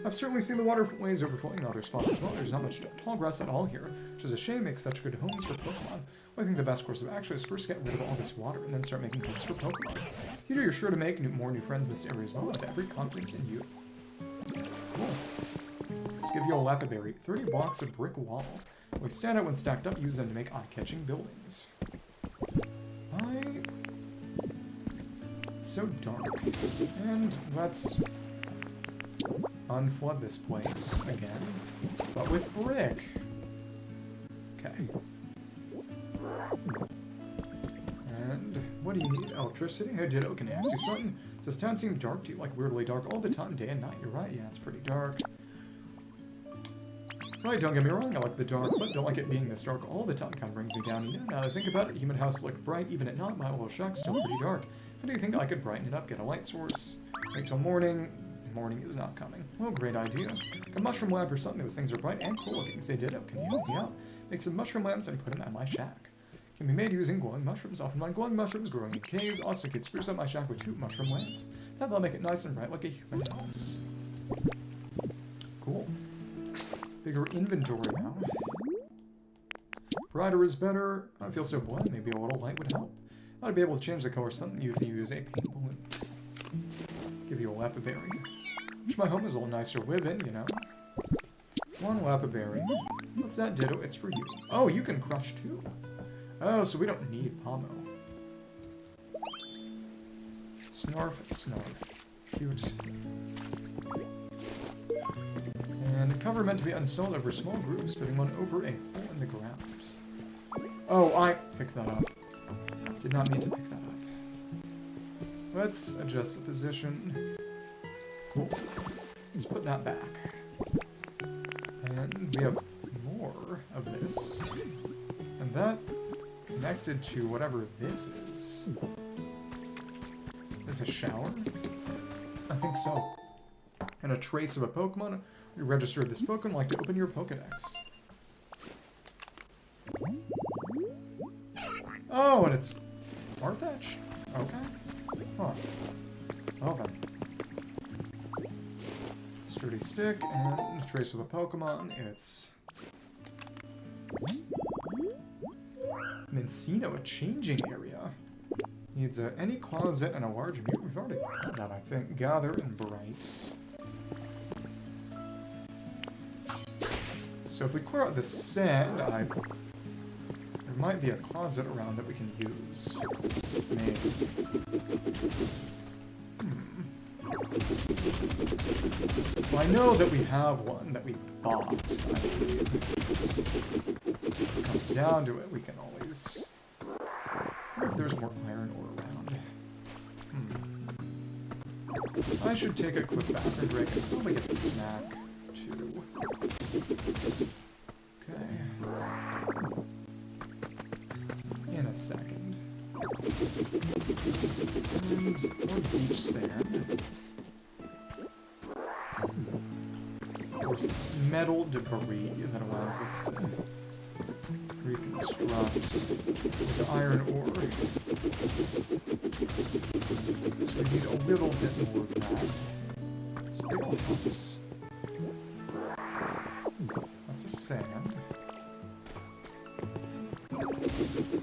I've certainly seen the waterways overflowing in other spots as well. There's not much tall grass at all here, which is a shame. Makes such good homes for Pokemon. Well, I think the best course of action is first get rid of all this water and then start making homes for Pokemon. You know, you're sure to make more new friends in this area as well. With every confidence in you. Cool. Let's give you a Lapidary. 30 blocks of brick wall. We stand out when stacked up, use them to make eye-catching buildings. It's so dark. And let's unflood this place again, but with brick. Okay. And what do you need? Electricity? Hey, Ditto, can I ask you something? Does this town seem dark to you? Like weirdly dark all the time, day and night? You're right, yeah, it's pretty dark. Right, don't get me wrong, I like the dark, but don't like it being this dark all the time. Kind of brings me down. Yeah, now that I think about it, human house look bright even at night. My little shack's still pretty dark. How do you think I could brighten it up? Get a light source? Wait till morning. Morning is not coming. Well, great idea. Like a mushroom lamp or something. Those things are bright and cool looking. Say Ditto, can you help me out? Make some mushroom lamps and put them at my shack. Can be made using glowing mushrooms. Often find glowing mushrooms growing in caves. Also, could spruce up my shack with 2 mushroom lamps. That'll make it nice and bright like a human house. Cool. Bigger inventory now. Brighter is better. I feel so blunt. Maybe a little light would help. I'd be able to change the color of something if you use a paint balloon. Give you a lapberry. Wish my home was a little nicer to live in, you know. One lapberry. What's that, Ditto? It's for you. Oh, you can crush too. Oh, so we don't need Pomo. Snarf, snarf. Cute. And cover meant to be installed over small groups, putting one over a hole in the ground. Oh, I picked that up. Did not mean to pick that up. Let's adjust the position. Cool. Let's put that back. And we have more of this. And that connected to whatever this is. Is this a shower? I think so. And a trace of a Pokemon. You registered this Pokemon, like to open your Pokedex. Oh, and it's Farfetch? Okay. Huh. Well then. Sturdy stick and a trace of a Pokemon. It's Mencino, a changing area. Needs any closet and a large mirror. We've already got that, I think. Gather and Bright. So if we clear out the sand, there might be a closet around that we can use. Maybe. Well, I know that we have one that we bought, I believe. If it comes down to it, we can always... I wonder if there's more iron ore around. I should take a quick bathroom break and probably get a snack, too. Okay. In a second. And more beach sand. Of course, it's metal debris that allows us to reconstruct the iron ore. So we need a little bit more of that. It's a big old house. That's a sand.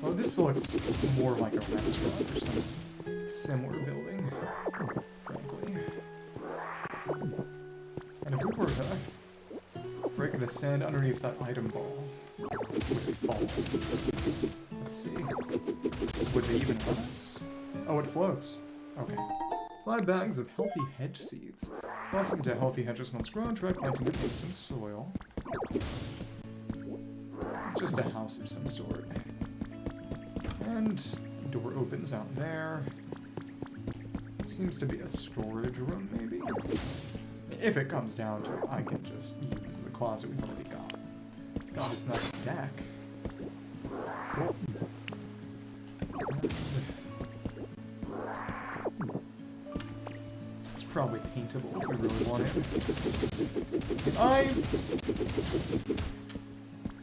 Oh, this looks more like a restaurant or some similar building, frankly. And if we were to break the sand underneath that item ball, would it fall? Let's see. Would they even let us? Oh, it floats. Okay. 5 bags of healthy hedge seeds. Blossom to healthy hedges once grown. Try planting it in some soil. Just a house of some sort. And the door opens out there. Seems to be a storage room, maybe. If it comes down to it, I can just use the closet we've already got. God, it's not a deck. Cool. It's probably paintable if we really want it. If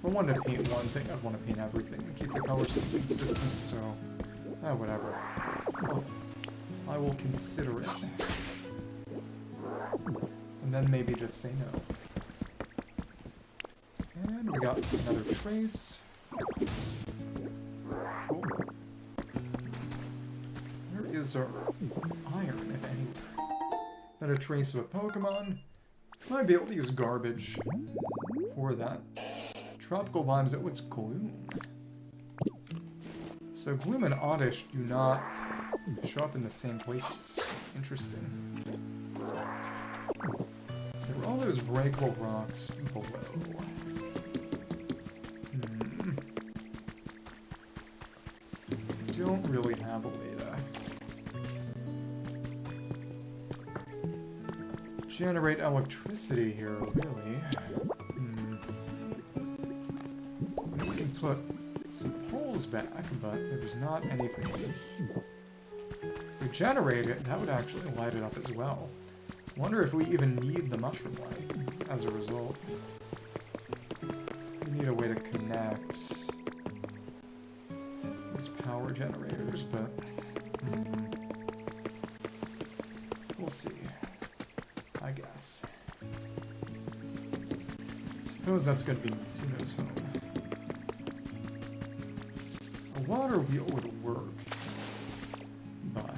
I wanted to paint one thing, I'd want to paint everything and keep the colors consistent, so... whatever. Well, I will consider it. And then maybe just say no. And we got another trace. Cool. Where is our iron, if anywhere? Another trace of a Pokemon. Might be able to use garbage for that. Tropical vibes, what's Gloom? So Gloom and Oddish do not show up in the same places. Interesting. There were all those breakable rocks below. Don't really have a way to generate electricity here, really. We can put some poles back, but there's not anything. If we generate it, that would actually light it up as well. Wonder if we even need the mushroom light as a result. We need a way to connect these power generators, but we'll see, I guess. So suppose that's going to be Mitsuno's home. A water wheel would work, but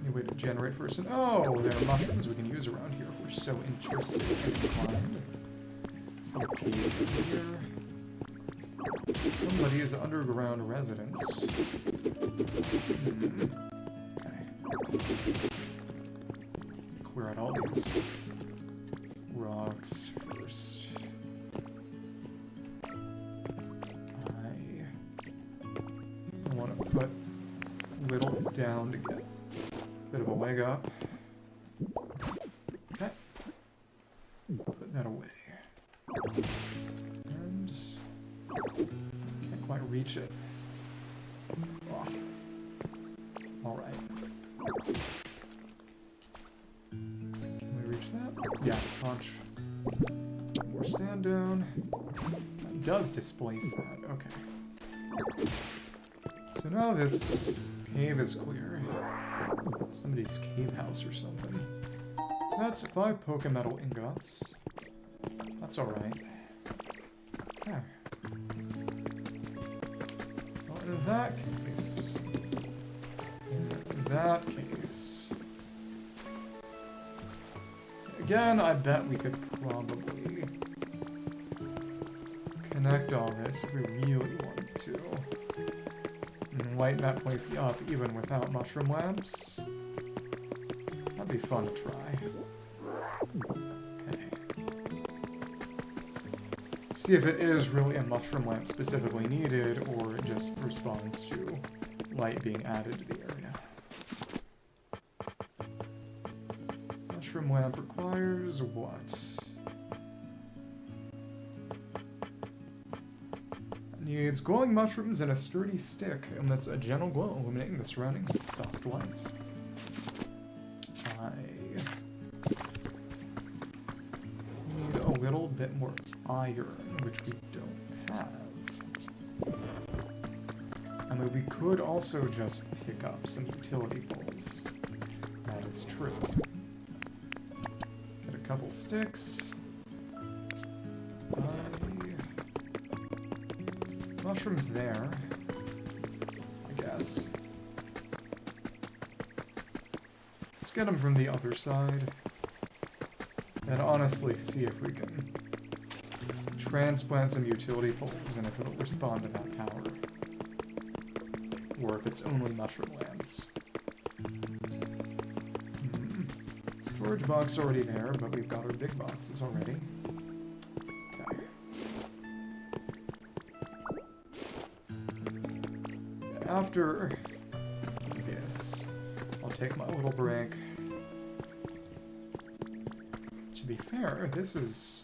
any way to generate first. And oh, there are mushrooms we can use around here if we're so interested and inclined. This little cave here. Somebody's underground residence. Okay. Clear out all these rocks first. I want to put Little down to get a bit of a leg up. Okay. Put that away. And can't quite reach it. Oh. Alright. Can we reach that? Yeah, punch. More sand down. That does displace that. Okay. So now this cave is clear. Somebody's cave house or something. That's 5 Pokemetal ingots. That's alright. Yeah. Well, in that case... Again, I bet we could probably connect all this if we really wanted to. And light that place up even without mushroom lamps. That'd be fun to try. Okay. See if it is really a mushroom lamp specifically needed, or it just responds to light being added to the area. Mushroom lamp requires what? Needs glowing mushrooms and a sturdy stick, and that's a gentle glow illuminating the surrounding soft light. I need a little bit more iron, which we don't have. I mean, we could also just pick up some utility poles. That is true. Get a couple sticks. Mushrooms there, I guess. Let's get them from the other side. And honestly see if we can transplant some utility poles and if it'll respond to that power. Or if it's only mushroom lamps. Storage box already there, but we've got our big boxes already. After this, I'll take my little break. To be fair, this is...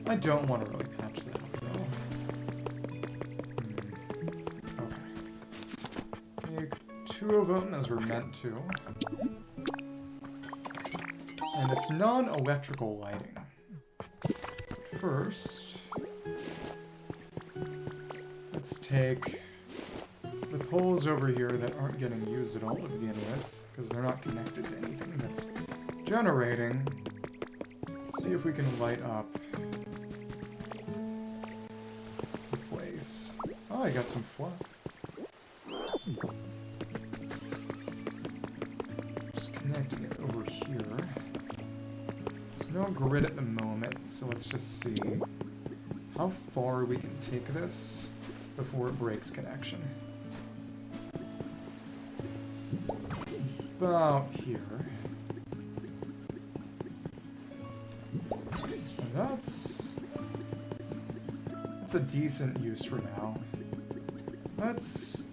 I don't want to really patch that up, though. Okay. Make 2 of them, as we're meant to. And it's non-electrical lighting. First, let's take the poles over here that aren't getting used at all to begin with, because they're not connected to anything that's generating. Let's see if we can light up the place. Oh, I got some fluff. Just connecting it over here. There's no grid at the moment, so let's just see how far we can take this before it breaks connection. About here. And that's a decent use for now. Let's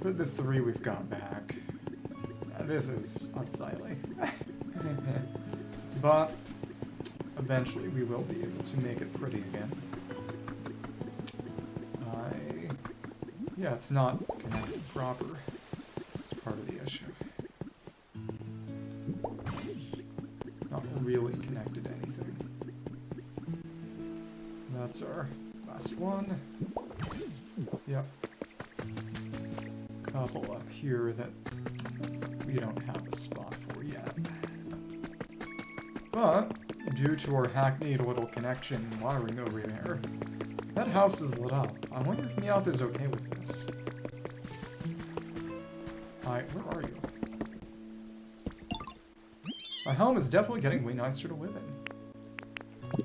put the 3 we've got back. This is unsightly. But eventually we will be able to make it pretty again. Yeah, it's not connected proper. It's part of the issue. Not really connected to anything. That's our last one. Yep. Couple up here that we don't have a spot for yet. But due to our hackneyed little connection wiring over there. That house is lit up. I wonder if Meowth is okay with this. Hi, where are you? My home is definitely getting way nicer to live in.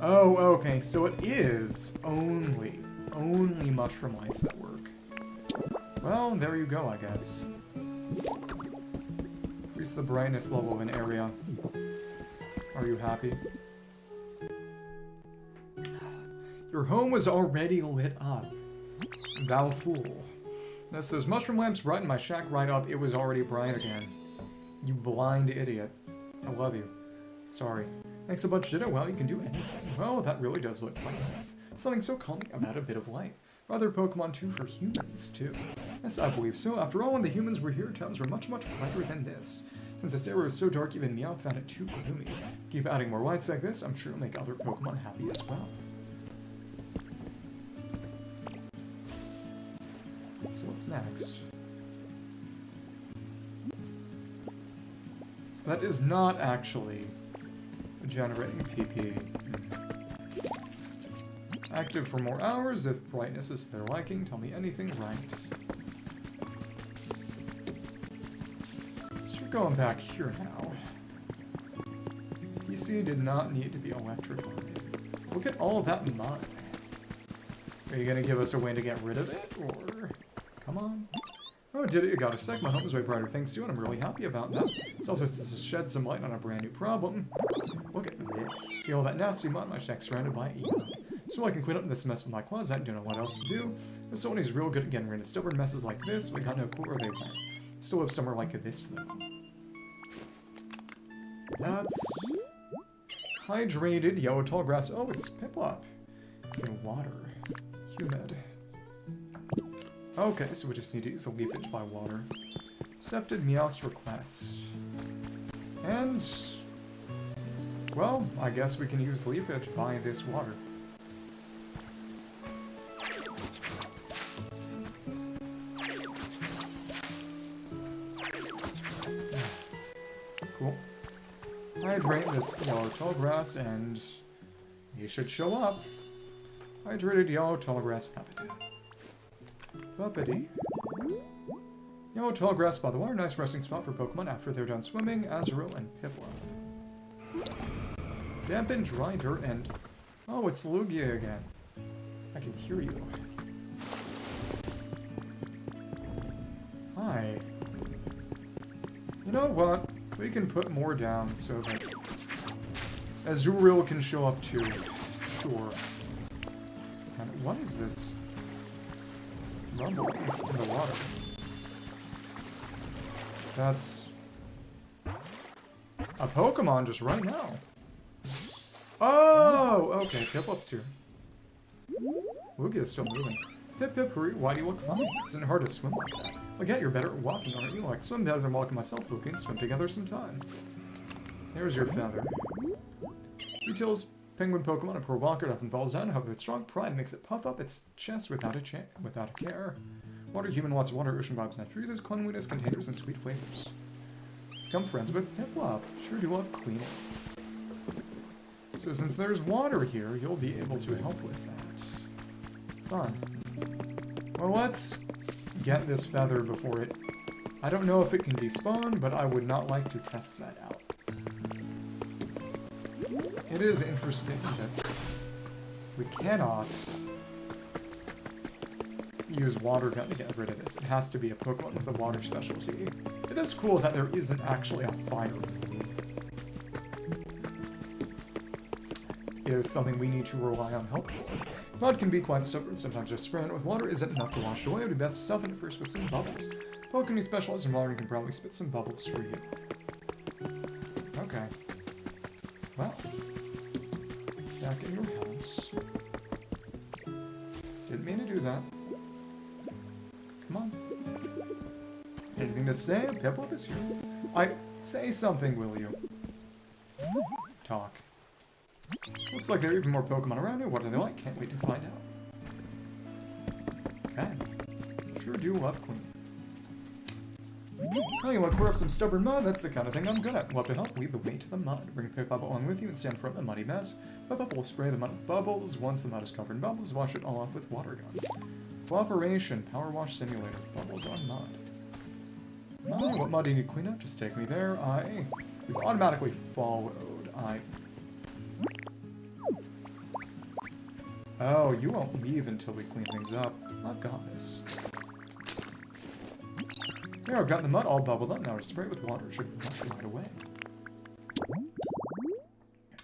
Oh, okay, so it is only mushroom lights that work. Well, there you go, I guess. Increase the brightness level of an area. Are you happy? Your home was already lit up. Thou fool. Thus, those mushroom lamps brightened my shack right up. It was already bright again. You blind idiot. I love you. Sorry. Thanks a bunch, did it? Well, you can do anything. Well, that really does look quite nice. Something so calming about a bit of light. Other Pokemon too for humans, too. Yes, I believe so. After all, when the humans were here, towns were much, much brighter than this. Since this area was so dark, even Meowth found it too gloomy. Keep adding more lights like this, I'm sure it'll make other Pokemon happy as well. So what's next? So that is not actually generating PP. Active for more hours. If brightness is their liking, tell me anything right. So you're going back here now. PC did not need to be electrified. Look at all that mud. Are you gonna give us a way to get rid of it, or... Come on. Oh, did it? You got a sec. My home is way brighter thanks to you, and I'm really happy about that. It's also to shed some light on a brand new problem. Look at this. See all that nasty mud? My shack's surrounded by emo. So I can clean up this mess with my closet. Don't know what else to do. There's someone who's real good at getting rid of stubborn messes like this, but got no clue where they went. Still live somewhere like this, though. That's... hydrated yellow tall grass. Oh, it's Piplup. In water. Humid. Okay, so we just need to use a leafage by water. Accepted Meowth's request. And... well, I guess we can use leafage by this water. Cool. Hydrate this yellow tall grass and you should show up. Hydrated yellow tall grass habitat. Buppity. Yellow tall grass by the water, nice resting spot for Pokemon after they're done swimming. Azurill and Piplup. Dampened dry dirt and... oh, it's Lugia again. I can hear you. Hi. You know what? We can put more down so that Azurill can show up too. Sure. And what is this? Rumble in the water. That's a Pokemon just right now. Oh, okay. Piplup's here. Lugia's still moving. Pip, hurry. Why do you look funny? Isn't it hard to swim like that? Look at you're better at walking, aren't you? Like swim better than walking myself, Lugia, and swim together sometime. There's your feather. Details penguin Pokemon, a pro walker often falls down. However, with strong pride makes it puff up its chest without a care. Water human wants water, ocean vibes, and freezes, cleanliness, containers, and sweet flavors. Become friends with Piplup. Sure do love cleaning. So since there's water here, you'll be able to help with that. Fun. Well, let's get this feather before it... I don't know if it can despawn, but I would not like to test that out. It is interesting that we cannot use water gun to get rid of this. It has to be a Pokemon with a water specialty. It is cool that there isn't actually a fire move. It is something we need to rely on help for. Mud can be quite stubborn, sometimes just spraying it with water isn't enough to wash it away. It would be best to soften it first with some bubbles. Pokemon who specialize in water and can probably spit some bubbles for you. Okay. Well. Back in your house. Didn't mean to do that. Come on. Anything to say? Piplup is here. Say something, will you? Talk. Looks like there are even more Pokemon around here. What are they like? Can't wait to find out. Okay. Sure do love Queen. Oh, you want to clear up some stubborn mud? That's the kind of thing I'm good at. Love to help. Lead the way to the mud. Bring Pip-Up along with you and stand in front of the muddy mess. Pip-Up will spray the mud with bubbles. Once the mud is covered in bubbles, wash it all off with water gun. Cooperation. Power wash simulator. Bubbles on mud. Oh, what mud do you need to clean up? Just take me there. We've automatically followed. Oh, you won't leave until we clean things up. I've got this. There, I've got the mud all bubbled up. Now to spray it with water. It should wash it right away.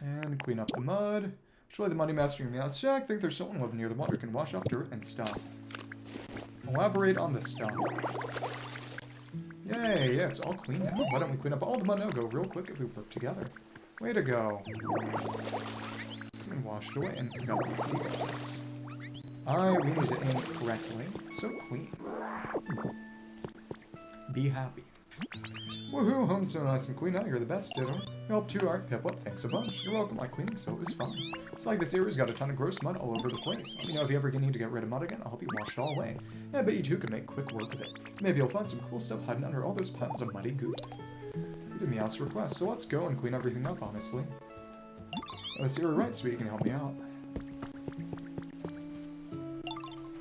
And clean up the mud. Surely the muddy master in the outside. I think there's someone living near the water can wash off dirt and stuff. Elaborate on the stuff. Yay, yeah, it's all clean now. Why don't we clean up all the mud now? Go real quick if we work together. Way to go. Someone washed away and we got seagulls. We need to aim correctly. So clean. Be happy. Woohoo, home's so nice and clean now. You're the best, ditto. You helped too, Art. Pip-Up, thanks a bunch. You're welcome. My cleaning soap is fun. It's like this area's got a ton of gross mud all over the place. Let me know if you ever need to get rid of mud again. I'll help you wash it all away. Yeah, I bet you two can make quick work of it. Maybe you'll find some cool stuff hiding under all those piles of muddy goop. You did me ask a request, so let's go and clean everything up, honestly. So you're right, sweetie, you can help me out.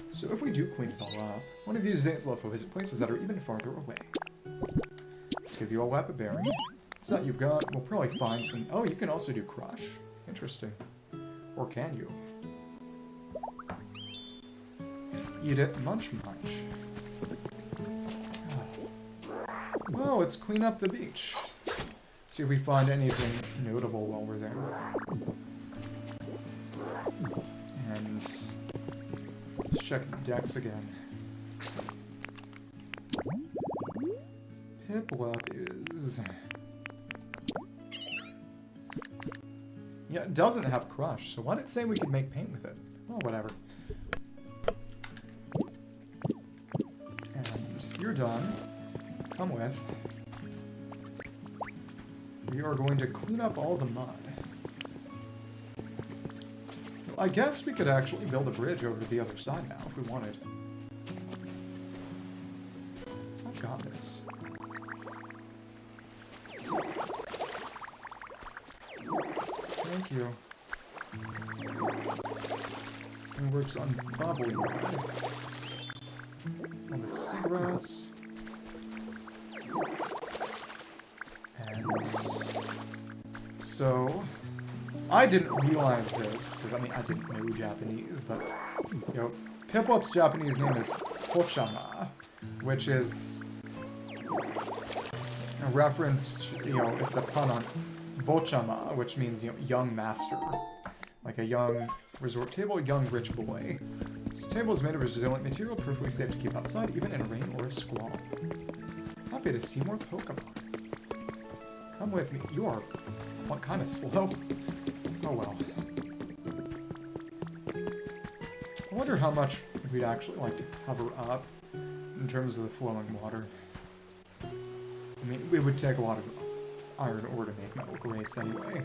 So if we do clean it all up, one of these days we'll visit places that are even farther away. Let's give you a Wappa berry. It's that you've got. We'll probably find some. Oh, you can also do crush. Interesting. Or can you? Eat it, munch. Well, let's clean up the beach. See if we find anything notable while we're there. And let's check the decks again. Pip-Up is... Yeah, it doesn't have crush, so why did it say we could make paint with it? Well, whatever. And you're done. Come with. We are going to clean up all the mud. Well, I guess we could actually build a bridge over to the other side now if we wanted. I've got this. Thank you. It works on bubbly mud. On the seagrass. And so, I didn't realize this, because I mean, I didn't know Japanese, but, you know, Pip-Up's Japanese name is Hochama, which is a reference, you know, it's a pun on Bochama, which means, you know, young master. Like a young resort table, a young rich boy. This table is made of resilient material, perfectly safe to keep outside, even in a rain or a squall. Happy to see more Pokemon. Come with me. You are what, kind of slow. Oh well. I wonder how much we'd actually like to cover up in terms of the flowing water. I mean, it would take a lot of iron ore to make metal grates anyway.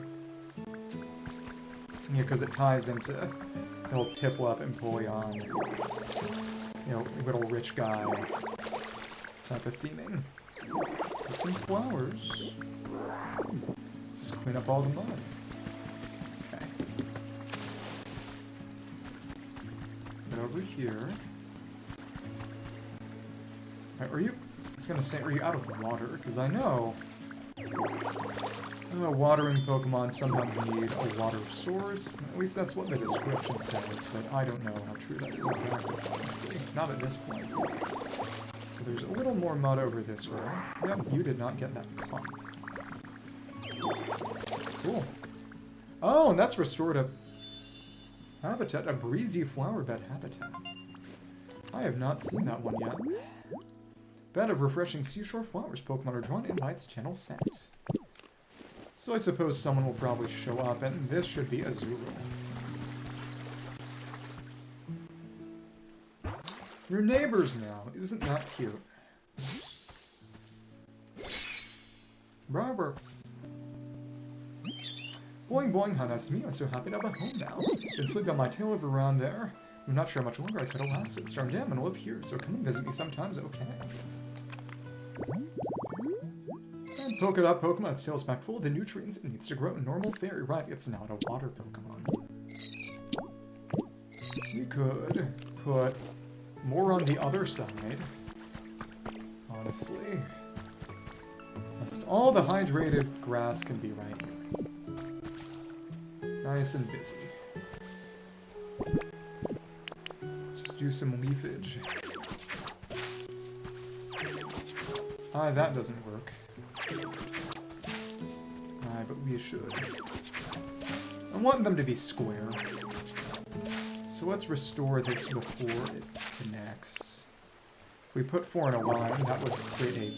Yeah, because it ties into the old Pip-Up and Empoleon, you know, little rich guy type of theming. Get some flowers. Just clean up all the mud. Okay. Get over here. Are you... I was gonna say, are you out of water? Because I know... watering Pokemon sometimes need a water source. At least that's what the description says, but I don't know how true that is in practice, honestly. Not at this point. So there's a little more mud over this way. Yep, you did not get that clump. Cool. Oh, and that's restorative habitat, a breezy flower bed habitat. I have not seen that one yet. Bed of refreshing seashore flowers. Pokemon are drawn in by its gentle scent. So I suppose someone will probably show up, and this should be Azuro. Your neighbors now. Isn't that cute? Robert. Boing boing, Hanasmi. I'm so happy to have a home now. Been sleeping on my tail over around there. I'm not sure how much longer I could have lasted. Storm Dam and live here, so come and visit me sometimes, okay? polka dot Pokemon, its tail is packed full of the nutrients it needs to grow. Normal fairy, right? It's not a water Pokemon. We could put more on the other side. Honestly. Just all the hydrated grass can be right here. Nice and busy. Let's just do some leafage. That doesn't work. But we should. I want them to be square. So let's restore this before it connects. If we put 4 in a line, that would create a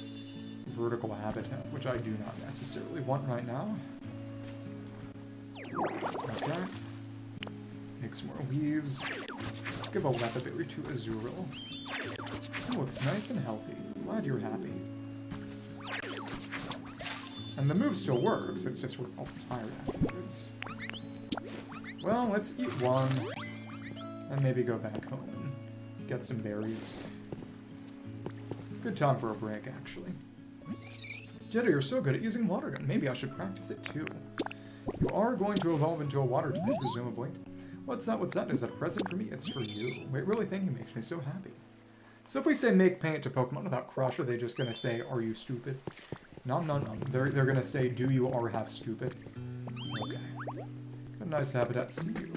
vertical habitat, which I do not necessarily want right now. Okay. Make some more leaves. Let's give a Leatherberry to Azurill. Oh, it's nice and healthy. Glad you're happy. And the move still works, it's just we're all tired afterwards. Well, let's eat one. And maybe go back home and get some berries. Good time for a break, actually. Jetta, you're so good at using water gun. Maybe I should practice it too. You are going to evolve into a water type, presumably. What's that? What's that? Is that a present for me? It's for you. Wait, really? Thank you. Makes me so happy. So if we say make paint to Pokemon without Crush, are they just going to say, are you stupid? No. They're going to say, do you or have stupid? Okay. Got a nice habitat. See you.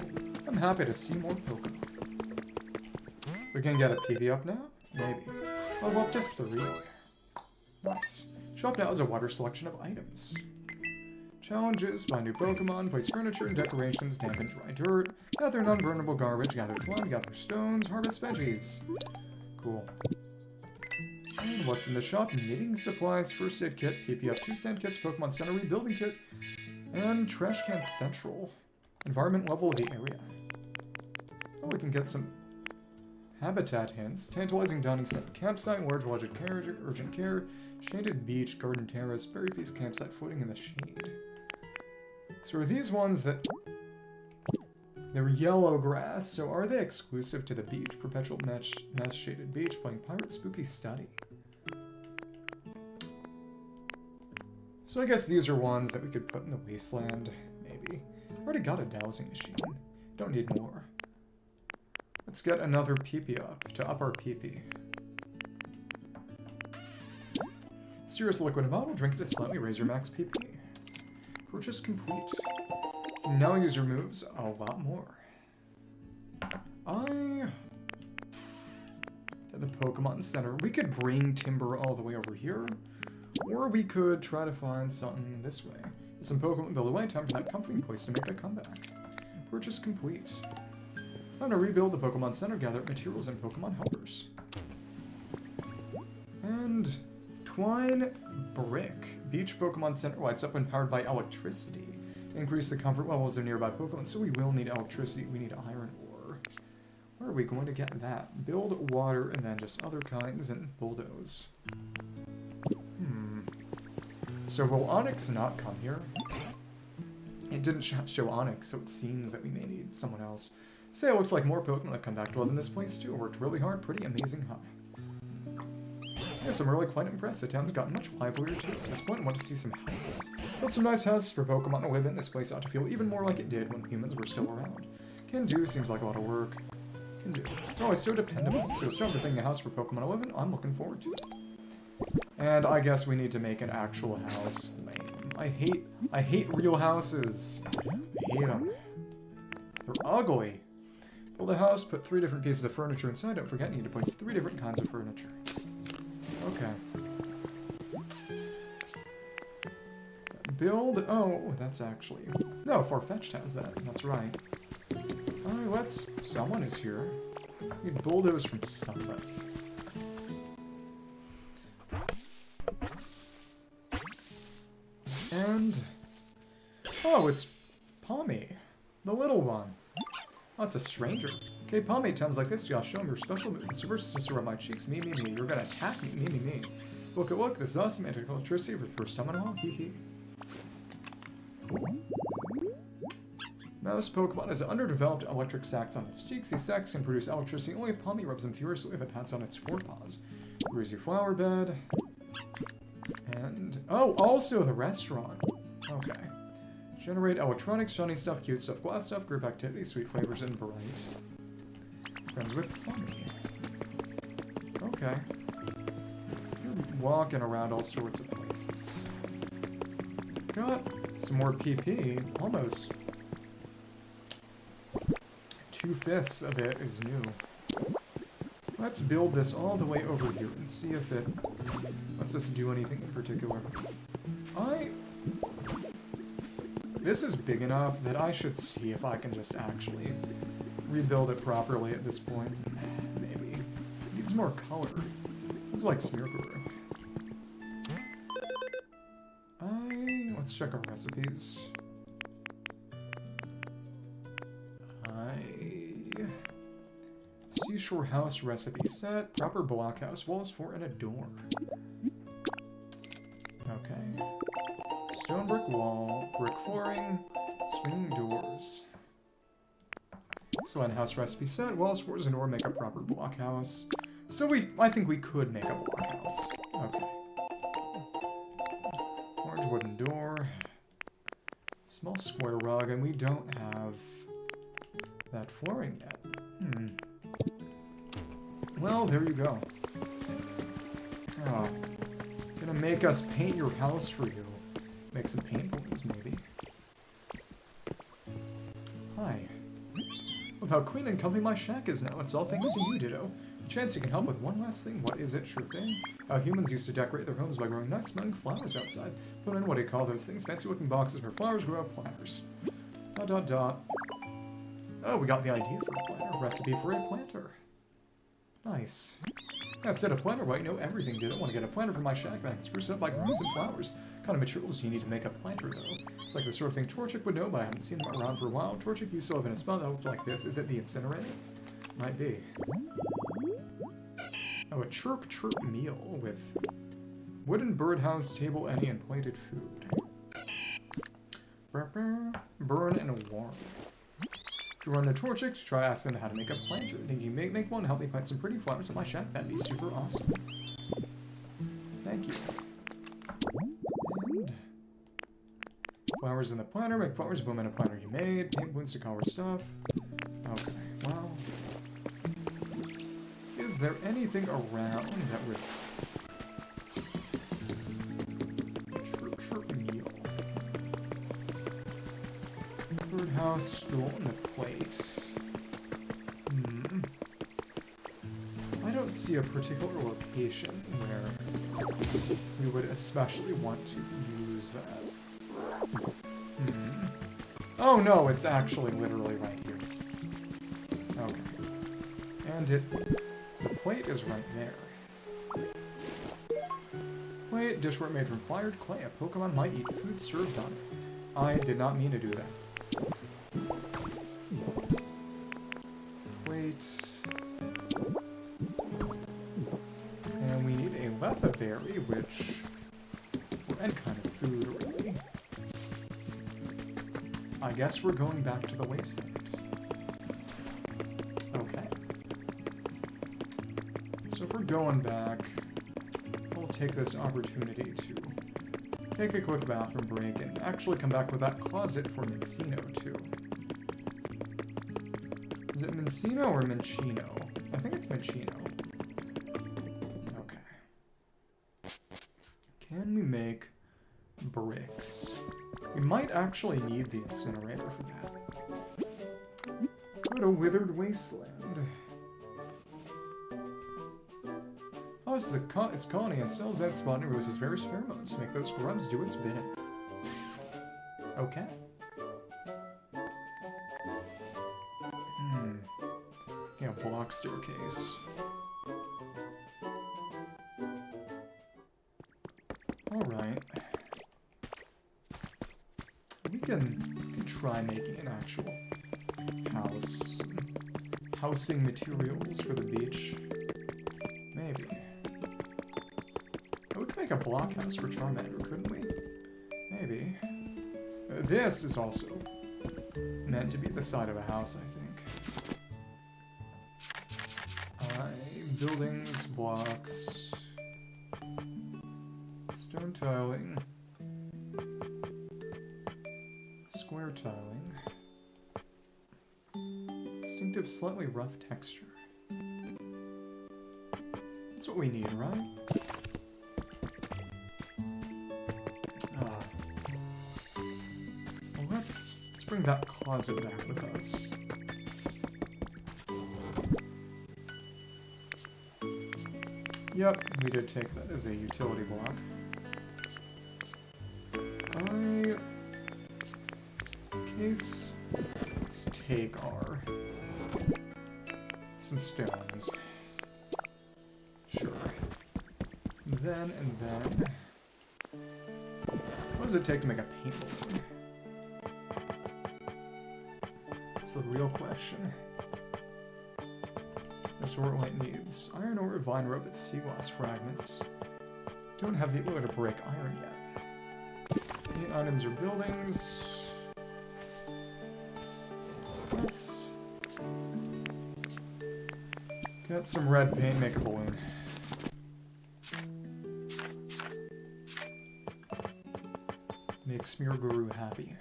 I'm happy to see more Pokemon. We can get a PV up now? Maybe. Level up to 3. Nice. Shop now has a wider selection of items. Challenges, find new Pokemon, place furniture and decorations, dampen dry dirt, gather non-burnable garbage, gather slime, gather stones, harvest veggies. Cool. And what's in the shop? Knitting supplies, first aid kit, PP up 2 cent kits, Pokemon Center rebuilding kit, and trash can central. Environment level of the area. Oh, we can get some habitat hints. Tantalizing Donny Center campsite, large lodged carriage, urgent care, shaded beach, garden terrace, berry feast campsite, floating in the shade. So are these ones that... They're yellow grass, so are they exclusive to the beach? Perpetual mesh shaded beach, playing pirate spooky study. So I guess these are ones that we could put in the wasteland, maybe. Already got a dowsing machine. Don't need more. Let's get another PP up, to up our PP. Serious liquid bottle, drink it to slightly raise your max PP. Purchase complete. You can now use your moves a lot more. At the Pokemon Center, we could bring Timber all the way over here, or we could try to find something this way. Some Pokemon build away, time for that comforting place to make a comeback. Purchase complete. Time to rebuild the Pokemon Center, gather materials and Pokemon helpers. And Twine Brick. Beach Pokemon Center lights up when powered by electricity. Increase the comfort levels of nearby Pokemon, so we will need electricity. We need iron ore. Where are we going to get that? Build water and then just other kinds and bulldoze. So will Onyx not come here? It didn't show Onyx, so it seems that we may need someone else. Say it looks like more Pokemon have come back to live in this place too. Worked really hard, pretty amazing, huh? Yes, I'm really quite impressed. The town's gotten much livelier too. At this point, I want to see some houses. Built some nice houses for Pokemon to live in. This place ought to feel even more like it did when humans were still around. Can do seems like a lot of work. Can do. Oh, it's so dependable. So it's time to think a house for Pokemon to live in. I'm looking forward to it. And I guess we need to make an actual house. Lame. I hate real houses. I hate them. They're ugly. Build a house, put 3 different pieces of furniture inside. Don't forget, you need to place 3 different kinds of furniture. Okay. Build... Oh, that's actually... No, Farfetch'd has that. That's right. Alright, let's... Someone is here. We need bulldoze from somebody. And... Oh, it's Pommy. The little one. Oh, it's a stranger. Okay, Pommy, times like this, Josh, show him your special moves. Reverse just around my cheeks. Me. You're gonna attack me. Me. Look. This is awesome. Anti electricity for the first time in a while. Hee. Cool. Mouse Pokemon has underdeveloped electric sacs on its cheeks. These sacs can produce electricity only if Pommy rubs them furiously with it pats on its forepaws. Greasy flower bed. And, oh, also the restaurant. Okay. Generate electronics, shiny stuff, cute stuff, glass stuff, group activities, sweet flavors, and bright. Friends with Plummy. Okay. You're walking around all sorts of places. Got some more PP. Almost 2/5 of it is new. Let's build this all the way over here and see if it lets us do anything in particular. This is big enough that I should see if I can just actually rebuild it properly at this point. Maybe. It needs more color. It's like Smearguru. Let's check our recipes. Seashore house recipe set. Proper blockhouse. Walls for and a door. Okay. Stone brick wall. Brick flooring. Swinging doors. Excellent house recipe set. Walls, floors, and door make a proper blockhouse. So I think we could make a blockhouse. Okay. Large wooden door. Small square rug, and we don't have that flooring yet. Well, there you go. Oh. Gonna make us paint your house for you. Make some paint balloons, maybe. Hi. Love how clean and comfy my shack is now. It's all thanks to you, Ditto. A chance you can help with one last thing. What is it? Sure thing. How humans used to decorate their homes by growing nice smelling flowers outside. Put in, what do you call those things? Fancy looking boxes where flowers grow up planters. ... Oh, we got the idea for a planter. Recipe for a planter. Nice. That said, a planter might know everything. Didn't want to get a planter for my shack that I can spruce up by growing some flowers. What kind of materials do you need to make a planter, though? It's like the sort of thing Torchic would know, but I haven't seen them around for a while. Torchic used to live in a spot that looked like this. Is it the incinerator? Might be. Oh, a chirp meal with wooden birdhouse, table, any, and plated food. Burn and warm. If you run a Torchic, try asking them how to make a planter. Think you may make one, help me plant some pretty flowers in my shack? That'd be super awesome. Thank you. And flowers in the planter, make flowers bloom in a planter you made. Paint balloons to color stuff. Okay, well. Is there anything around that would... Chirp meal. Birdhouse, stool, and the plate. I don't see a particular location where we would especially want to use that. Oh no, it's actually literally right here. Okay. And the plate is right there. Plate, dishware made from fired clay. A Pokemon might eat food served on it. I did not mean to do that. Plate. And we need a Leppa berry, which... or any kind of food, really. I guess we're going back to the wasteland. Okay. So if we're going back, we'll take this opportunity to take a quick bathroom break and actually come back with that closet for Mincino, too. Is it Mincino or Minchino? I think it's Minchino. Okay. Can we make bricks? We might actually need the incinerator for that. What a withered wasteland. Houses its colony and cells that spawn and releases various pheromones to make those grubs do its bidding. Okay. Yeah, block staircase. Alright. We can try making an actual house. Housing materials for the beach. Maybe. Oh, we could make a blockhouse for Charmander, couldn't we? Maybe. This is also meant to be the side of a house, I think. Buildings, blocks. Let's Stone tiling. Square tiling. Distinctive, slightly rough texture. That's what we need, right? Well, let's bring that closet back with us. Yep, we did take that as a utility block. In case, let's take some stones. Sure. Then and then. What does it take to make a paint balloon? That's the real question. Resort light needs iron ore, vine rope, and sea glass fragments. Don't have the ability to break iron yet. Paint items or buildings. Let's get some red paint, make a balloon. Make Smear Guru happy.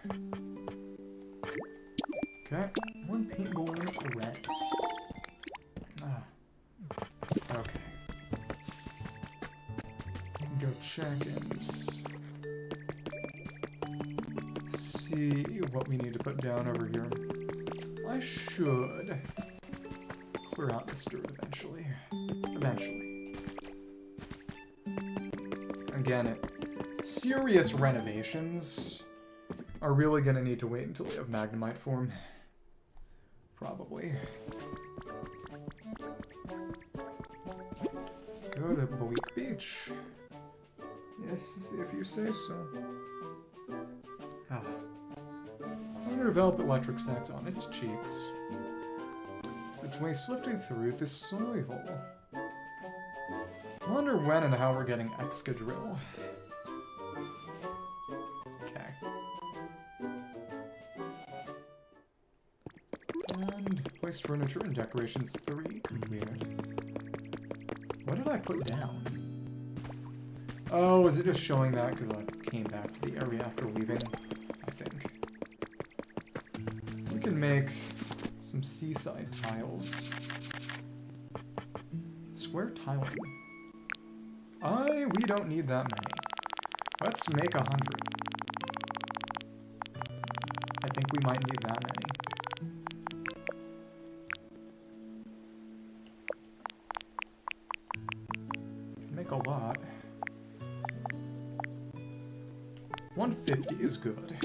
Okay, one paint balloon red. Okay. Go check and see what we need to put down over here. I should clear out this dirt eventually. Again, serious renovations are really gonna need to wait until we have Magnemite form. Probably. Go to Bleak Beach. Yes, if you say so. Ah. I wonder develop electric sacs on its cheeks. Its way swiftly through the soil. I wonder when and how we're getting Excadrill. Okay. And place furniture and decorations 3 completed. What did I put down? Oh, is it just showing that because I came back to the area after leaving? I think. We can make some seaside tiles. Square tiling. We don't need that many. Let's make 100. I think we might need that many. Make a lot. 150 is good.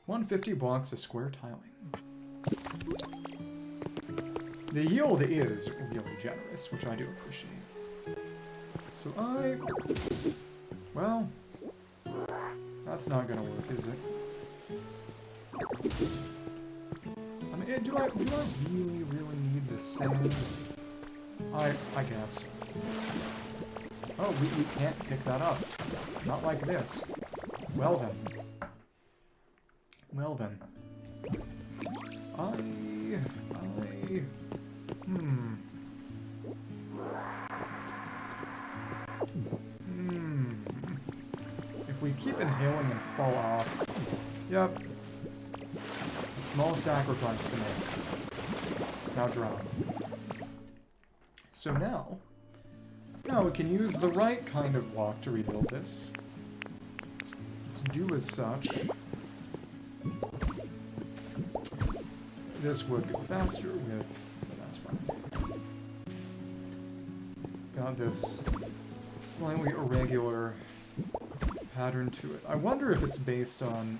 150 blocks of square tiling. The yield is really generous, which I do appreciate. So well, that's not gonna work, is it? I mean, do I really need the sand? I guess. Oh, we can't pick that up. Not like this. Well then. Well then. If we keep inhaling and fall off... Yep. A small sacrifice to make. Now drown. So now we can use the right kind of block to rebuild this. Let's do as such. This would go faster with... but that's fine. Got this slightly irregular pattern to it. I wonder if it's based on...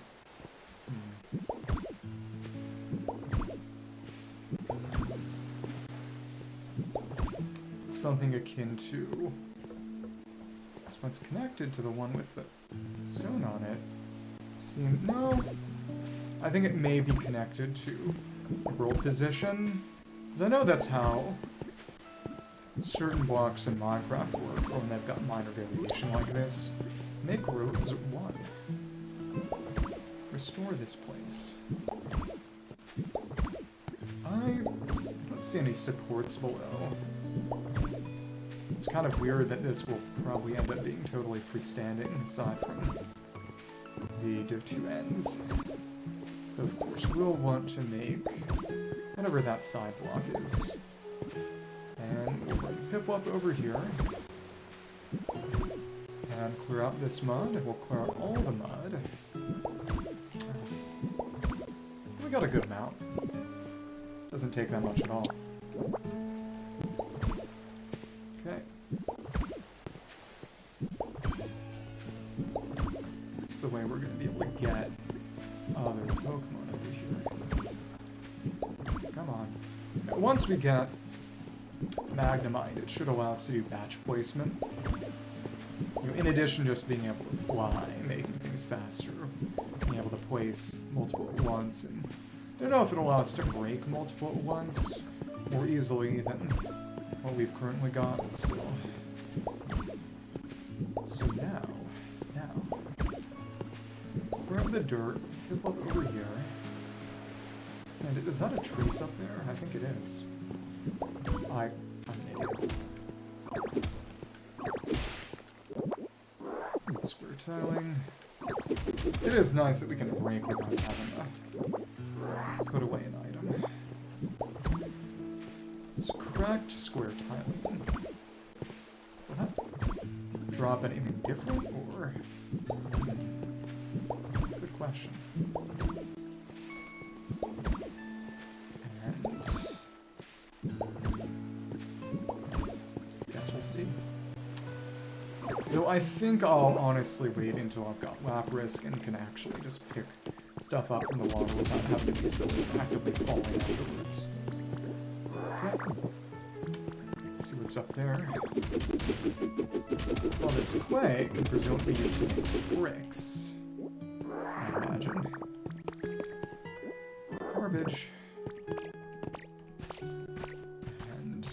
something akin to... this one's connected to the one with the stone on it. No. I think it may be connected to world position. Because I know that's how certain blocks in Minecraft work when they've got minor variation like this. Make roads 1. Restore this place. I don't see any supports below. It's kind of weird that this will probably end up being totally freestanding aside from the div 2 ends. But of course, we'll want to make whatever that side block is. And we'll bring Piplup over here. And clear out this mud, and we'll clear out all the mud. We got a good amount. Doesn't take that much at all. Okay. This is the way we're going to be able to get other Pokemon over here. Come on. Now, once we get Magnemite, it should allow us to do batch placement. You know, in addition to just being able to fly, making things faster, being able to place multiple at once, and I don't know if it'll allow us to break multiple at once more easily than what we've currently got, but still. So now, grab the dirt, hip up over here, and is that a trace up there? I think it is. I'm an idiot. Square tiling. It is nice that we can break without having to put away an item. It's cracked square tiling. Will that drop anything different, or? Good question. And guess we'll see. Though I think I'll honestly wait until I've got Lapras and can actually just pick stuff up from the water without having to be silly and actively falling afterwards. Okay. Let's see what's up there. Well, this clay can presumably be used to make bricks, I imagine. Garbage. And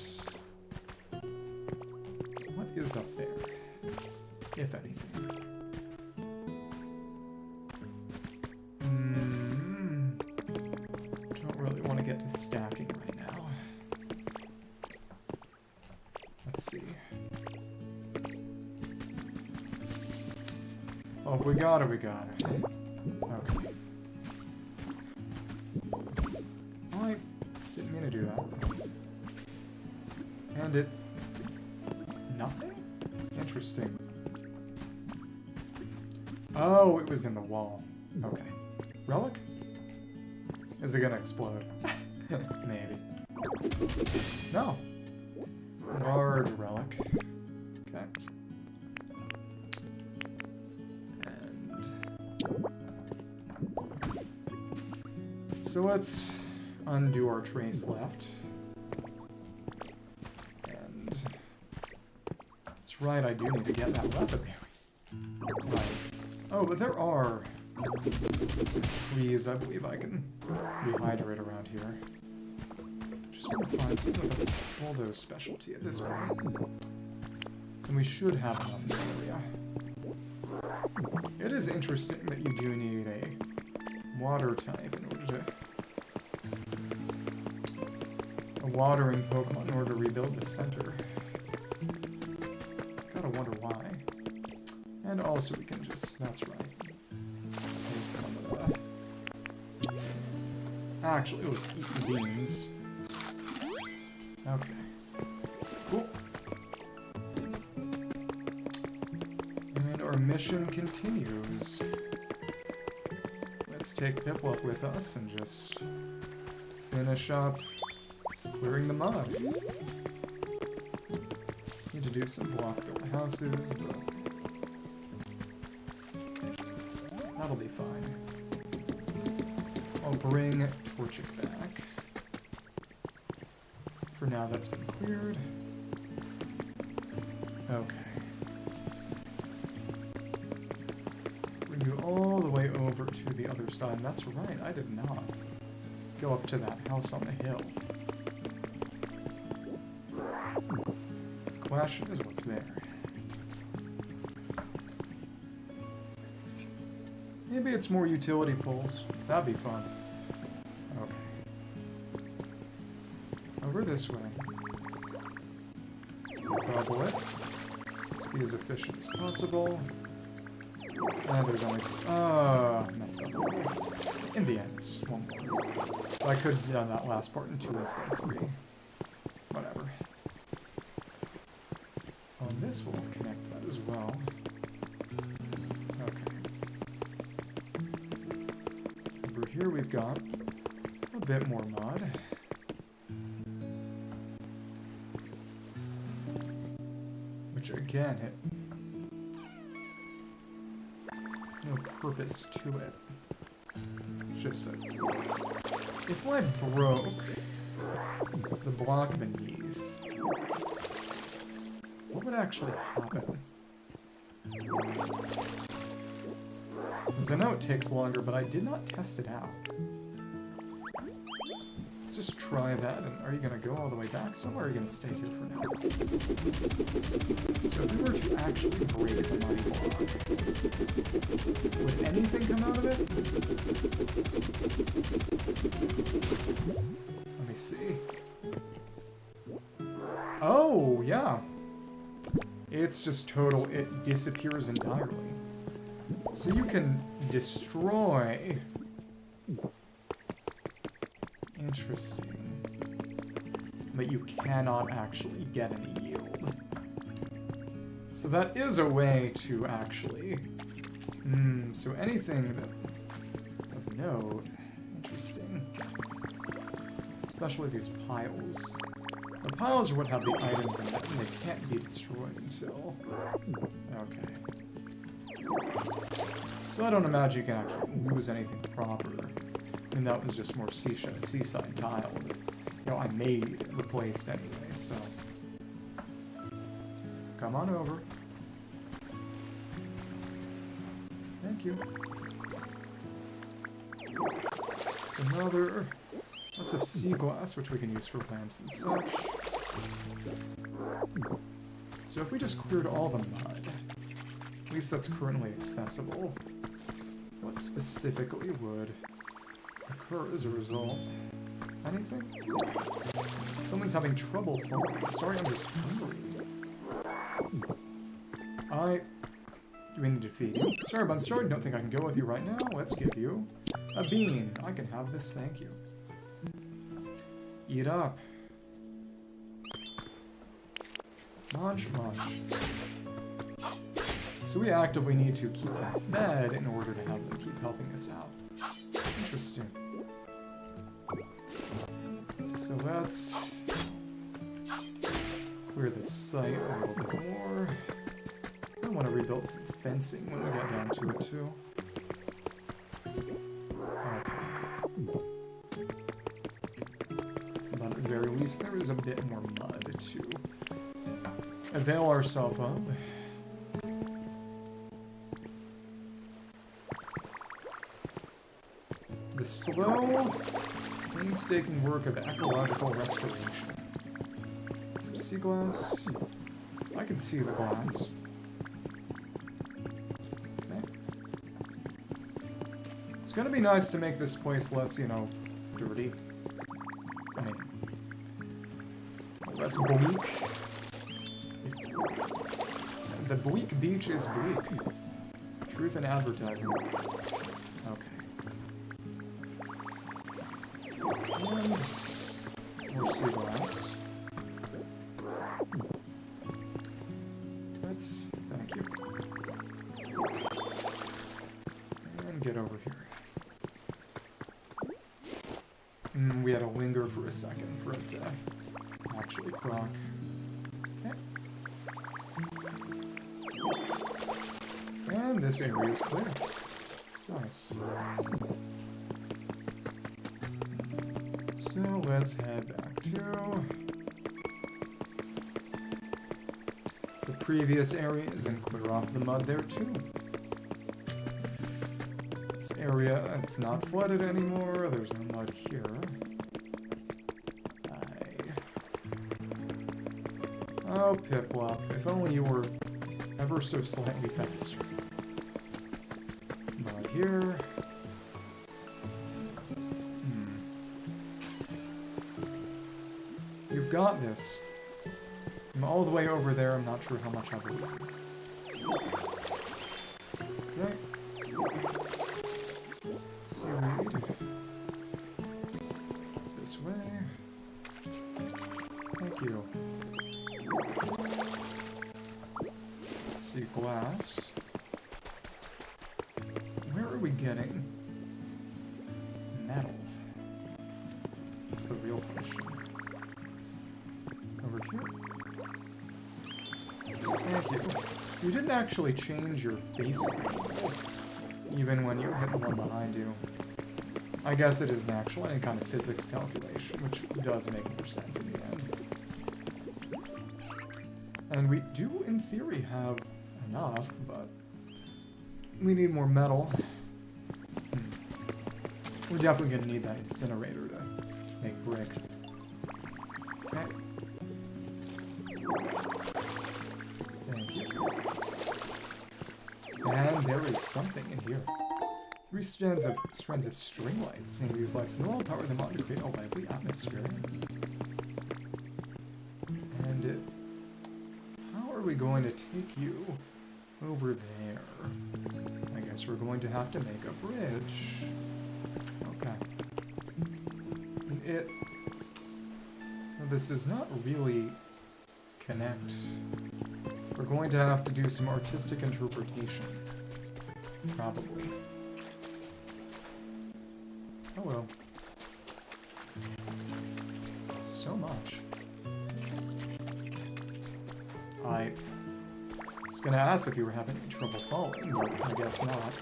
what is up there? If anything. Don't really want to get to stacking right now. Let's see. Oh, if we got it, we got it. Okay. I didn't mean to do that. And it... nothing? Interesting. Oh, it was in the wall. Okay. Relic? Is it gonna explode? Maybe. No. Large relic. Okay. And... so let's undo our trace left. And... that's right, I do need to get that weapon. Right. Oh, but there are some trees I believe I can rehydrate around here. Just want to find some of the Waldo's specialty at this point. And we should have enough in the area. It is interesting that you do need a water type in order to... a watering Pokemon in order to rebuild the center. Gotta wonder why. And also we can just, that's right, take some of the... actually, let's eat the beans. Okay. Cool. And our mission continues. Let's take Piplup with us and just finish up clearing the mud. Need to do some block-built houses, but... that'll be fine. I'll bring Torchic back. For now, that's been cleared. Okay. Bring you all the way over to the other side. And that's right, I did not go up to that house on the hill. The question is what's there. Maybe it's more utility poles. That'd be fun. Okay. Over this way. bubble it. Let's be as efficient as possible. And there's only... messed up a little. In the end, it's just one more. So I could have done that last part in 2 instead of 3. Whatever. On this, we'll connect that as well. Okay. Over here, we've got a bit more mud. Which, again, no purpose to it. Just that if I broke the block beneath, what would actually happen? Because I know it takes longer, but I did not test it out. Let's just try that. And are you going to go all the way back somewhere, or are you going to stay here for now? So if we were to actually break the muddy block, would anything come out of it? Let me see. Oh, yeah. It's just total, it disappears entirely. So you can destroy... Interesting. But you cannot actually get any yield. So that is a way to actually... so anything that of note... Interesting. Especially these piles. The piles are what have the items in them, and they can't be destroyed until... Okay. So I don't imagine you can actually lose anything proper. And that was just more seaside tile that, you know, I made, replaced anyway, so... Come on over. Thank you. It's another... Lots of sea glass, which we can use for lamps and such. So if we just cleared all the mud, at least that's currently accessible, what specifically would occur as a result? Anything? Someone's having trouble falling. Sorry, I'm just hungry. Do we need to feed you? Sorry, but I'm sorry, I don't think I can go with you right now. Let's give you a bean. I can have this, thank you. Eat up. Munch, munch. So we actively need to keep them fed in order to have them keep helping us out. Interesting. So let's clear this site a little bit more. I want to rebuild some fencing when we get down to it too. Okay. But at the very least, there is a bit more mud to avail ourselves of. The slow, painstaking work of ecological restoration. Some sea glass. I can see the glass. Okay. It's gonna be nice to make this place less, you know, dirty. I mean, less bleak. The bleak beach is bleak. Truth in advertising. Okay. And more sea glass. Thank you. And get over here. We had to linger for a second for it to actually proc. Okay. And this area is clear. Nice. So let's head back to the previous areas and clear off the mud there too. This area, it's not flooded anymore. There's no mud here. Oh, Piplup, if only you were ever so slightly faster. Mud here. You've got this. From all the way over there, I'm not sure how much I've learned. Okay. Seaweed. This way. Thank you. Let's see, glass. Where are we getting metal? That's the real question. Over here. Thank you. You didn't actually change your facing angle, even when you hit the one behind you. I guess it is an actual any kind of physics calculation, which does make more sense in the end. And we do, in theory, have enough, but we need more metal. We're definitely going to need that incinerator to make brick. Okay. Thank you. And there is something in here. 3 strands of string lights. Seeing these lights no power them on to create a lively atmosphere. And how are we going to take you over there? I guess we're going to have to make a bridge. Okay. This does not really connect. We're going to have to do some artistic interpretation. Probably. Oh well. So much. I was gonna ask if you were having any trouble falling, but I guess not.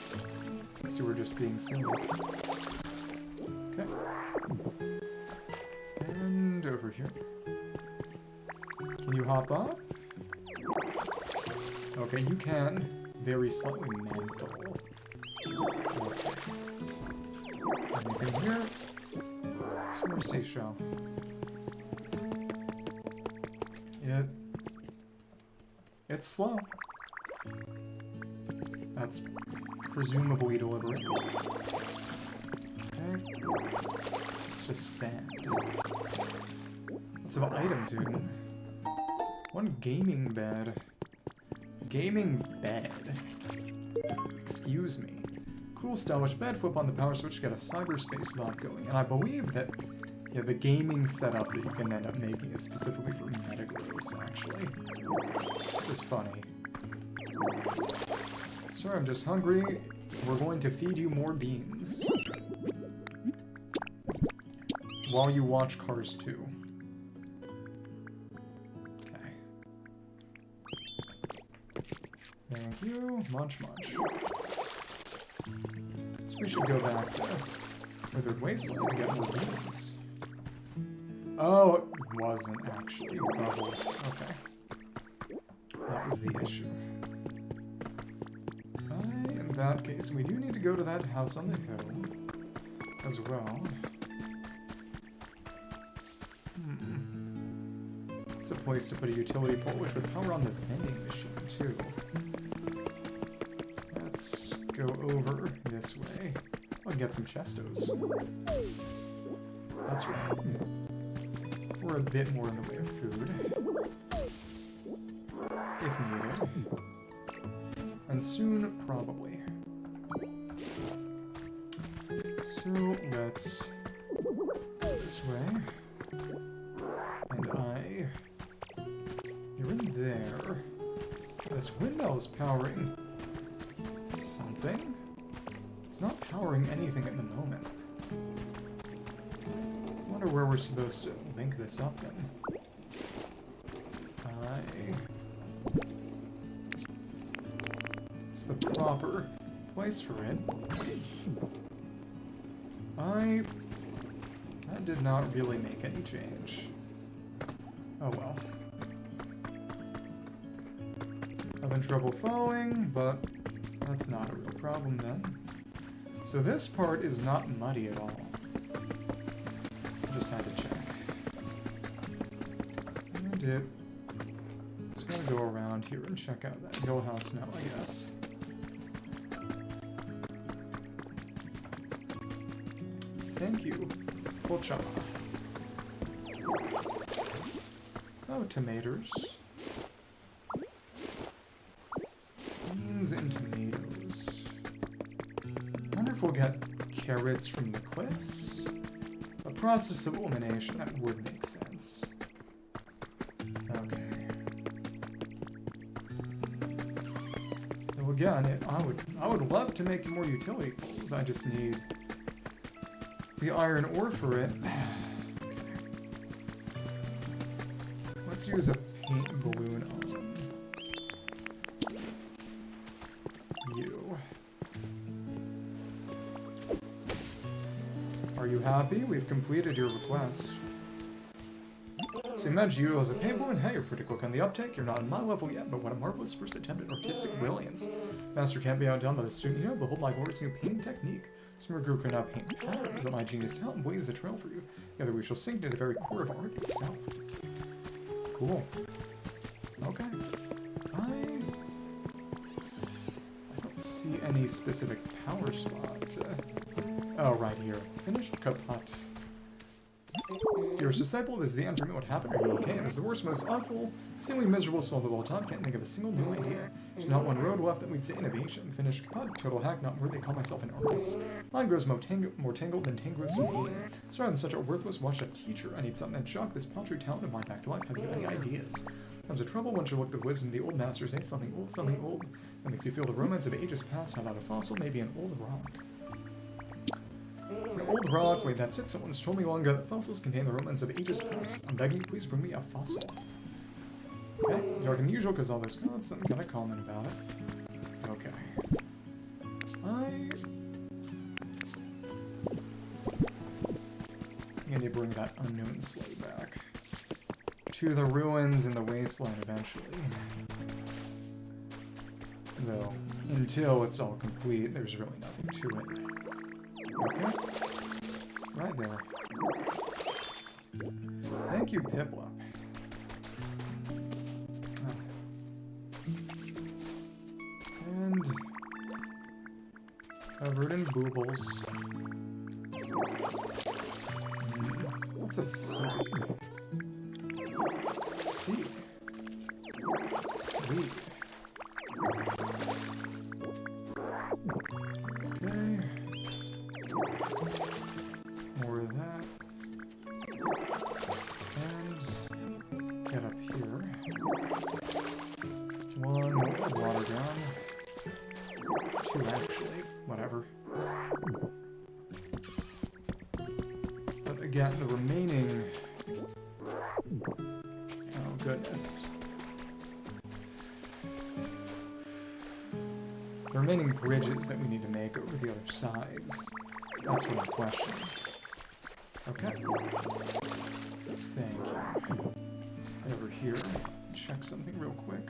I guess you were just being silly. Okay. And over here. Can you hop up? Okay, you can. Very slightly mantle. Okay. Anything here? Some more seashell. It's slow. That's presumably deliberate. Okay. It's just sand. Lots of items hidden. One gaming bed. Gaming bed. Excuse me. Cool stylish bed, flip on the power switch, get a cyberspace vibe going. And I believe that the gaming setup that you can end up making is specifically for metagross, actually. Which is funny. Sir, I'm just hungry. We're going to feed you more beans. While you watch Cars 2. Okay. Thank you. Munch, munch. So we should go back to Withered Wasteland and get more beans. Oh, it wasn't actually bubbles. Okay. That was the issue. In that case, we do need to go to that house on the hill as well. It's a place to put a utility pole, which would power on the vending machine, too. Let's go over this way. I'll get some chestos. That's right. We're a bit more in the way of food. If needed. And soon, probably. So, let's go this way. And you're in there. This windmill's powering something. It's not powering anything at the moment. I wonder where we're supposed to link this up then. It's the proper place for it. That did not really make any change. Oh well. Having trouble following, but that's not a real problem then. So this part is not muddy at all. Just had to check. And it's gonna go around here and check out that hill house now, I guess. Thank you, Pocha. Oh, tomatoes. if we'll get carrots from the cliffs. A process of elimination, that would make sense. Okay. Well, again, I would love to make more utility poles. I just need the iron ore for it. Okay. Let's use a paint balloon on you. Are you happy? We've completed your request. So imagine you as a paint balloon. Hey, you're pretty quick on the uptake. You're not on my level yet, but what a marvelous first attempt at artistic brilliance. Master can't be outdone by the student. You know, behold my lord's new painting technique. Smart group can now paint patterns of my genius talent and blaze the trail for you. Together we shall sink to the very core of art itself. Cool. Okay. I don't see any specific power spot. Oh, right here. Finished kaput. Your disciple, this is the end for me. What happened? Are you okay? This is the worst, most awful, seemingly miserable soul of all time. Can't think of a single new idea. There's not one road left that we'd say innovation. Finished kaput. Total hack, not worthy. Call myself an artist. Mine grows more tangled than tangrowths in Eden. So rather than such a worthless, washed-up teacher, I need something that shock this paltry talent of mine back to life. Have you any ideas? Comes to trouble, one should look the wisdom of the old masters. Ain't something old that makes you feel the romance of ages past. How about a fossil? Maybe an old rock. An old rock? Wait, that's it. Someone's told me long ago that fossils contain the romance of ages past. I'm begging you, please bring me a fossil. Okay, darker than usual because all this got something kind of common about it. Okay. I need to bring that unknown sleigh back to the ruins in the wasteland eventually. Though, until it's all complete, there's really nothing to it. Okay. Right there. Thank you, Piplup. Oh. And covered in boobles. What's a seed? Seed. Weed. Okay. More of that. And get up here. One more water down. Two actually. Whatever. But again, the remaining... Oh goodness. The remaining bridges that we need to make over the other sides. That's what I'm questioning. Okay. Thank you. Right over here. Check something real quick.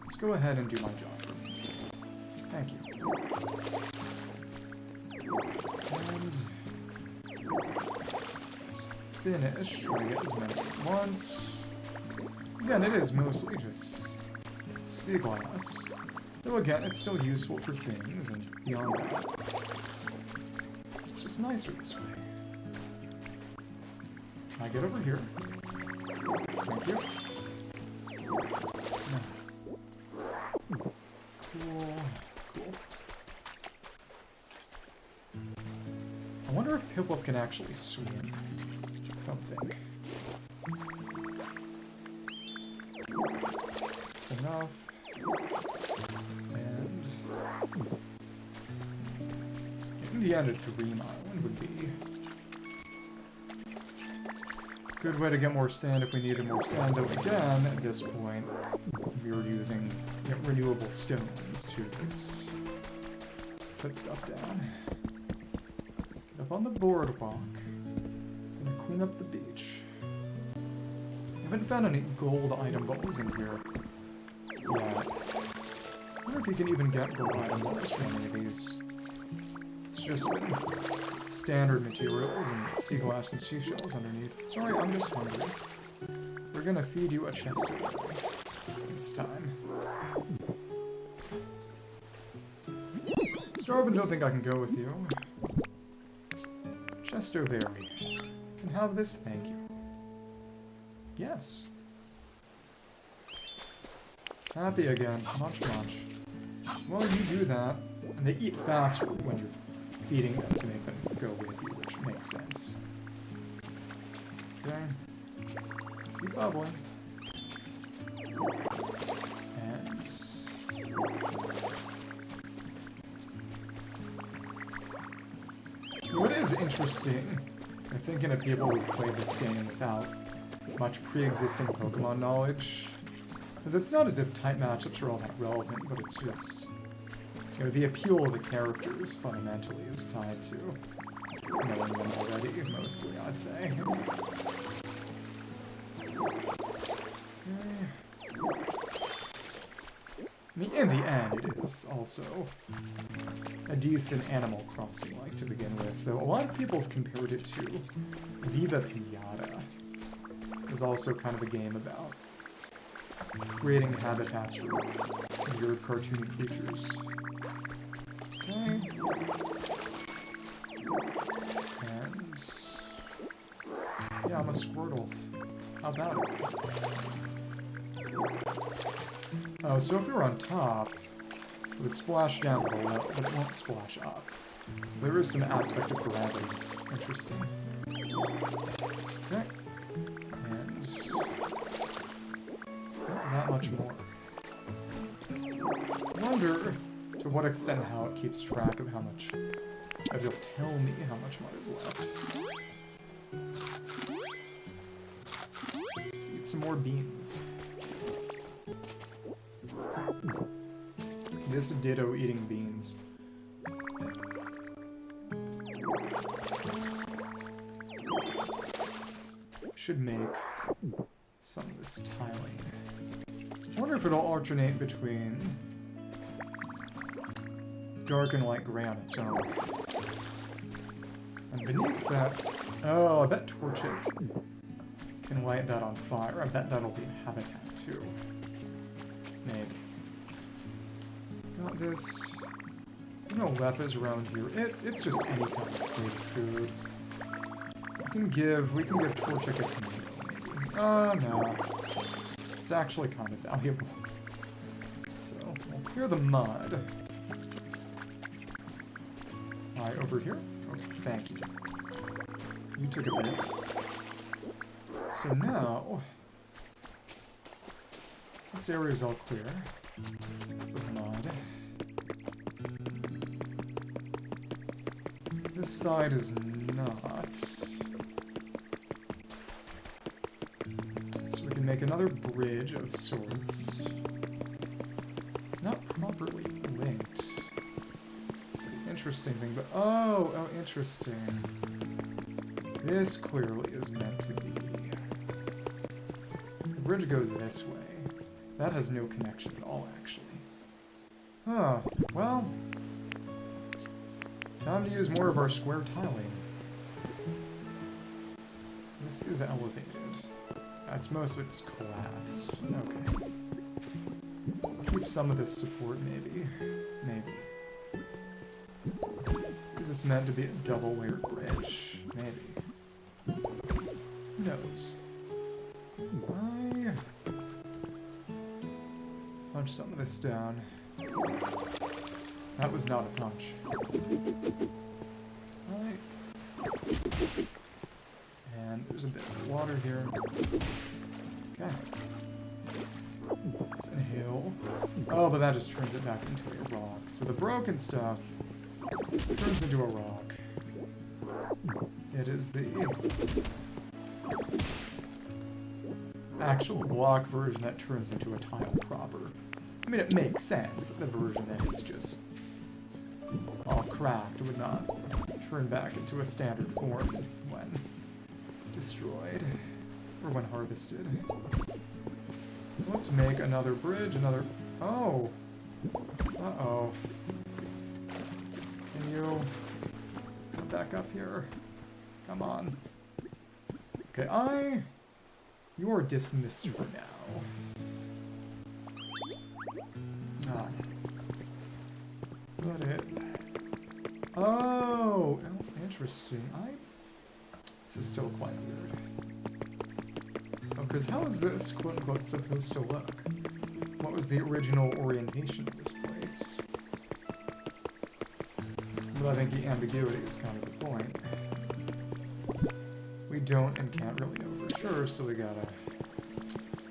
Let's go ahead and do my job for me. Thank you. And it's finished. Try to get as many at once. Again, it is mostly just sea glass. Though again, it's still useful for things, and beyond that, it's just nicer this way. Can I get over here? Thank you. Cool. Cool. I wonder if Piplup can actually swim. Don't think. That's enough. And in the end, a Dream Island would be a good way to get more sand if we needed more sand. Though again, at this point, we were using renewable stones to just put stuff down. Get up on the boardwalk and clean up the beach. I haven't found any gold item balls in here yet. I wonder if you can even get gold item balls from any of these. It's just been standard materials and sea glass and seashells underneath. Sorry, I'm just hungry. We're gonna feed you a chest this time. Starvin, don't think I can go with you. Chestoberry. Can have this, thank you. Yes. Happy again. Much. Well, you do that. And they eat faster when you're feeding them to make them go with you, which makes sense. Okay. Keep bubbling. And... what is interesting, I'm thinking of people who've played this game without much pre-existing Pokemon knowledge, because it's not as if type matchups are all that relevant, but it's just, you know, the appeal of the characters fundamentally is tied to knowing them already, mostly, I'd say. In the end, it is also a decent Animal Crossing-like to begin with, though a lot of people have compared it to Viva Pinata. It's also kind of a game about creating habitats for weird cartoony creatures. Okay. And... yeah, I'm a Squirtle. How about it? Oh, so if you're on top, it would splash down below, but it won't splash up. So there is some aspect of gravity. Interesting. Okay. And... not that much more. I wonder to what extent how it keeps track of how much... if it'll tell me how much mud is left. Let's eat some more beans. This ditto eating beans. Should make some of this tiling. I wonder if it'll alternate between dark and light gray on its own. And beneath that... oh, I bet Torchic can light that on fire. I bet that'll be a habitat too. Maybe. Got this. No weapons around here. It's just any kind of great food. We can give Torchic a tomato, maybe. Oh no. It's actually kind of valuable. So, we'll clear the mud. Alright, over here? Oh, thank you. You took a bit. So now... this area's all clear. With mud. This side is not. So we can make another bridge of sorts. It's not properly linked. It's the interesting thing, but oh, interesting. This clearly is meant to be. The bridge goes this way. That has no connection at all, actually. Huh, well... time to use more of our square tiling. This is elevated. That's most of it just collapsed. Okay. Keep some of this support, maybe. Maybe. Is this meant to be a double-layered bridge? Maybe. Who knows? Punch some of this down. That was not a punch. Alright. And there's a bit of water here. Okay. Let's inhale. Oh, but that just turns it back into a rock. So the broken stuff turns into a rock. It is the actual block version that turns into a tile proper. I mean, it makes sense that the version that is just all cracked would not turn back into a standard form when destroyed, or when harvested. So let's make another bridge, another... oh! Uh-oh. Can you come back up here? Come on. Okay, you are dismissed for now. Ah. Got it. Oh, interesting. This is still quite weird. Oh, because how is this, quote-unquote, supposed to look? what was the original orientation of this place. But I think the ambiguity is kind of the point. We don't and can't really know for sure, so we gotta...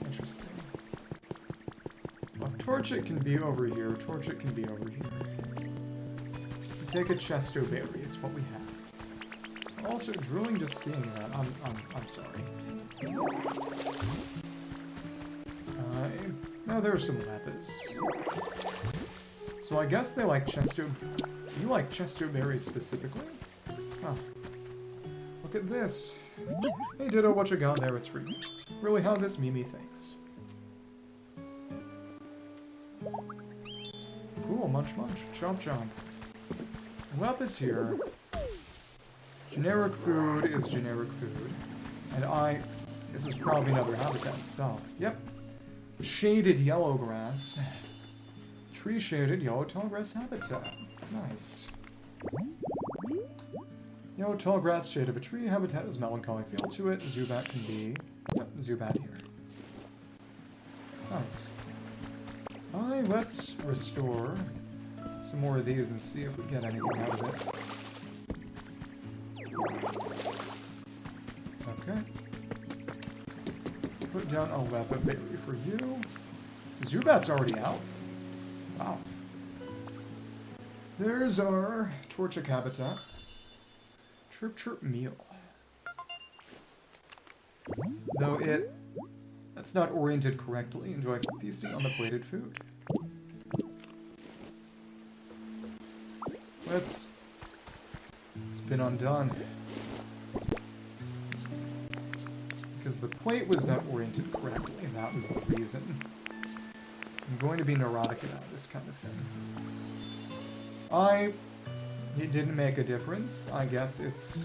Interesting. Well, Torchic can be over here, Torchic can be over here. Take a Chesto Berry, it's what we have. Also, drilling, just seeing that, I'm sorry. No, there's some Lapis. So I guess they like Chesto... You like Chesto Berries specifically? Huh. Look at this. Hey Ditto, what you got there? It's for you. Really how this Mimi thinks. Cool, munch munch, chomp chomp. Lapis here. Generic food is generic food. And this is probably another habitat itself. Yep. Shaded yellow grass. Tree shaded yellow tall grass habitat. Nice. Yellow tall grass shade of a tree habitat has melancholy feel to it. Zubat can be... Yep, Zubat here. Nice. Alright, let's restore some more of these and see if we get anything out of it. Okay. Put down a Lepa Berry for you. Zubat's already out. Wow. There's our Torchic habitat. Chirp chirp meal. Though that's not oriented correctly. Enjoy feasting on the plated food. It's been undone. Because the plate was not oriented correctly, and that was the reason. I'm going to be neurotic about this kind of thing. It didn't make a difference. I guess it's...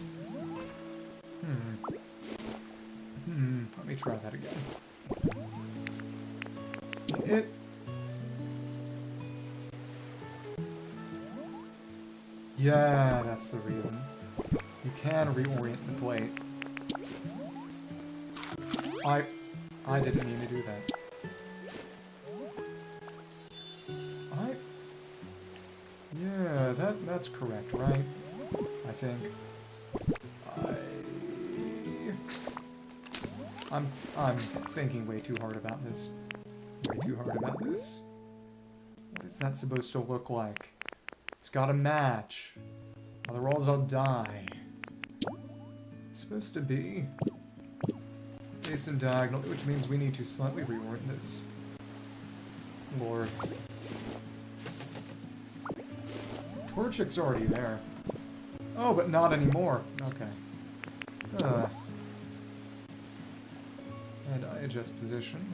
Let me try that again. Yeah, that's the reason. You can reorient the plate. I didn't mean to do that. Yeah, that's correct, right? I think. I'm thinking way too hard about this. Way too hard about this. What is that supposed to look like? It's gotta match. Otherwise I'll die. It's supposed to be face and diagonal, which means we need to slightly reorient this. Lord. Torchic's already there. Oh, but not anymore. Okay. And I adjust position.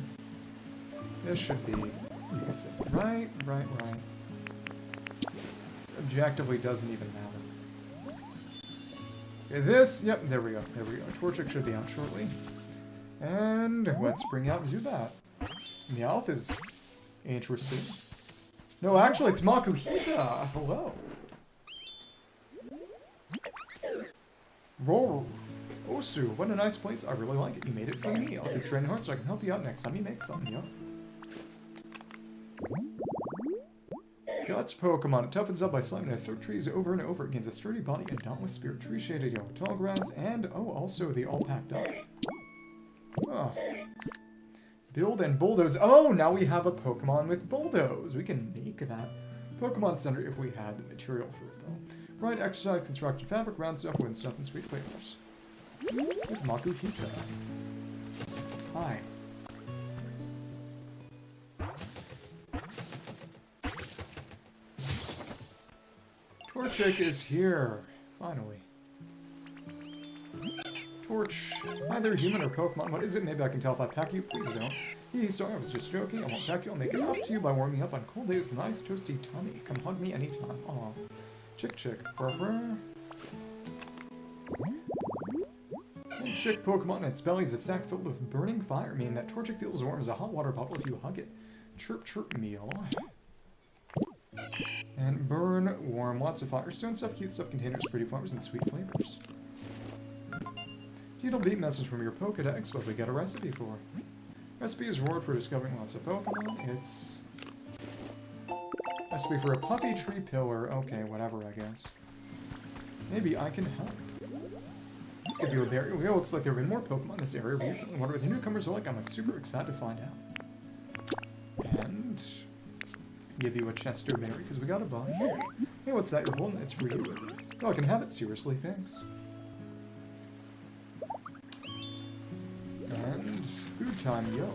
This should be decent. Right. This objectively doesn't even matter. Okay, this, yep, there we go. Torchic should be out shortly. And let's bring out Zubat. Meowth is interesting. No, actually, it's Makuhita. Hello. Roll. Osu, what a nice place. I really like it. You made it for me. I'll keep training hard so I can help you out next time you make something, yo. Guts Pokemon. It toughens up by slamming at third trees over and over. It gains a sturdy body and dauntless spirit. Tree shaded yellow tall grass, and also the all packed up. Oh. Build and bulldoze. Oh, now we have a Pokemon with bulldoze. We can make that Pokemon Center if we had the material for it, though. Right, exercise, construction, fabric, round stuff, wind stuff, and sweet flavors. With Makuhita. Hi. Torchic is here. Finally. Torch. Either human or Pokemon. What is it? Maybe I can tell if I pack you. Please don't. Sorry, I was just joking. I won't pack you. I'll make it up to you by warming up on cold days. Nice toasty tummy. Come hug me anytime. Aw. Chick. Brr. Chick Pokemon, its belly is a sack filled with burning fire, meaning that Torchic feels as warm as a hot water bottle if you hug it. Chirp meal. And burn, warm, lots of firestone stuff, cute stuff, containers, pretty flowers, and sweet flavors. Beat message from your Pokedex, what we got a recipe for. Recipe is reward for discovering lots of Pokemon. It's... Recipe for a puffy tree pillar. Okay, whatever, I guess. Maybe I can help. Let's give you a berry. It looks like there have been more Pokemon in this area recently. What are the newcomers like? I'm super excited to find out. And... give you a Chesto berry, because we got a bunch. Hey, what's that you're holding? It's for you. Oh, I can have it. Seriously, thanks. And food time, yo.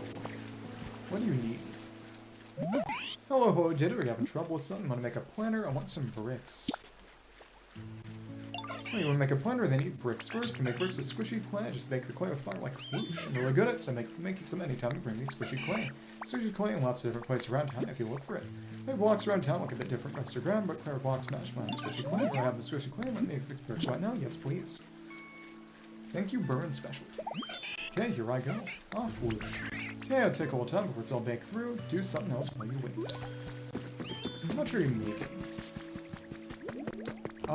What do you need? Hello, did it? Are you having trouble with something? Want to make a planter? I want some bricks. Oh, you want to make a planter? Then eat bricks first. To make bricks with squishy clay, just bake the clay with fire like floosh. I'm really good at it, so make you some anytime you bring me squishy clay. Squishy clay in lots of different places around town if you look for it. My blocks around town look a bit different next to ground, but clear blocks match mine. Squishy clay. Do I have the squishy clay? Let me make bricks right now. Yes, please. Thank you, Burn Specialty. Okay, here I go. Off whoosh. Okay, it'll take a little time before it's all baked through. Do something else while you wait. How much are you making?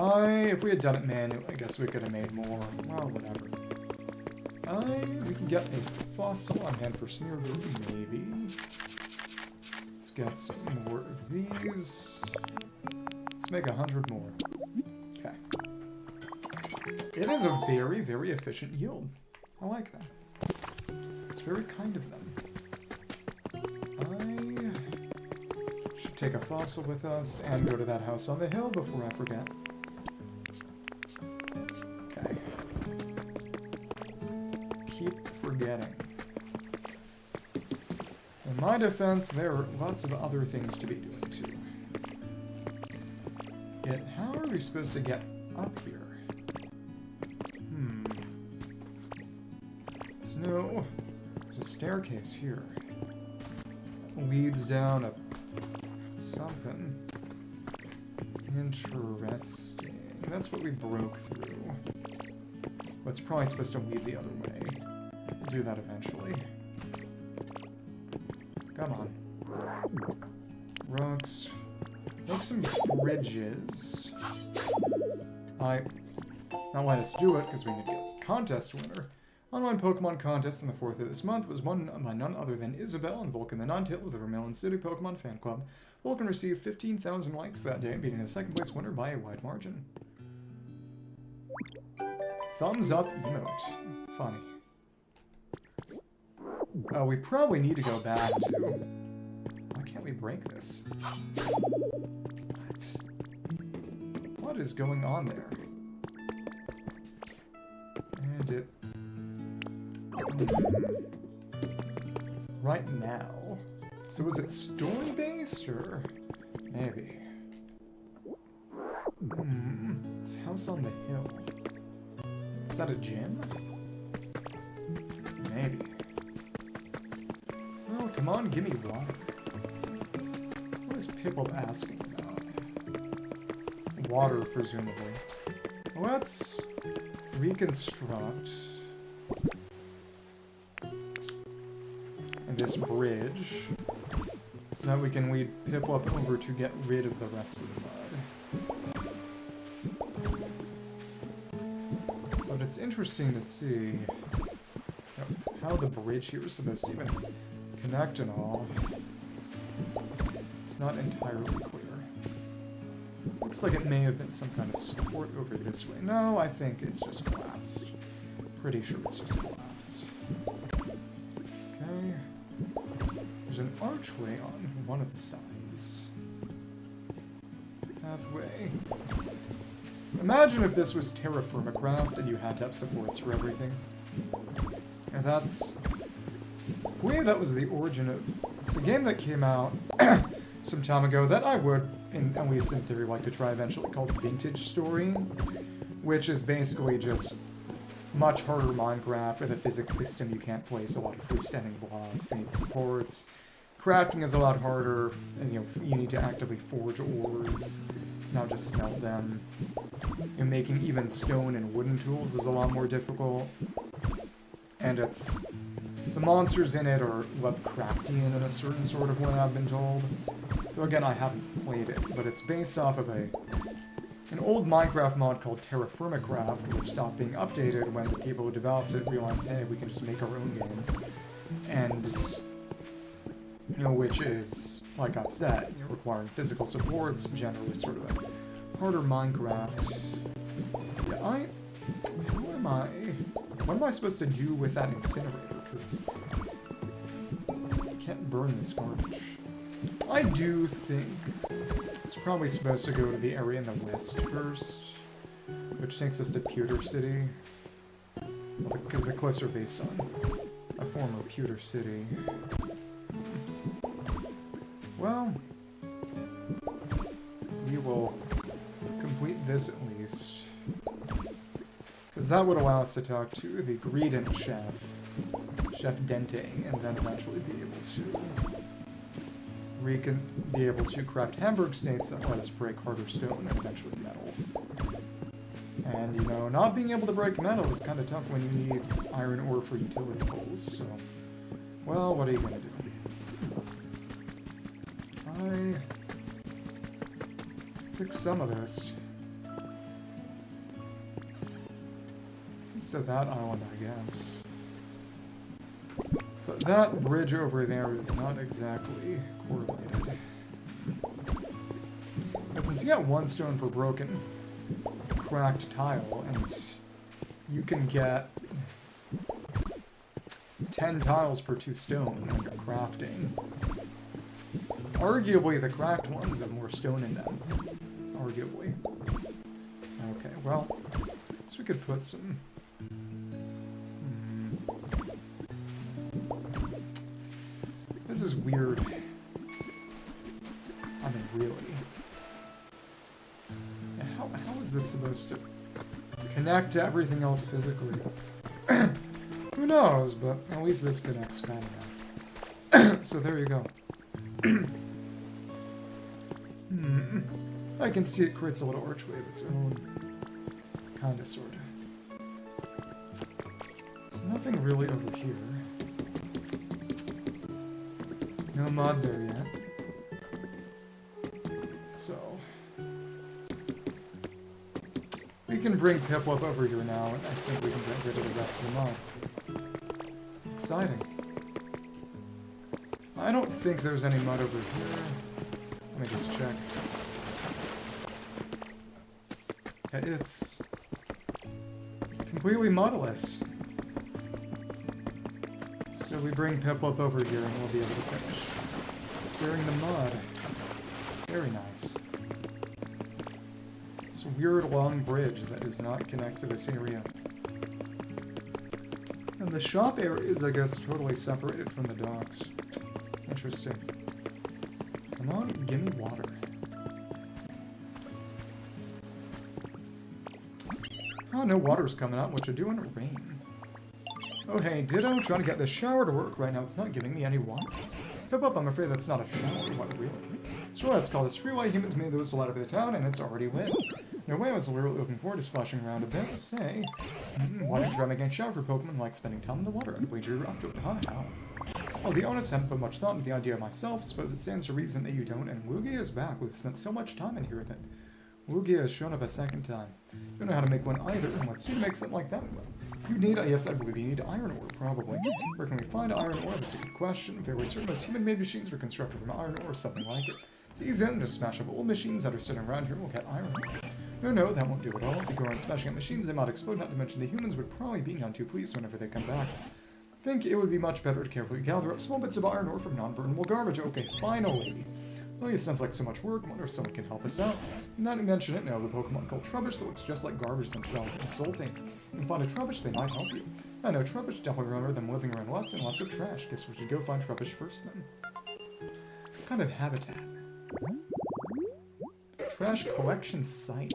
If we had done it manually, I guess we could have made more. Well, whatever. We can get a fossil on hand for smear glue, maybe. Let's get some more of these. Let's make 100 more. Okay. It is a very, very efficient yield. I like that. It's very kind of them. I should take a fossil with us and go to that house on the hill before I forget. Okay. Keep forgetting. In my defense, there are lots of other things to be doing too. Yet, how are we supposed to get up here? No, there's a staircase here. Leads down a something interesting. That's what we broke through. But it's probably supposed to lead the other way. We'll do that eventually. Come on. Rocks. Make some bridges. Not let us do it because we need to get a contest winner. Online Pokemon contest on the 4th of this month was won by none other than Isabelle and Vulcan the Ninetales of the Vermilion City Pokemon Fan Club. Vulcan received 15,000 likes that day, beating the second place winner by a wide margin. Thumbs up emote. Funny. Oh, we probably need to go back to... Why can't we break this? What? What is going on there? And it... Right now. So was it story-based, or... Maybe. This house on the hill. Is that a gym? Maybe. Oh, come on, give me water. What is Piplup asking about? Water, presumably. Let's reconstruct this bridge so that we can lead Piplup over to get rid of the rest of the mud. But it's interesting to see how the bridge here is supposed to even connect and all. It's not entirely clear. Looks like it may have been some kind of support over this way. No, I think it's just collapsed. Pretty sure it's just collapsed. Okay. There's an archway on one of the sides. Pathway. Imagine if this was Terra Firma Craft and you had to have supports for everything. And that's... I believe that was the origin of... It's a game that came out some time ago that I would, at least in theory, like to try eventually, called Vintage Story, which is basically just much harder Minecraft with a physics system. You can't place a lot of freestanding blocks, they need supports. Crafting is a lot harder, as you need to actively forge ores, not just smelt them. Making even stone and wooden tools is a lot more difficult. And it's... The monsters in it are Lovecraftian in a certain sort of way, I've been told. Though again, I haven't played it, but it's based off of an old Minecraft mod called Terra Firma Craft, which stopped being updated when the people who developed it realized, hey, we can just make our own game. and, you know, which is, like I said, you know, requiring physical supports, generally sort of a harder Minecraft. Yeah, what am I supposed to do with that incinerator? Because I can't burn this garbage. I do think it's probably supposed to go to the area in the west first, which takes us to Pewter City, because the cliffs are based on a former Pewter City. Well, we will complete this at least, because that would allow us to talk to the Greedent chef, Chef Dente, and then eventually be able to craft hamburg steaks that let us break harder stone and eventually metal. And, you know, not being able to break metal is kind of tough when you need iron ore for utility poles, so... Well, what are you gonna do? Fix some of this. Instead of that island, I guess. But that bridge over there is not exactly correlated. But since you get 1 stone per broken cracked tile, and you can get 10 tiles per 2 stone when you're crafting. Arguably, the cracked ones have more stone in them. Arguably. Okay, well, so we could put some... This is weird. I mean, really. How is this supposed to connect to everything else physically? Who knows, but at least this connects kind of. So there you go. I can see it creates a little archway of its own. Kinda, sorta. There's nothing really over here. No mud there yet. So... we can bring Piplup over here now, and I think we can get rid of the rest of the mud. Exciting. I don't think there's any mud over here. Let me just check. Yeah, it's completely mudless. So we bring Piplup over here and we'll be able to finish clearing the mud. Very nice. It's a weird long bridge that does not connect to this area. And the shop area is, I guess, totally separated from the docks. Interesting. Come on, give me water. Oh, no water's coming out. What you doing? Rain. Oh, hey, Ditto, trying to get this shower to work. Right now it's not giving me any water. Pip-up, I'm afraid that's not a shower. What, really? It's what it's called. It's free while humans made those out of the town, and it's already lit. No way, I was literally looking forward to splashing around a bit. Say, why don't you try making a shower for Pokemon like spending time in the water? I'd wager you're up to it, huh? How? Well, to be honest, I haven't put much thought into the idea myself. Suppose it stands to reason that you don't, and Lugia is back. We've spent so much time in here that Lugia has shown up a second time. You don't know how to make one either, and let's see to make something like that. You need, yes, I believe you need iron ore, probably. Where can we find iron ore? That's a good question. Fairly certain most human-made machines are constructed from iron ore or something like it. It's easy then, just smash up old machines that are sitting around here and we'll get iron ore. No, that won't do at all. If you go around smashing up machines, they might explode, not to mention the humans would probably be none too pleased whenever they come back. I think it would be much better to carefully gather up small bits of iron ore from non-burnable garbage. Okay, finally. Well, it sounds like so much work. I wonder if someone can help us out. Not to mention it, now the Pokemon called Trubbish that looks just like garbage themselves. Insulting. You can find a Trubbish, they might help you. I know Trubbish definitely remember them living around lots and lots of trash. Guess we should go find Trubbish first then. What kind of habitat? Trash collection site.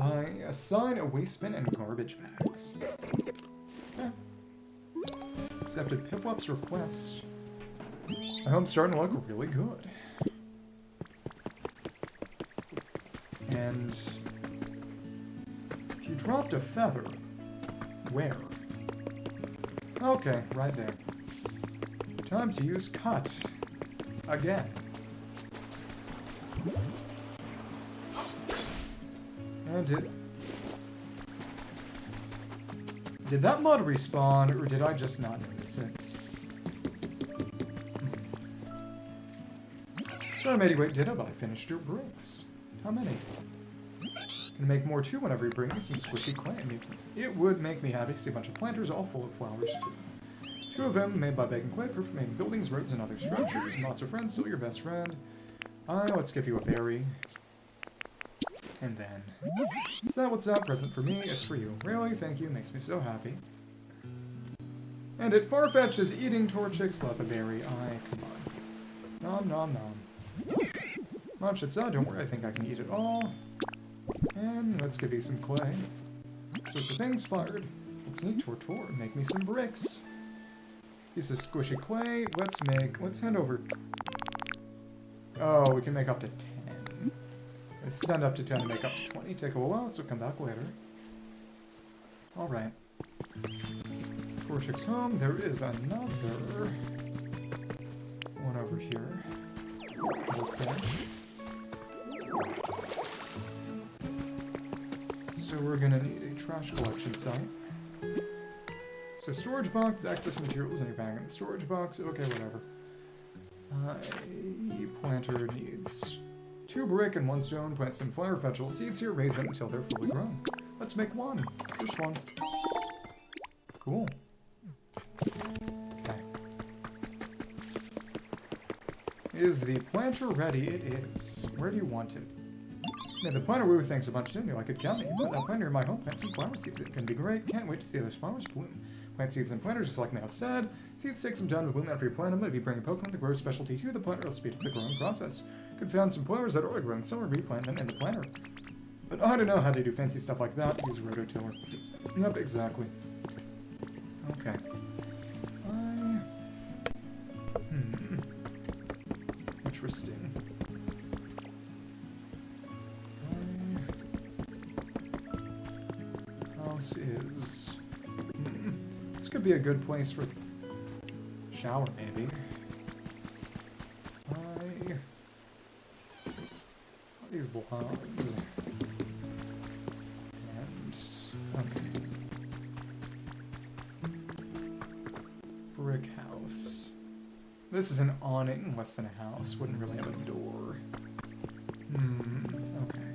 I assign a waste bin and garbage bags. Okay. Accepted Piplup's request. My home's starting to look really good. And if you dropped a feather, where? Okay, right there. Time to use cut. Again. And did that mud respawn, or did I just not notice it? Sorry I made you wait dinner, but I finished your bricks. How many? Gonna make more too whenever you bring me some squishy clay. It would make me happy to see a bunch of planters all full of flowers too. 2 of them made by baking clay, perfect for making buildings, roads, and other structures. Lots of friends, still your best friend. Let's give you a berry. And then... Is that what's that present for me? It's for you. Really? Thank you. Makes me so happy. And it Farfetch is eating Torchic, slap a berry. Come on. Nom nom nom. Much it's don't worry, I think I can eat it all. And let's give you some clay. Sorts of things fired. Let's need Tortor. Make me some bricks. Piece of squishy clay. Let's hand over... Oh, we can make up to 10. Let's send up to 10 to make up to 20. Take a while, so come back later. Alright. Torchic's home. There is another one over here. Okay. So we're gonna need a trash collection site. So storage box, access materials in your bag in the storage box. Okay, whatever. Planter needs 2 brick and 1 stone. Plant some flower vegetable seeds here. Raise them until they're fully grown. Let's make one. First one. Cool. Okay. Is the planter ready? It is. Where do you want it? Yeah, the planter woo thanks a bunch, didn't you? I could count it. You put that planter in my home. Plant some flower seeds. It can be great. Can't wait to see those flowers bloom. Plant seeds and planters just like Mel said. Seeds take some time to bloom after you plant them, but if you bring a Pokemon that grows specialty to the planter, it'll speed up the growing process. Could found some flowers that are already growing, so replant them in the planter. But I don't know how to do fancy stuff like that. Use rototiller. Yep, exactly. Okay. Interesting. House is... This could be a good place for shower, maybe. These logs. And... okay. Brick house. This is an awning, less than a house. Wouldn't really have a door. Okay.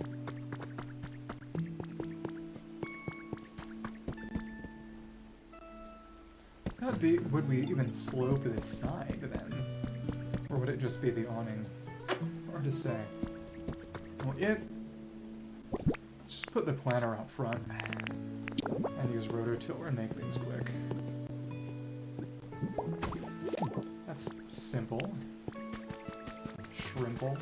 That'd be... Would we even slope this side, then? Or would it just be the awning? Hard to say. Well, let's just put the planter out front. And use rototiller and make things quick. That's simple. Shrimple.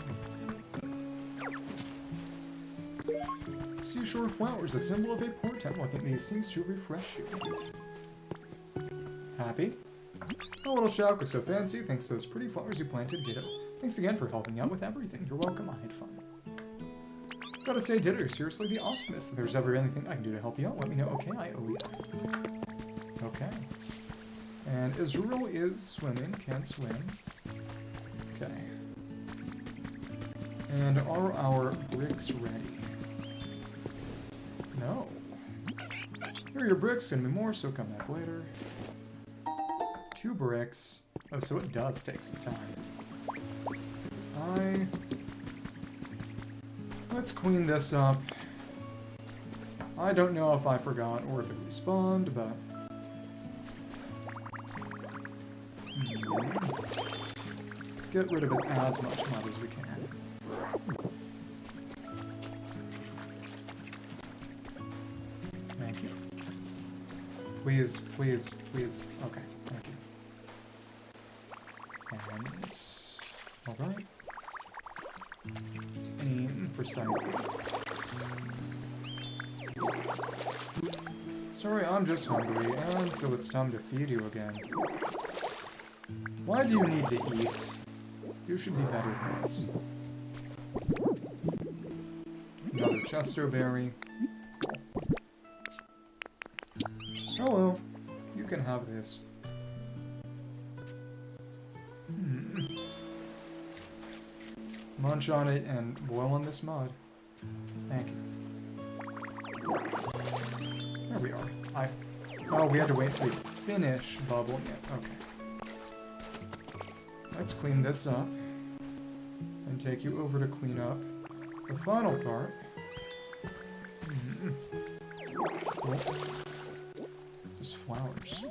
Seashore flowers, a symbol of a portent. Looking at these seems to refresh you. Happy? A little shout was so fancy. Thanks to those pretty flowers you planted, ditto. Thanks again for helping out with everything. You're welcome, I had fun. Gotta say, ditto, you're seriously the awesomest. If there's ever anything I can do to help you out, let me know. Okay, I owe you. Okay. And Israel is swimming, can't swim. Okay. And are our bricks ready? No. Here are your bricks, gonna be more, so come back later. 2 bricks. Oh, so it does take some time. Let's clean this up. I don't know if I forgot or if it respawned, but... Let's get rid of it as much mud as we can. Thank you. Please, please, please. Okay, thank you. And... alright. Let's aim precisely. Sorry, I'm just hungry, and so it's time to feed you again. Why do you need to eat? You should be better than this. Another Chesto berry. Hello. You can have this. Munch on it and boil on this mud. Thank you. There we are. Oh, we had to wait for you to finish bubbling it. Okay. Let's clean this up. and take you over to clean up the final part. Cool. Just flowers.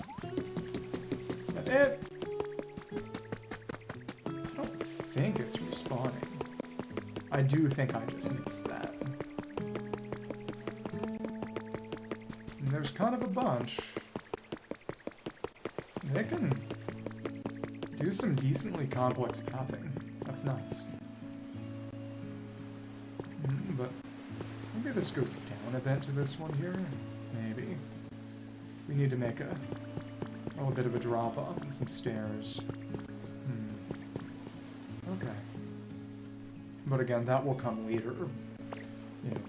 I don't think it's respawning. I do think I just missed that. And there's kind of a bunch. They can do some decently complex pathing. That's nice. But maybe this goes down a bit to this one here. Maybe. We need to make a little bit of a drop off and some stairs. Okay. But again, that will come later. You know.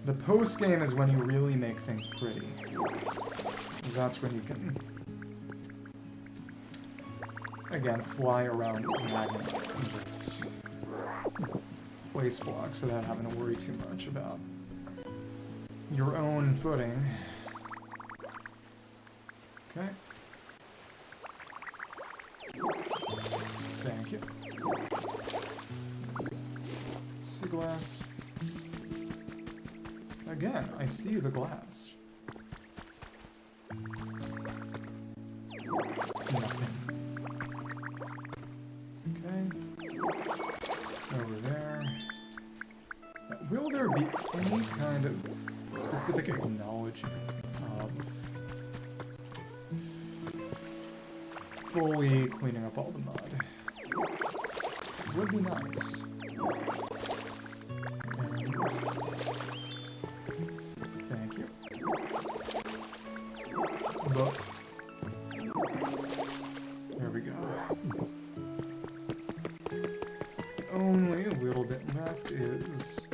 The post game is when you really make things pretty. That's when you can, again, fly around as magnet and just place blocks without having to worry too much about your own footing. Okay. Thank you. See glass. Again, I see the glass. It's nothing. Okay. Over there. Now, will there be any kind of specific acknowledgement of fully cleaning up all the mud? It would be nice. And thank you. But there we go. Only a little bit left is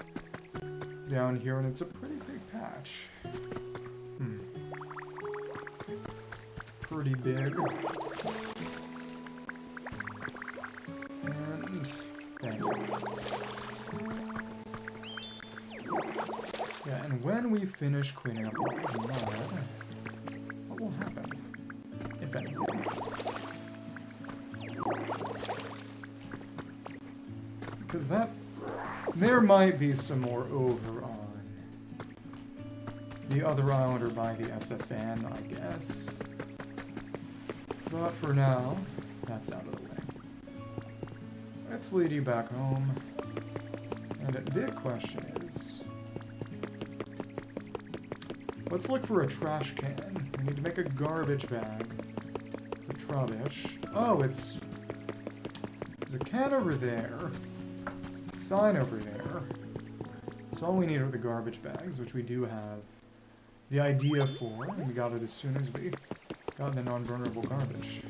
down here, and it's a pretty big patch. Pretty big. And thank you. Yeah, and when we finish cleaning up all the mud, what will happen? If anything. Because there might be some more over on the other island or by the SSN, I guess. But for now, that's out of the way. Let's lead you back home. And a big question is, let's look for a trash can. We need to make a garbage bag for rubbish. Oh, there's a can over there. Sign over there. So all we need are the garbage bags, which we do have the idea for, and we got it as soon as we got the non-vulnerable garbage.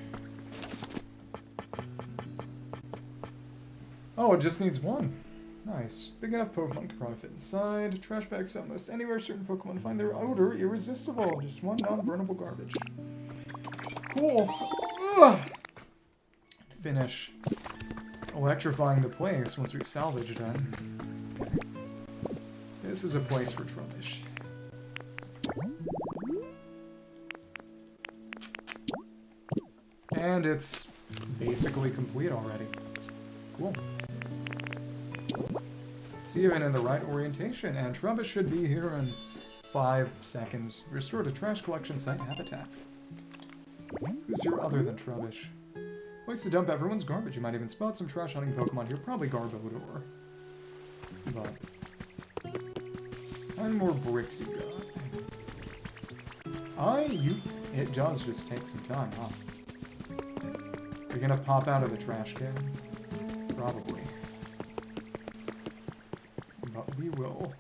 Oh, it just needs one. Nice. Big enough Pokemon can probably fit inside. Trash bags found most anywhere certain Pokemon find their odor irresistible. Just one non-burnable garbage. Cool. Ugh. Finish electrifying the place once we've salvaged it. This is a place for rubbish. And it's basically complete already. Cool. It's even in the right orientation, and Trubbish should be here in 5 seconds. Restore to trash collection site habitat. Who's here other than Trubbish? Place to dump everyone's garbage. You might even spot some trash hunting Pokemon here. Probably Garbodor. But how many more bricks you got? It does just take some time, huh? You're gonna pop out of the trash can? Probably. But we will.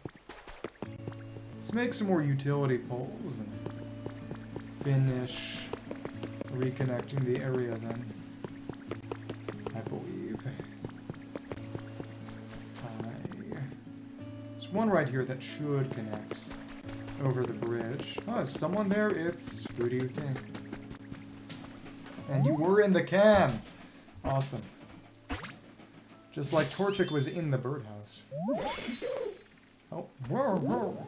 Let's make some more utility poles and finish reconnecting the area then. I believe. There's one right here that should connect over the bridge. Oh, is someone there? Who do you think? And you were in the can! Awesome. Just like Torchic was in the birdhouse. Oh, whoa.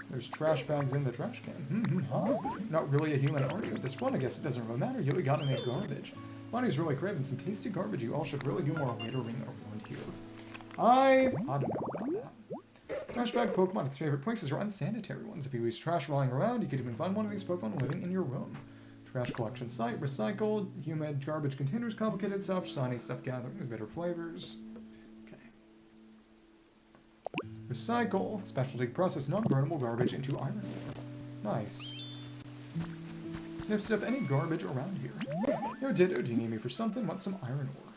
There's trash bags in the trash can. Huh? Not really a human, are you? This one, I guess it doesn't really matter. You got to make garbage. Bonnie's really craving some tasty garbage. You all should really do more littering around here. I don't know about that. Trash bag Pokemon, its favorite places are unsanitary ones. If you use trash lying around, you could even find one of these Pokemon living in your room. Trash collection site, recycled, humid, garbage containers, complicated stuff, shiny stuff gathering with bitter flavors. Okay. Recycle, specialty process non-burnable garbage into iron ore. Nice. Sniff stuff any garbage around here. Yo, Ditto, do you need me for something? Want some iron ore?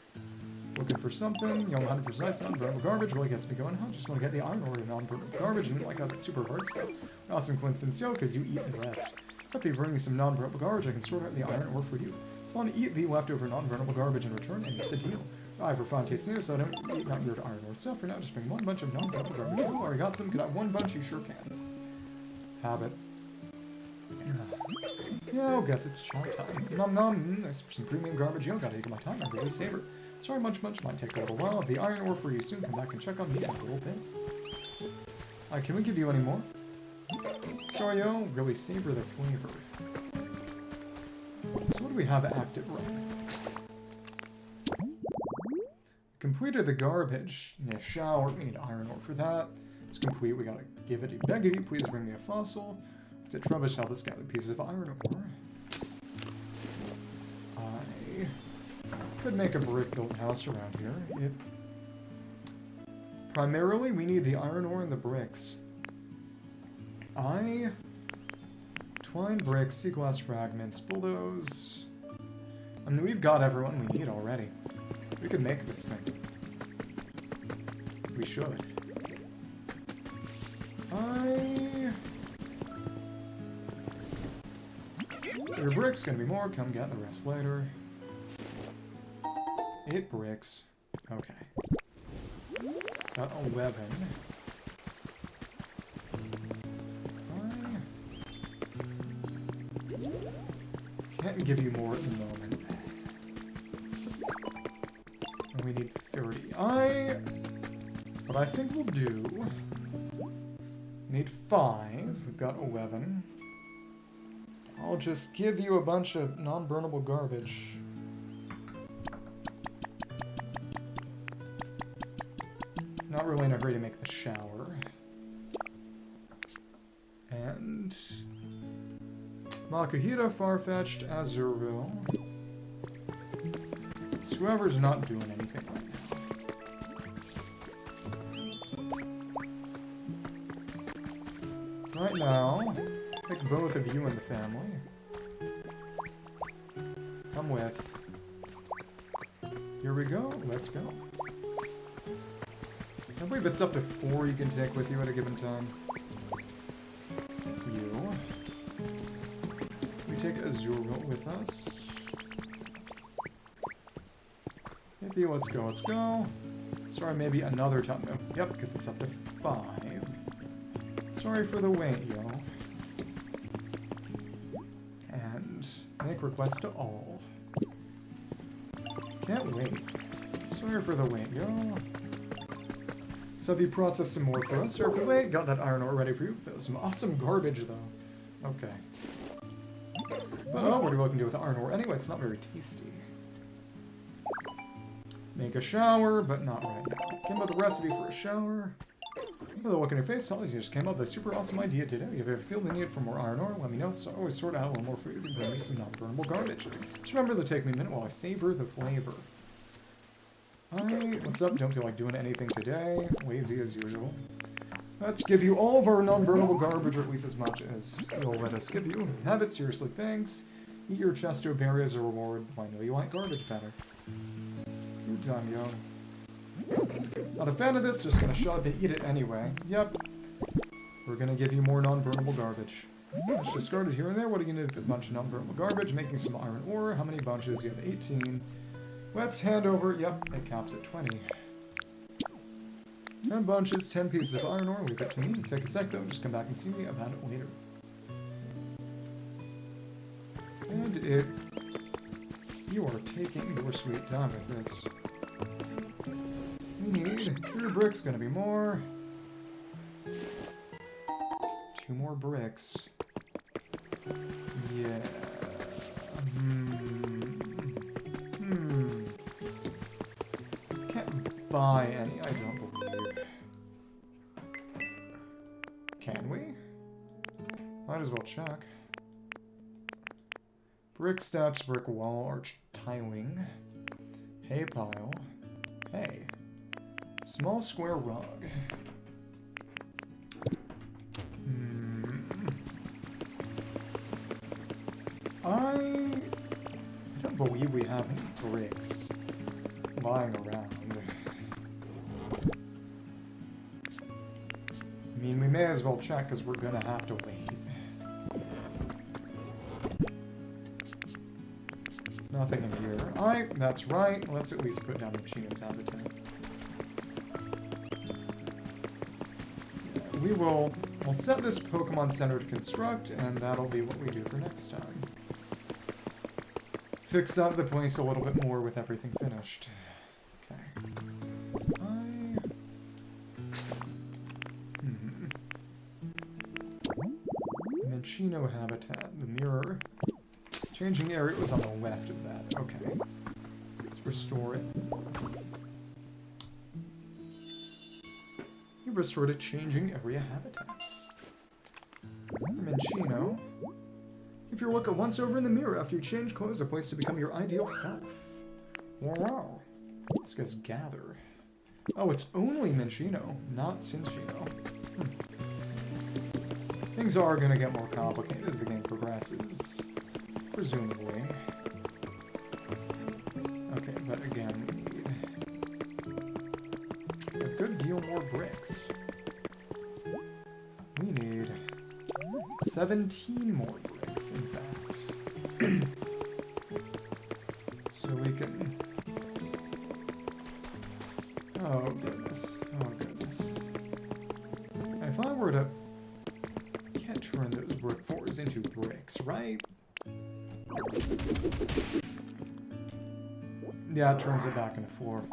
Looking for something, yo, 100 for size, non-burnable garbage really gets me going. I just want to get the iron ore and non-burnable garbage and like that super hard stuff. Awesome coincidence, yo, because you eat the rest. If you bring me some non-burnable garbage, I can sort out the iron ore for you. So I'll eat the leftover non-burnable garbage in return, and it's a deal. I have fun tasting it, so I don't eat not your iron ore stuff. For now, just bring one bunch of non-burnable garbage. Oh, already got some. Could I have one bunch? You sure can. Have it. Yeah, I guess it's chow time. Nom nom. There's some premium garbage. Yo, gotta take my time. I'm really savor. Sorry, much might take a little while. The iron ore for you soon. Come back and check on me in a little bit. Can we give you any more? Sorry, yo, really savor the flavor. So what do we have active right now? Completed the garbage. Yeah, shower. We need iron ore for that. It's complete. We gotta give it a beg of you. Please bring me a fossil. It's a rubbish help us gather pieces of iron ore. I could make a brick-built house around here. Primarily, we need the iron ore and the bricks. Twine bricks, sea glass fragments, bulldoze. I mean, we've got everyone we need already. We could make this thing. We should. Your bricks gonna be more, come get the rest later. 8 bricks. Okay. Got 11. Can't give you more at the moment. And we need 30. What I think we'll do... Need 5. We've got 11. I'll just give you a bunch of non-burnable garbage. Not really in a hurry to make the shower. And... Makuhita, Farfetch'd, Azuril. So whoever's not doing anything right now. Right now, pick both of you in the family. Come with. Here we go. Let's go. I believe it's up to 4 you can take with you at a given time. You. We take Azuril with us. Maybe let's go. Sorry, maybe another time. Oh, yep, because it's up to 5. Sorry for the wait, yo. And make request to all. Can't wait. Sorry for the wait, yo. So have you processed some more for us? Sorry for the wait. Got that iron ore ready for you. That was some awesome garbage, though. Okay. But what are we looking to do with the iron ore? Anyway, it's not very tasty. Make a shower, but not right now. Came up with a recipe for a shower. With a look in your face, Solly's just came up with a super awesome idea today. If you ever feel the need for more iron ore, let me know, so I always sort out a little more food and bring me some non-burnable garbage. Just remember to take me a minute while I savor the flavor. Alright, what's up? Don't feel like doing anything today. Lazy as usual. Let's give you all of our non-burnable garbage, or at least as much as you'll let us give you. Have it, seriously, thanks. Eat your chesto berry as a reward. I know you like garbage better. Food time, yo. Not a fan of this, just gonna shut up and eat it anyway. Yep. We're gonna give you more non-burnable garbage. Let's just start it here and there. What are you gonna do with a bunch of non-burnable garbage? Making some iron ore. How many bunches? You have 18. Let's hand over. Yep, it caps at 20. 10 bunches, 10 pieces of iron ore. Leave it to me. Take a sec though, just come back and see me about it later. And it... You are taking your sweet time with this. We need... Your brick's gonna be more. 2 more bricks. Yeah. buy any, I don't believe. Can we? Might as well check. Brick steps, brick wall, arch tiling, hay pile, hay, small square rug. I don't believe we have any bricks lying around. I mean, we may as well check because we're gonna have to wait. Nothing in here. That's right. Let's at least put down Chino's habitat. Yeah, we'll set this Pokemon Center to construct, and that'll be what we do for next time. Fix up the place a little bit more with everything finished. Okay. Minchino habitat. The mirror. Changing area was on the left of that. Okay. Let's restore it. You've restored a changing area habitats. Minchino. If you look at once over in the mirror after you change clothes, a place to become your ideal self. Wow. This guy's gather. Oh, it's only Minchino, not Cinchino. Things are gonna get more complicated as the game progresses. Presumably. Okay, but again, we need a good deal more bricks. We need 17 more bricks, in fact. So we can... Oh, goodness. Oh, goodness. If I were to... Can't turn those brick floors into bricks, right? Yeah, it turns it back into floor.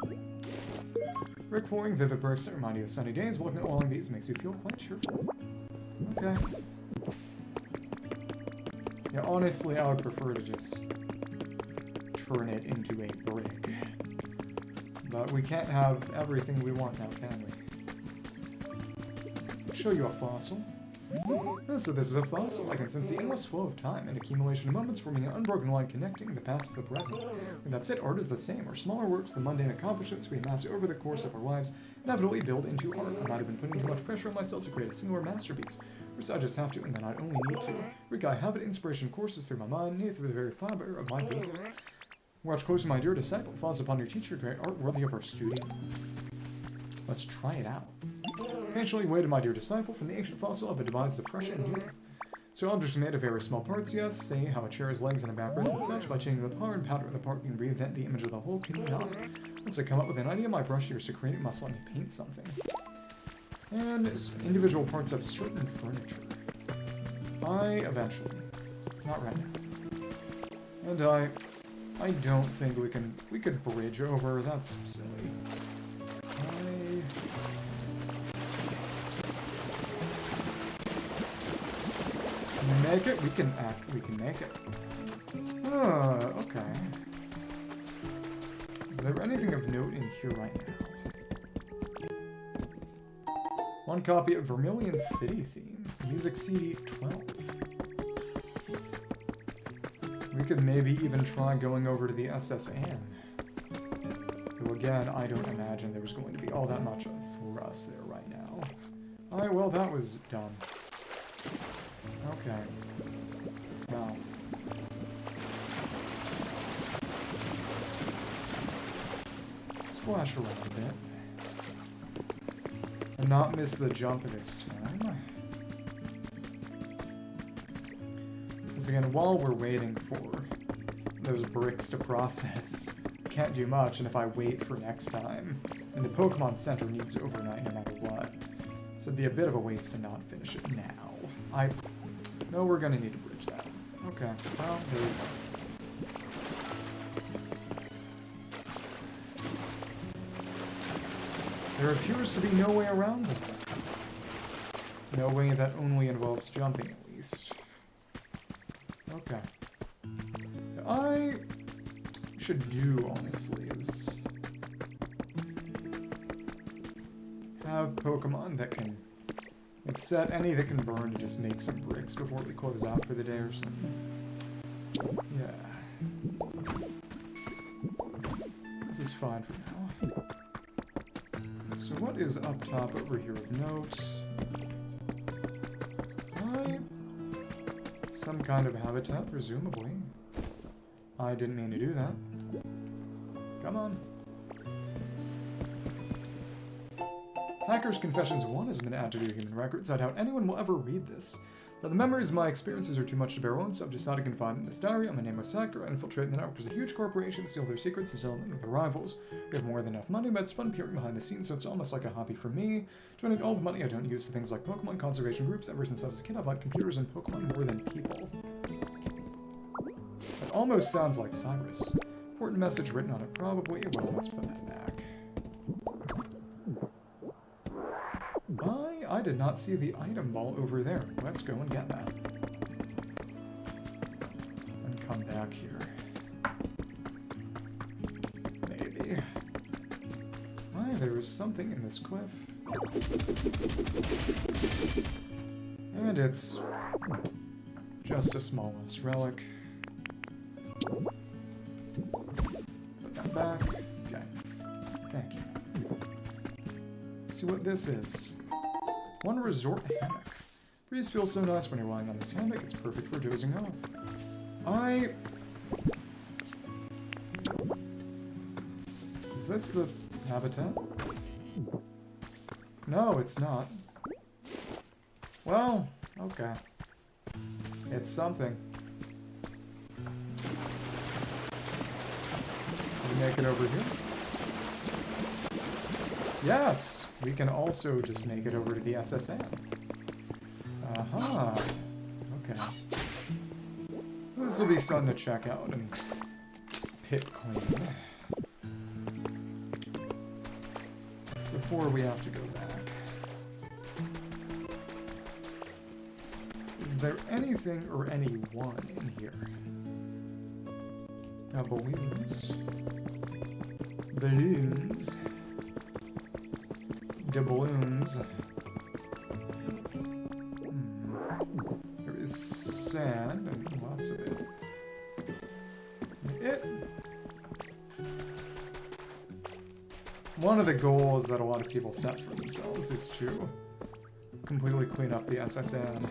Brick flooring, vivid bricks that remind you of sunny days. Walking along these makes you feel quite cheerful. Okay. Yeah, honestly, I would prefer to just turn it into a brick. But we can't have everything we want now, can we? I'll show you a fossil. So this is a fossil. I can sense the endless flow of time and accumulation of moments forming an unbroken line connecting the past to the present. And that's it. Art is the same. Our smaller works, the mundane accomplishments we amass over the course of our lives, inevitably build into art. I might have been putting too much pressure on myself to create a singular masterpiece. Or so I just have to, and then I only need to. Rick, I have it. Inspiration courses through my mind, nay, through the very fiber of my being. Watch closer, my dear disciple. Falls upon your teacher, great art worthy of our studio. Let's try it out. Patiently waited, my dear disciple, from the ancient fossil of a devised of fresh and new. So objects are made of very small parts, yes, say how a chair has legs and a backrest and such. By changing the power and powder in the part, you can reinvent the image of the whole, can you not? Once I come up with an idea, my brush here secreting must let me paint something. And individual parts of certain furniture. Eventually. Not right now. And I don't think we could bridge over, that's silly. Can we make it? We can make it. Okay. Is there anything of note in here right now? One copy of Vermilion City Themes. Music CD 12. We could maybe even try going over to the SSN. Though again, I don't imagine there's going to be all that much for us there right now. Alright, well that was dumb. Okay. Well. Splash around a bit. And not miss the jump this time. Because again, while we're waiting for those bricks to process, can't do much, and if I wait for next time, and the Pokemon Center needs overnight no matter what, so it'd be a bit of a waste to not finish it now. No, we're gonna need to bridge that. Okay, well, there we go. There appears to be no way around them. No way that only involves jumping, at least. Okay. I should do, honestly, is have Pokemon that can set any that can burn to just make some bricks before we close out for the day or something. Yeah. This is fine for now. So what is up top over here of note? Some kind of habitat, presumably. I didn't mean to do that. Come on. Hacker's Confessions 1 has been added to your human records. I doubt anyone will ever read this. But the memories of my experiences are too much to bear alone, so I've decided to confide in this diary. I'm a nameless hacker. I infiltrate the network as a huge corporation, steal their secrets, and sell them to their rivals. We have more than enough money, but it's fun peering behind the scenes, so it's almost like a hobby for me. Donating all the money I don't use to things like Pokemon conservation groups. Ever since I was a kid, I've liked computers and Pokemon more than people. That almost sounds like Cyrus. Important message written on it, probably. Well, let's put that back. I did not see the item ball over there. Let's go and get that. And come back here. Maybe. Why, there is something in this cliff. And it's just a small-ass relic. Put that back. Okay. Thank you. Let's see what this is. One resort hammock. Breeze feels so nice when you're lying on this hammock. It's perfect for dozing off. Is this the habitat? No, it's not. Well, okay. It's something. Can we make it over here? Yes! We can also just make it over to the SSN. Aha! Okay. This will be something to check out and pit clean. Before we have to go back. Is there anything or anyone in here? Balloons. Balloons. Doubloons. There is sand, and lots of it. One of the goals that a lot of people set for themselves is to completely clean up the SSN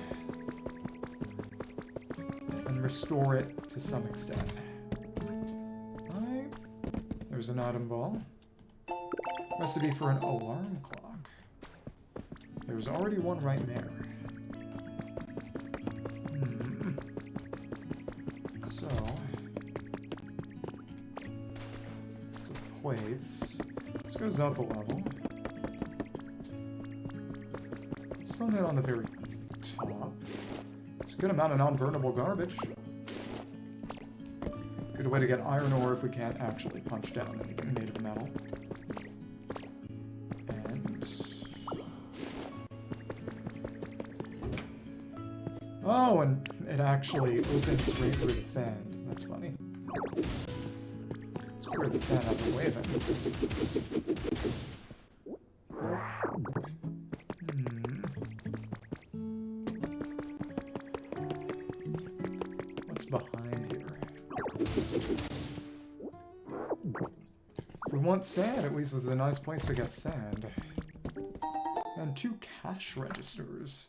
and restore it to some extent. There's an item ball. Recipe for an alarm clock. There's already one right there. So, it's a plates. This goes up a level. Something on the very top. It's a good amount of non-burnable garbage. Good way to get iron ore if we can't actually punch down anything made of metal. Oh, and it actually opens straight through the sand. That's funny. Let's clear the sand out of the way then. What's behind here? If we want sand, at least this is a nice place to get sand. And 2 cash registers.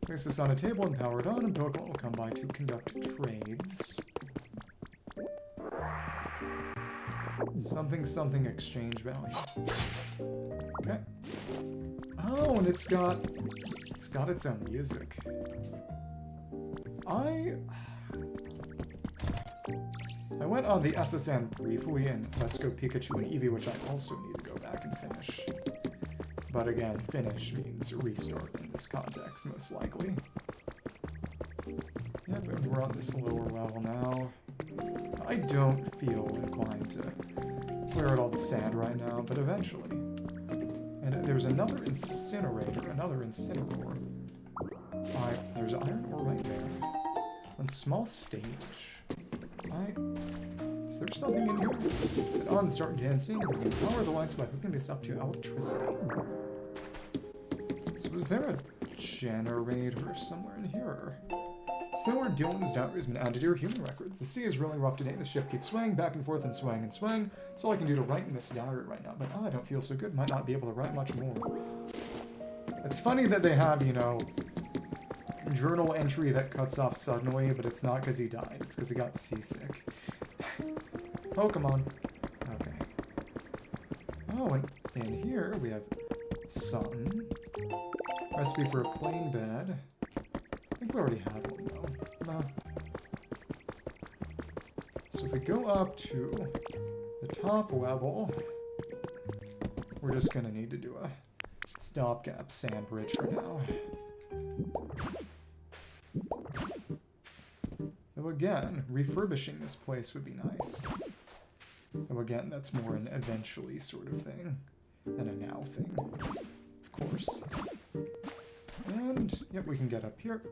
Place this on a table and power it on, and Pokemon will come by to conduct trades. Something exchange value. Okay. Oh, and it's got its own music. I went on the SSN briefly in Let's Go Pikachu and Eevee, which I also need to go back and finish. But again, finish means restart in this context, most likely. Yeah, but we're on this lower level now. I don't feel inclined to clear out all the sand right now, but eventually. And there's another incinerator, another Incineroar. There's iron ore right there. On small stage. Is there something in here? On, start dancing. We can power the lights by hooking this up to electricity. So is there a generator somewhere in here? Somewhere Dylan's diary has been added to your human records. The sea is really rough today. The ship keeps swaying back and forth and swaying and swaying. That's all I can do to write in this diary right now. But I don't feel so good. Might not be able to write much more. It's funny that they have, you know, journal entry that cuts off suddenly, but it's not because he died. It's because he got seasick. Pokemon. Okay. Oh, and in here we have sun. Recipe for a plain bed. I think we already had one, though. No. So if we go up to the top level, we're just going to need to do a stopgap sand bridge for now. Though again, refurbishing this place would be nice. Though again, that's more an eventually sort of thing than a now thing, of course. And, yep, we can get up here.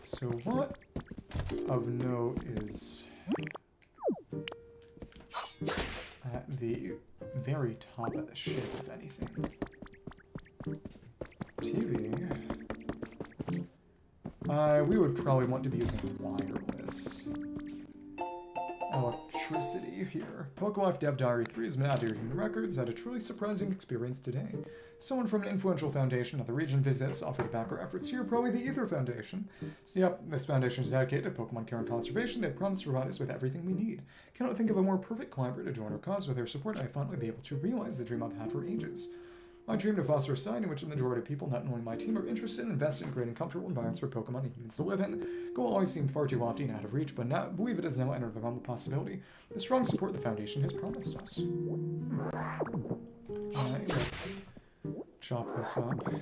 So what of note is at the very top of the ship, if anything? TV. We would probably want to be using wireless electricity here. PokeWife Dev Diary 3 has been added to your human records. Had a truly surprising experience today. Someone from an influential foundation of the region visits offered to back our efforts here, probably the Ether Foundation. So yep, this foundation is dedicated to Pokemon care and conservation. They promise to provide us with everything we need. Cannot think of a more perfect collaborator to join our cause. With their support, I finally be able to realize the dream I've had for ages. My dream to foster a society in which the majority of people, not only my team, are interested and invested in creating comfortable environments for Pokemon and humans to live in. Goal always seemed far too lofty and out of reach, but now I believe it has now entered the realm of possibility. The strong support the Foundation has promised us. Alright, let's chop this up.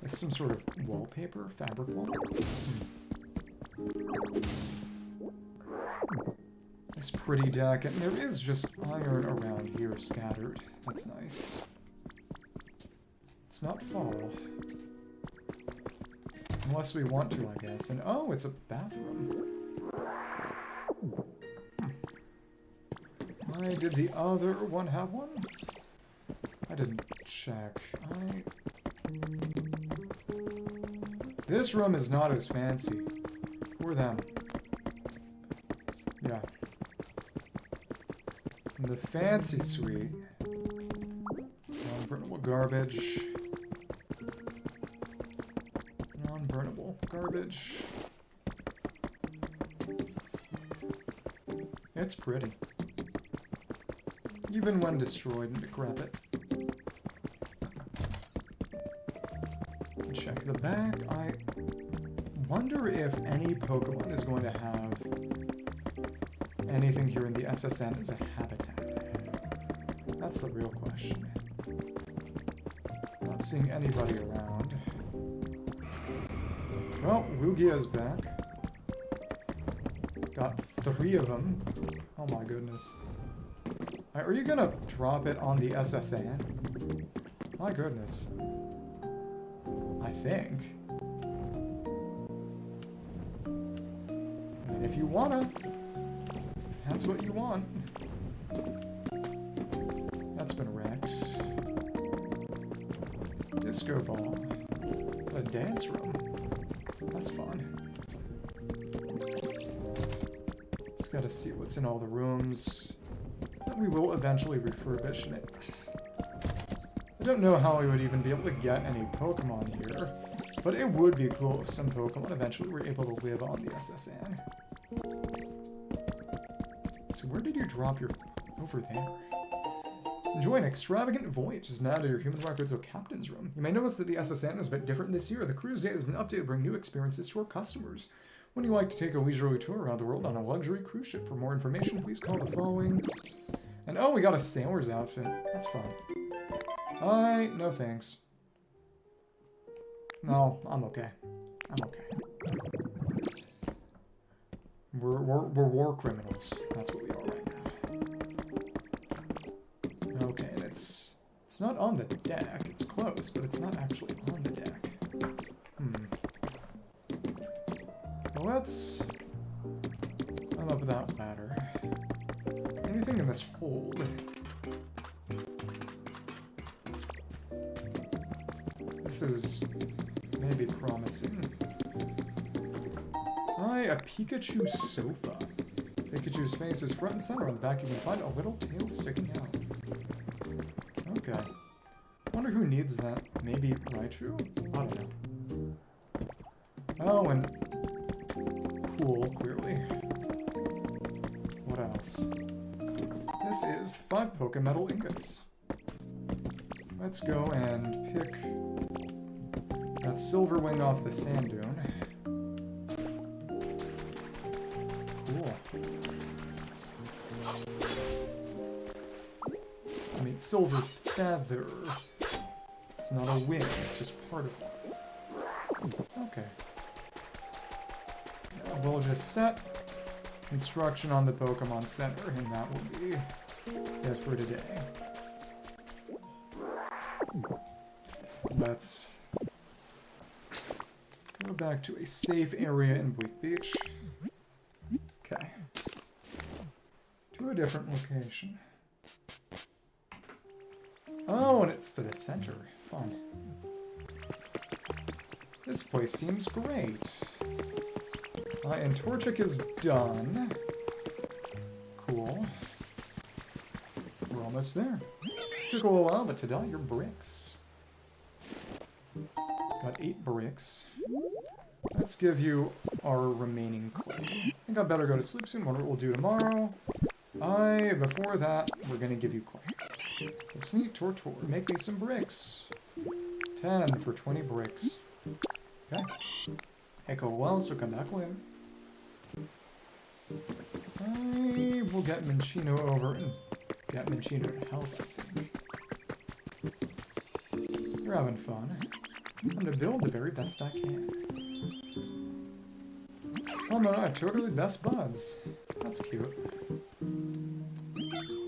It's some sort of wallpaper, fabric wall. It's pretty deck, and there is just iron around here scattered. That's nice. It's not fall. Unless we want to, I guess. And oh, it's a bathroom. Did the other one have one? I didn't check. This room is not as fancy. Or them. Yeah. And the fancy suite. Non-burnable garbage. Non-burnable garbage. It's pretty. Even when destroyed and decrepit. Check the back. I wonder if any Pokemon is going to have anything here in the SSN as a habitat. That's the real question. Not seeing anybody around. Well, Lugia's back. Got 3 of them. Oh my goodness. Are you gonna drop it on the SSN? My goodness. I think. And if you wanna, if that's what you want. That's been wrecked. Disco ball. A dance room. That's fun. Just gotta see what's in all the rooms. We will eventually refurbish it. I don't know how we would even be able to get any Pokemon here, but it would be cool if some Pokemon eventually were able to live on the SSN. So where did you drop your... over there? Enjoy an extravagant voyage as mad at your human records or captain's room. You may notice that the SSN is a bit different this year. The cruise day has been updated to bring new experiences to our customers. Would you like to take a leisurely tour around the world on a luxury cruise ship? For more information, please call the following. And oh, we got a sailor's outfit. That's fun. No thanks. No, I'm okay. I'm okay. We're war criminals. That's what we are right now. Okay, and it's not on the deck. It's close, but it's not actually on the deck. Well, let's climb up that ladder. anything in this hold? This is maybe promising. A Pikachu sofa. Pikachu's face is front and center. On the back you can find a little tail sticking out. Okay. Wonder who needs that. Maybe Raichu? I don't know. Oh, and cool, clearly. What else? This is 5 Pokemetal ingots. Let's go and pick that silver wing off the sand dune. Cool. I mean, silver feather. It's not a wing, it's just part of one. Okay. We'll just set construction on the Pokemon Center, and that will be it for today. Let's go back to a safe area in Bleak Beach. Okay. To a different location. Oh, and it's to the center. Fun. This place seems great. And Torchic is done. Cool. We're almost there. Took a little while, but Tada, your bricks. Got 8 bricks. Let's give you our remaining coal. I think I better go to sleep soon. Wonder what we'll do tomorrow. Before that, we're gonna give you coal. Looks neat, Tortor. Make me some bricks. 10 for 20 bricks. Okay. Echo well, so come back later. We'll get Minchino over and get Minchino to help, I think. You're having fun. I'm gonna build the very best I can. Oh no, I totally best buds. That's cute.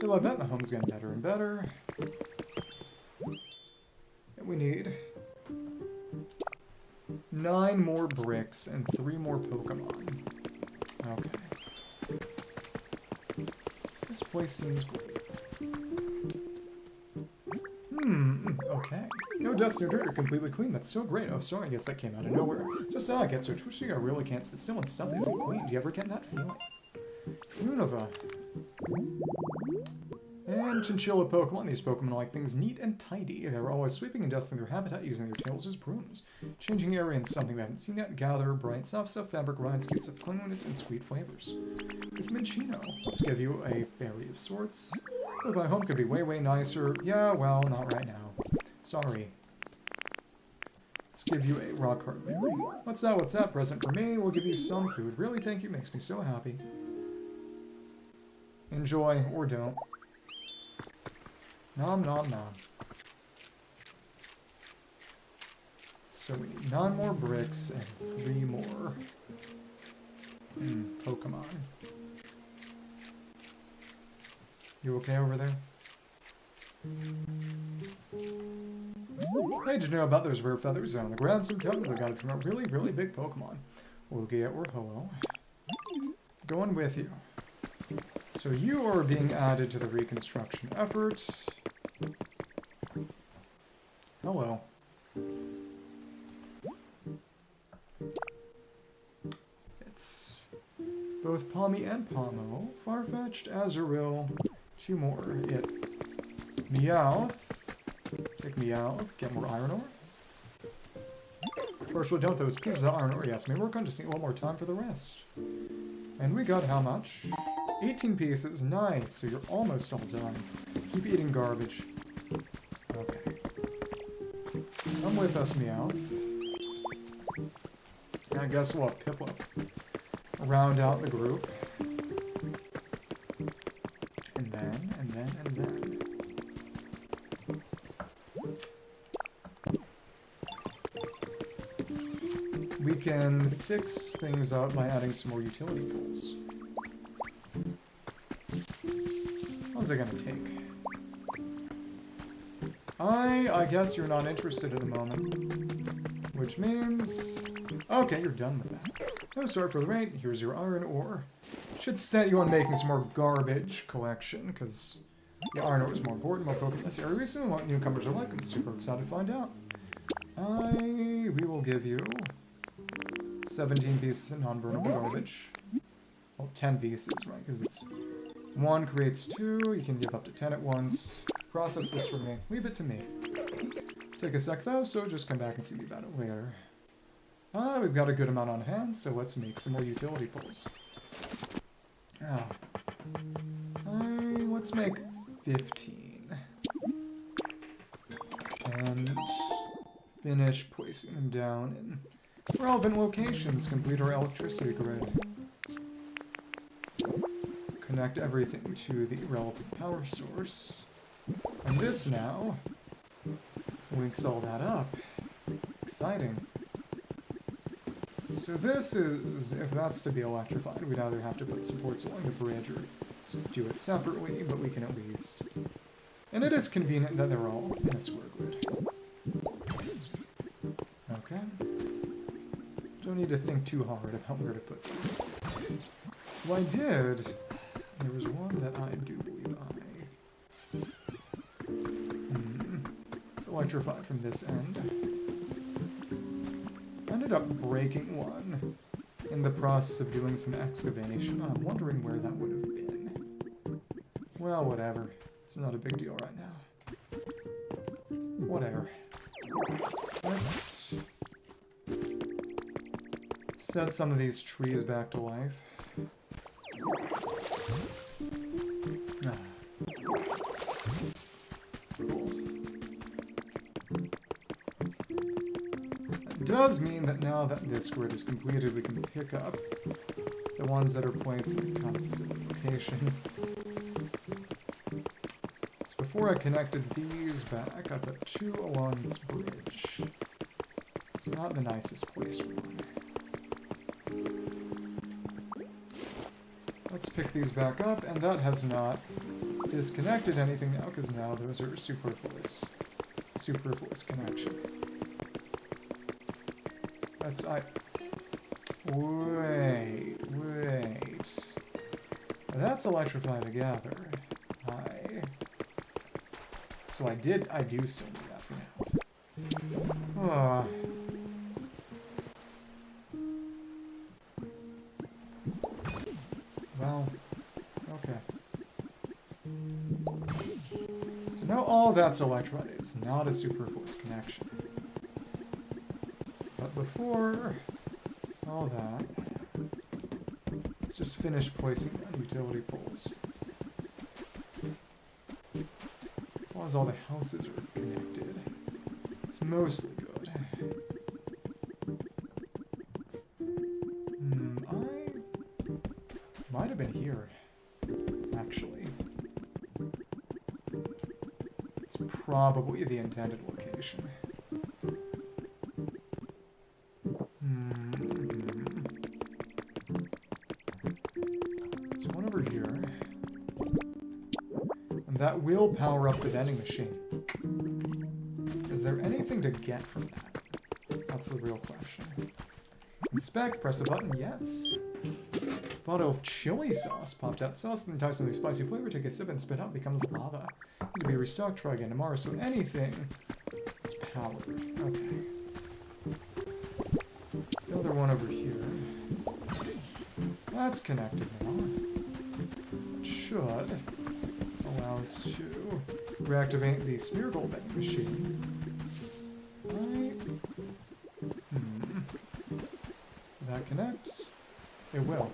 Well, I bet my home's getting better and better. And we need 9 more bricks and 3 more Pokemon. Okay. This place seems great. Okay. No dust, no dirt, you're completely clean. That's so great. Oh, sorry, I guess that came out of nowhere. Just how I get so twitchy, I really can't sit still and stuff isn't clean. Do you ever get that feeling? Unova. And Chinchilla Pokemon. These Pokemon like things neat and tidy. They're always sweeping and dusting their habitat using their tails as brooms. Changing area into something we haven't seen yet. Gather bright, soft stuff, fabric, rides, gets of cleanliness, and sweet flavors. With Minchino, let's give you a berry of sorts. But my home could be way, way nicer. Yeah, well, not right now. Sorry. Let's give you a rock hard berry. What's that? What's that? Present for me. We'll give you some food. Really, thank you. Makes me so happy. Enjoy, or don't. Nom nom nom. So we need 9 more bricks and 3 more Pokemon. You okay over there? Hey, did you know about those rare feathers on the ground? Sometimes I got it from a really, really big Pokemon. Lugia or Ho-Oh. Going with you. So you are being added to the reconstruction effort. Hello. It's both Palmy and Pomo. Farfetch'd, Azurill, 2 more. Meowth. Take Meowth. Get more iron ore. First, we'll dump those pieces of iron ore. Yes, maybe we're going to just need one more time for the rest. And we got how much? 18 pieces. Nice. So you're almost all done. Keep eating garbage. Okay. Come with us, Meowth. And I guess we'll have Piplup round out the group. And then. We can fix things up by adding some more utility poles. How's it gonna take? I guess you're not interested at the moment. Which means... Okay, you're done with that. No, sorry for the wait. Here's your iron ore. Should set you on making some more garbage collection, because the iron ore is more important, more focused in this area recently. What newcomers are like, I'm super excited to find out. We will give you 17 pieces of non-burnable garbage. Well, 10 pieces, right? Because it's 1 creates 2. You can give up to 10 at once. Process this for me. Leave it to me. Take a sec though, so just come back and see about it later. We've got a good amount on hand, so let's make some more utility poles. Let's make 15. And finish placing them down in relevant locations. Complete our electricity grid. Connect everything to the relevant power source. And this now links all that up. Exciting. So this is, if that's to be electrified, we'd either have to put supports along the bridge or do it separately, but we can at least... And it is convenient that they're all in a square grid. Okay. Don't need to think too hard about where to put these. Well, I did. There was one that I do believe It's electrified from this end. I ended up breaking one in the process of doing some excavation. I'm wondering where that would have been. Well, whatever. It's not a big deal right now. Whatever. Let's set some of these trees back to life. Does mean that now that this grid is completed, we can pick up the ones that are placed in kind of silly location. So before I connected these back, I put 2 along this bridge. It's not the nicest place for one. Let's pick these back up, and that has not disconnected anything now, because now those are superfluous. It's a superfluous connection. Wait. That's electrified together. So I do still need that for now. Well, okay. So now all that's electrified. It's not a superfluous connection. But before all that, let's just finish placing down utility poles. As long as all the houses are connected, it's mostly good. I might have been here, actually. It's probably the intended location. There's one over here. And that will power up the vending machine. Is there anything to get from that? That's the real question. Inspect, press a button, yes. Bottle of chili sauce popped out. Sauce with enticingly spicy flavor. Take a sip and spit out, becomes lava. Need to be restocked, try again tomorrow. So anything that's powered. Okay. Another one over here. That's connected now. It should allow us to reactivate the smear gold vending machine. Will that connect? It will.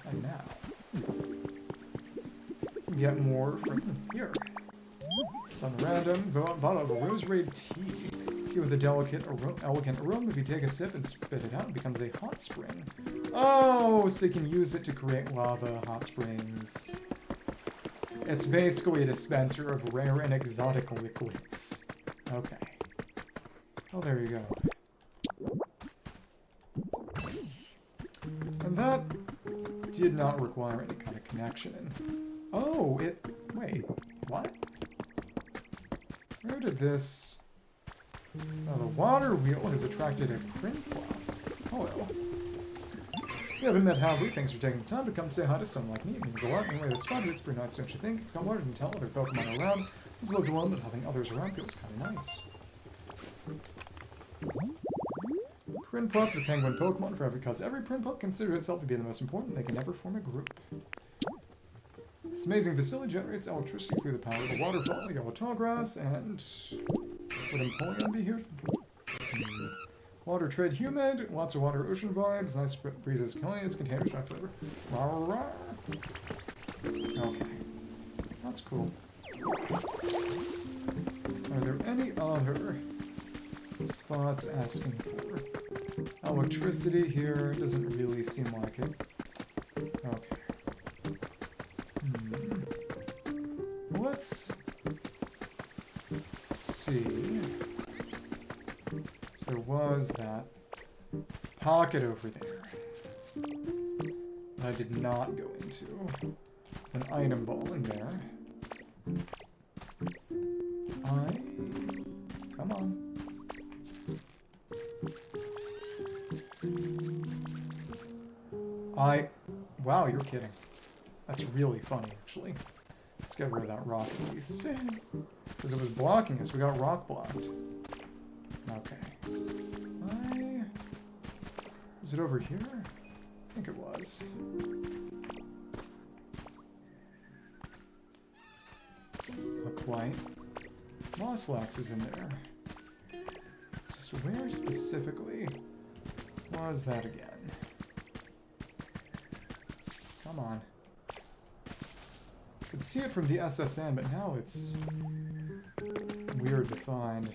And now, get more from here. Some random bottle of rosemary tea. Tea with a delicate, elegant aroma. If you take a sip and spit it out, it becomes a hot spring. Oh, so you can use it to create lava hot springs. It's basically a dispenser of rare and exotic liquids. Okay. Oh, there you go. And that did not require any kind of connection. Oh, wait, what? Where did this... Oh, the water wheel has attracted a print plot. Oh, well. We haven't met, have we? Thanks for taking the time to come say hi to someone like me. It means a lot. Anyway, the spot here, it's pretty nice, don't you think? It's got water and tell other Pokemon around. It's lived alone, but having others around feels kind of nice. Prinplup, the penguin Pokemon forever, because every Prinplup considers itself to be the most important. They can never form a group. This amazing facility generates electricity through the power of the waterfall, the yellow tall grass, and... would Empoleon be here? Water trade humid, lots of water ocean vibes, nice breezes, colonies, containers, dry flavor. Rah, rah. Okay. That's cool. Are there any other spots asking for electricity here? Doesn't really seem like it. Okay. Let's see. So there was that pocket over there that I did not go into. An item ball in there. Come on. Wow, you're kidding. That's really funny, actually. Let's get rid of that rock at least. Because it was blocking us. We got rock blocked. Okay. Is it over here? I think it was. Not quite. Moslax is in there. It's just where specifically was that again? Come on. I could see it from the SSN, but now it's weird to find.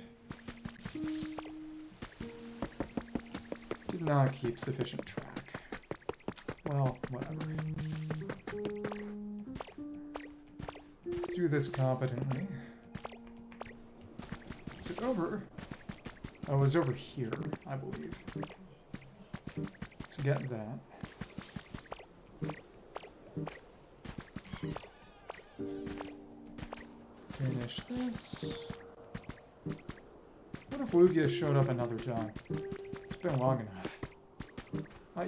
Did not keep sufficient track. Well, whatever. Let's do this competently. Is it over? Oh, it was over here, I believe. Let's get that. Finish this. What if Lugia showed up another time? It's been long enough.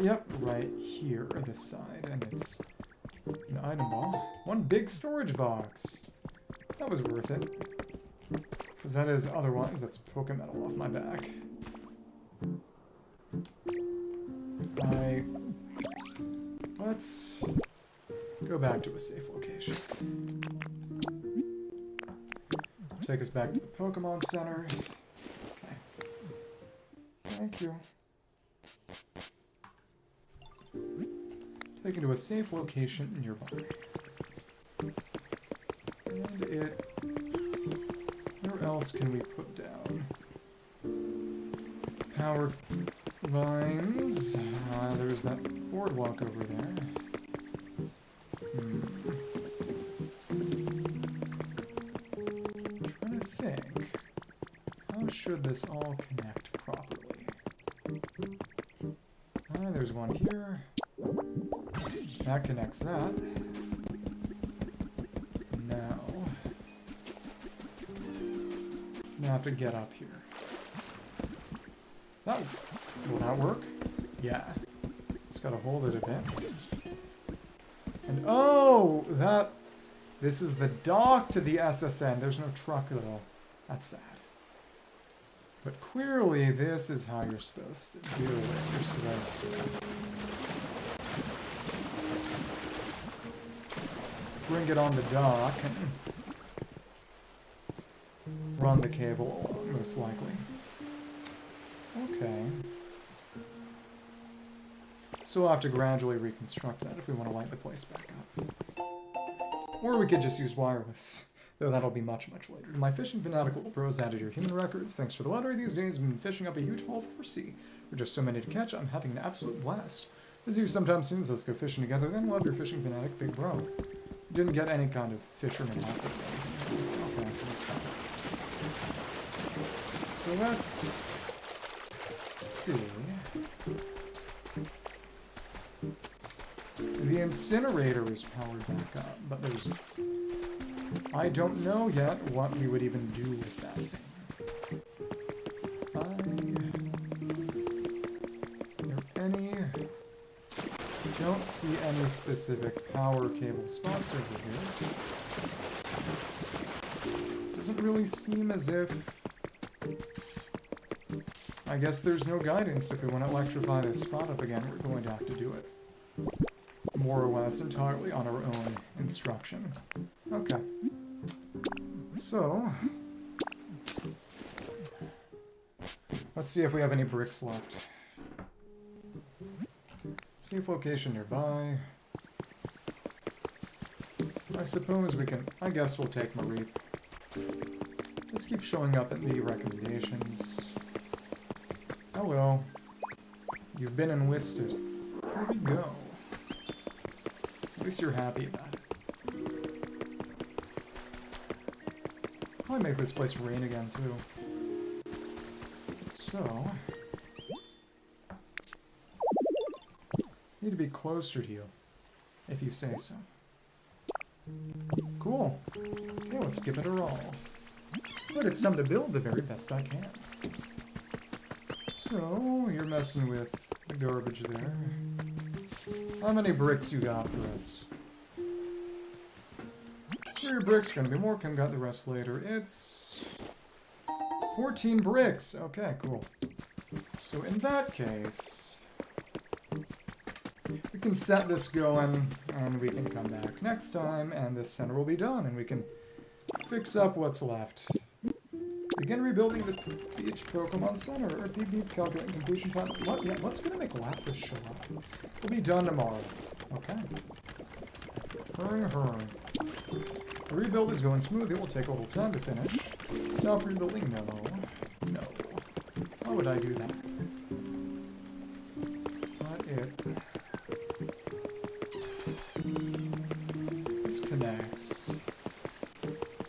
Yep, right here, this side, and it's an item ball. One big storage box. That was worth it. Because that is, otherwise, that's Pokemetal off my back. Let's go back to a safe location. Take us back to the Pokemon Center. Okay. Thank you. Taken to a safe location nearby. And where else can we put down? Power lines. There's that boardwalk over there. Trying to think. How should this all connect properly? There's one here. That connects that. Now I have to get up here. Will that work? Yeah. It's got to hold it a bit. And oh, this is the dock to the SSN. There's no truck though. That's sad. But clearly this is how you're supposed to do it. You're supposed to bring it on the dock and run the cable along, most likely. Okay. So we'll have to gradually reconstruct that if we want to light the place back up. Or we could just use wireless, though that'll be much, much later. My fishing fanatical bros added your human records. Thanks for the lottery these days. I've been fishing up a huge haul for sea. We're just so many to catch, I'm having an absolute blast. Visit you sometime soon, so let's go fishing together. Then love your fishing fanatic, big bro. Didn't get any kind of fisherman outfit or anything. Okay, that's fine. So let's see. The incinerator is powered back up, but there's... I don't know yet what we would even do with that thing. Are there any Don't see any specific power cable spots over here. Doesn't really seem as if... I guess there's no guidance. If we want to electrify this spot up again, we're going to have to do it. More or less entirely on our own instruction. Okay. So... let's see if we have any bricks left. Safe location nearby. I suppose we can... I guess we'll take Marie. Just keep showing up in the recommendations. Hello. You've been enlisted. Here we go. At least you're happy about it. Probably make this place rain again, too. So... need to be closer to you, if you say so. Cool. Okay, let's give it a roll. But it's time to build the very best I can. So, you're messing with the garbage there. How many bricks you got for us? 3 bricks, gonna be more, can got the rest later. It's... 14 bricks! Okay, cool. So in that case... we can set this going, and we can come back next time, and this center will be done, and we can fix up what's left. Begin rebuilding the beach Pokemon Center, or PB calculating completion time. What? Yeah, what's gonna make Lapras show up? We'll be done tomorrow. Okay. Hurring. The rebuild is going smooth. It will take a little time to finish. Stop rebuilding? No. Why would I do that? This connects.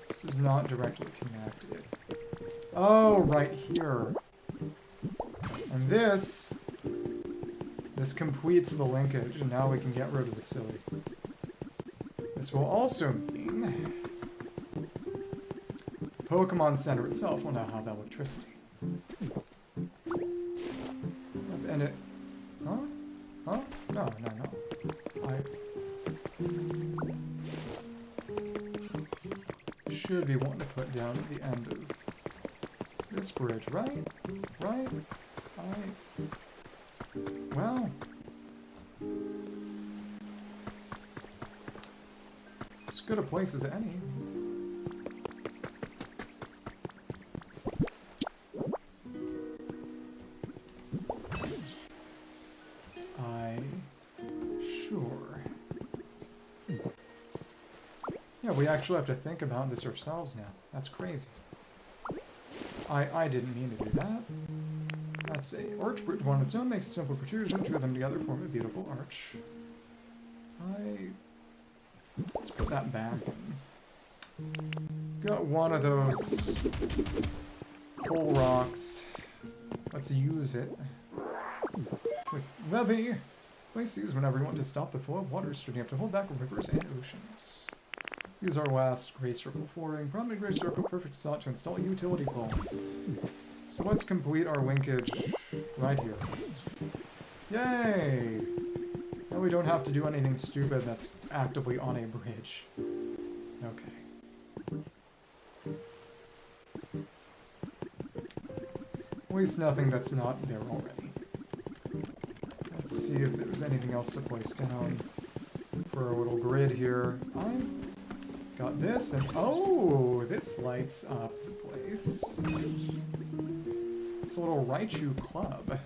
This is not directly connected. Oh, right here. And this completes the linkage, and now we can get rid of the silly. This will also mean the Pokemon Center itself will now have electricity. And it... Huh? Huh? No. Should be wanting to put down at the end of this bridge, right? Well... as good a place as any. Sure. Yeah, we actually have to think about this ourselves now. That's crazy. I didn't mean to do that. That's a arch bridge on its own, makes a simple protrusion. 2 of them together form a beautiful arch. Let's put that back. Got one of those coal rocks. Let's use it. Quick levy. Place these whenever you want to stop the flow of water stream. You have to hold back rivers and oceans. Use our last gray circle flooring. Prominent gray circle, perfect spot to install a utility pole. So let's complete our linkage right here. Yay! Now we don't have to do anything stupid that's actively on a bridge. Okay. At least nothing that's not there already. Let's see if there's anything else to place down for our little grid here. I got this, and oh, this lights up the place. It's a little Raichu club.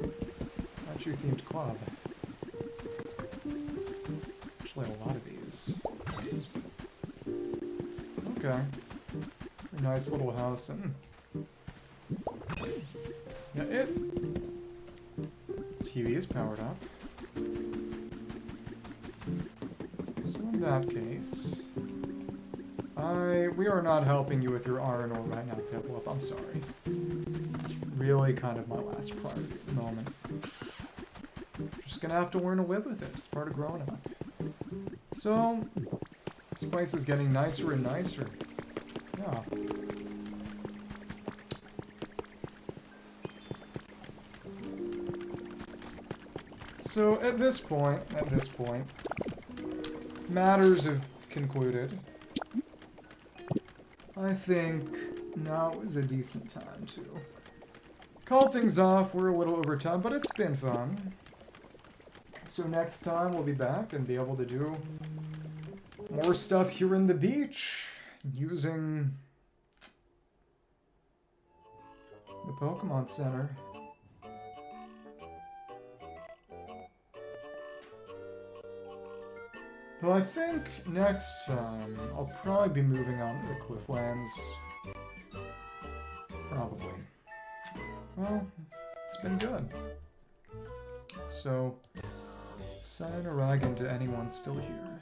Raichu themed club. Actually, a lot of these. Okay. A nice little house, and yeah, TV is powered up. So in that case, we are not helping you with your iron ore right now, Piplup. I'm sorry. It's really kind of my last priority at the moment. Just gonna have to learn to live with it. It's part of growing up. So, this place is getting nicer and nicer. Yeah. So at this point, matters have concluded. I think now is a decent time to call things off. We're a little over time, but it's been fun. So next time we'll be back and be able to do more stuff here in the beach using the Pokemon Center. Though I think next time I'll probably be moving on to the Clifflands. Probably. Well, it's been good. So, sayonara again to anyone still here.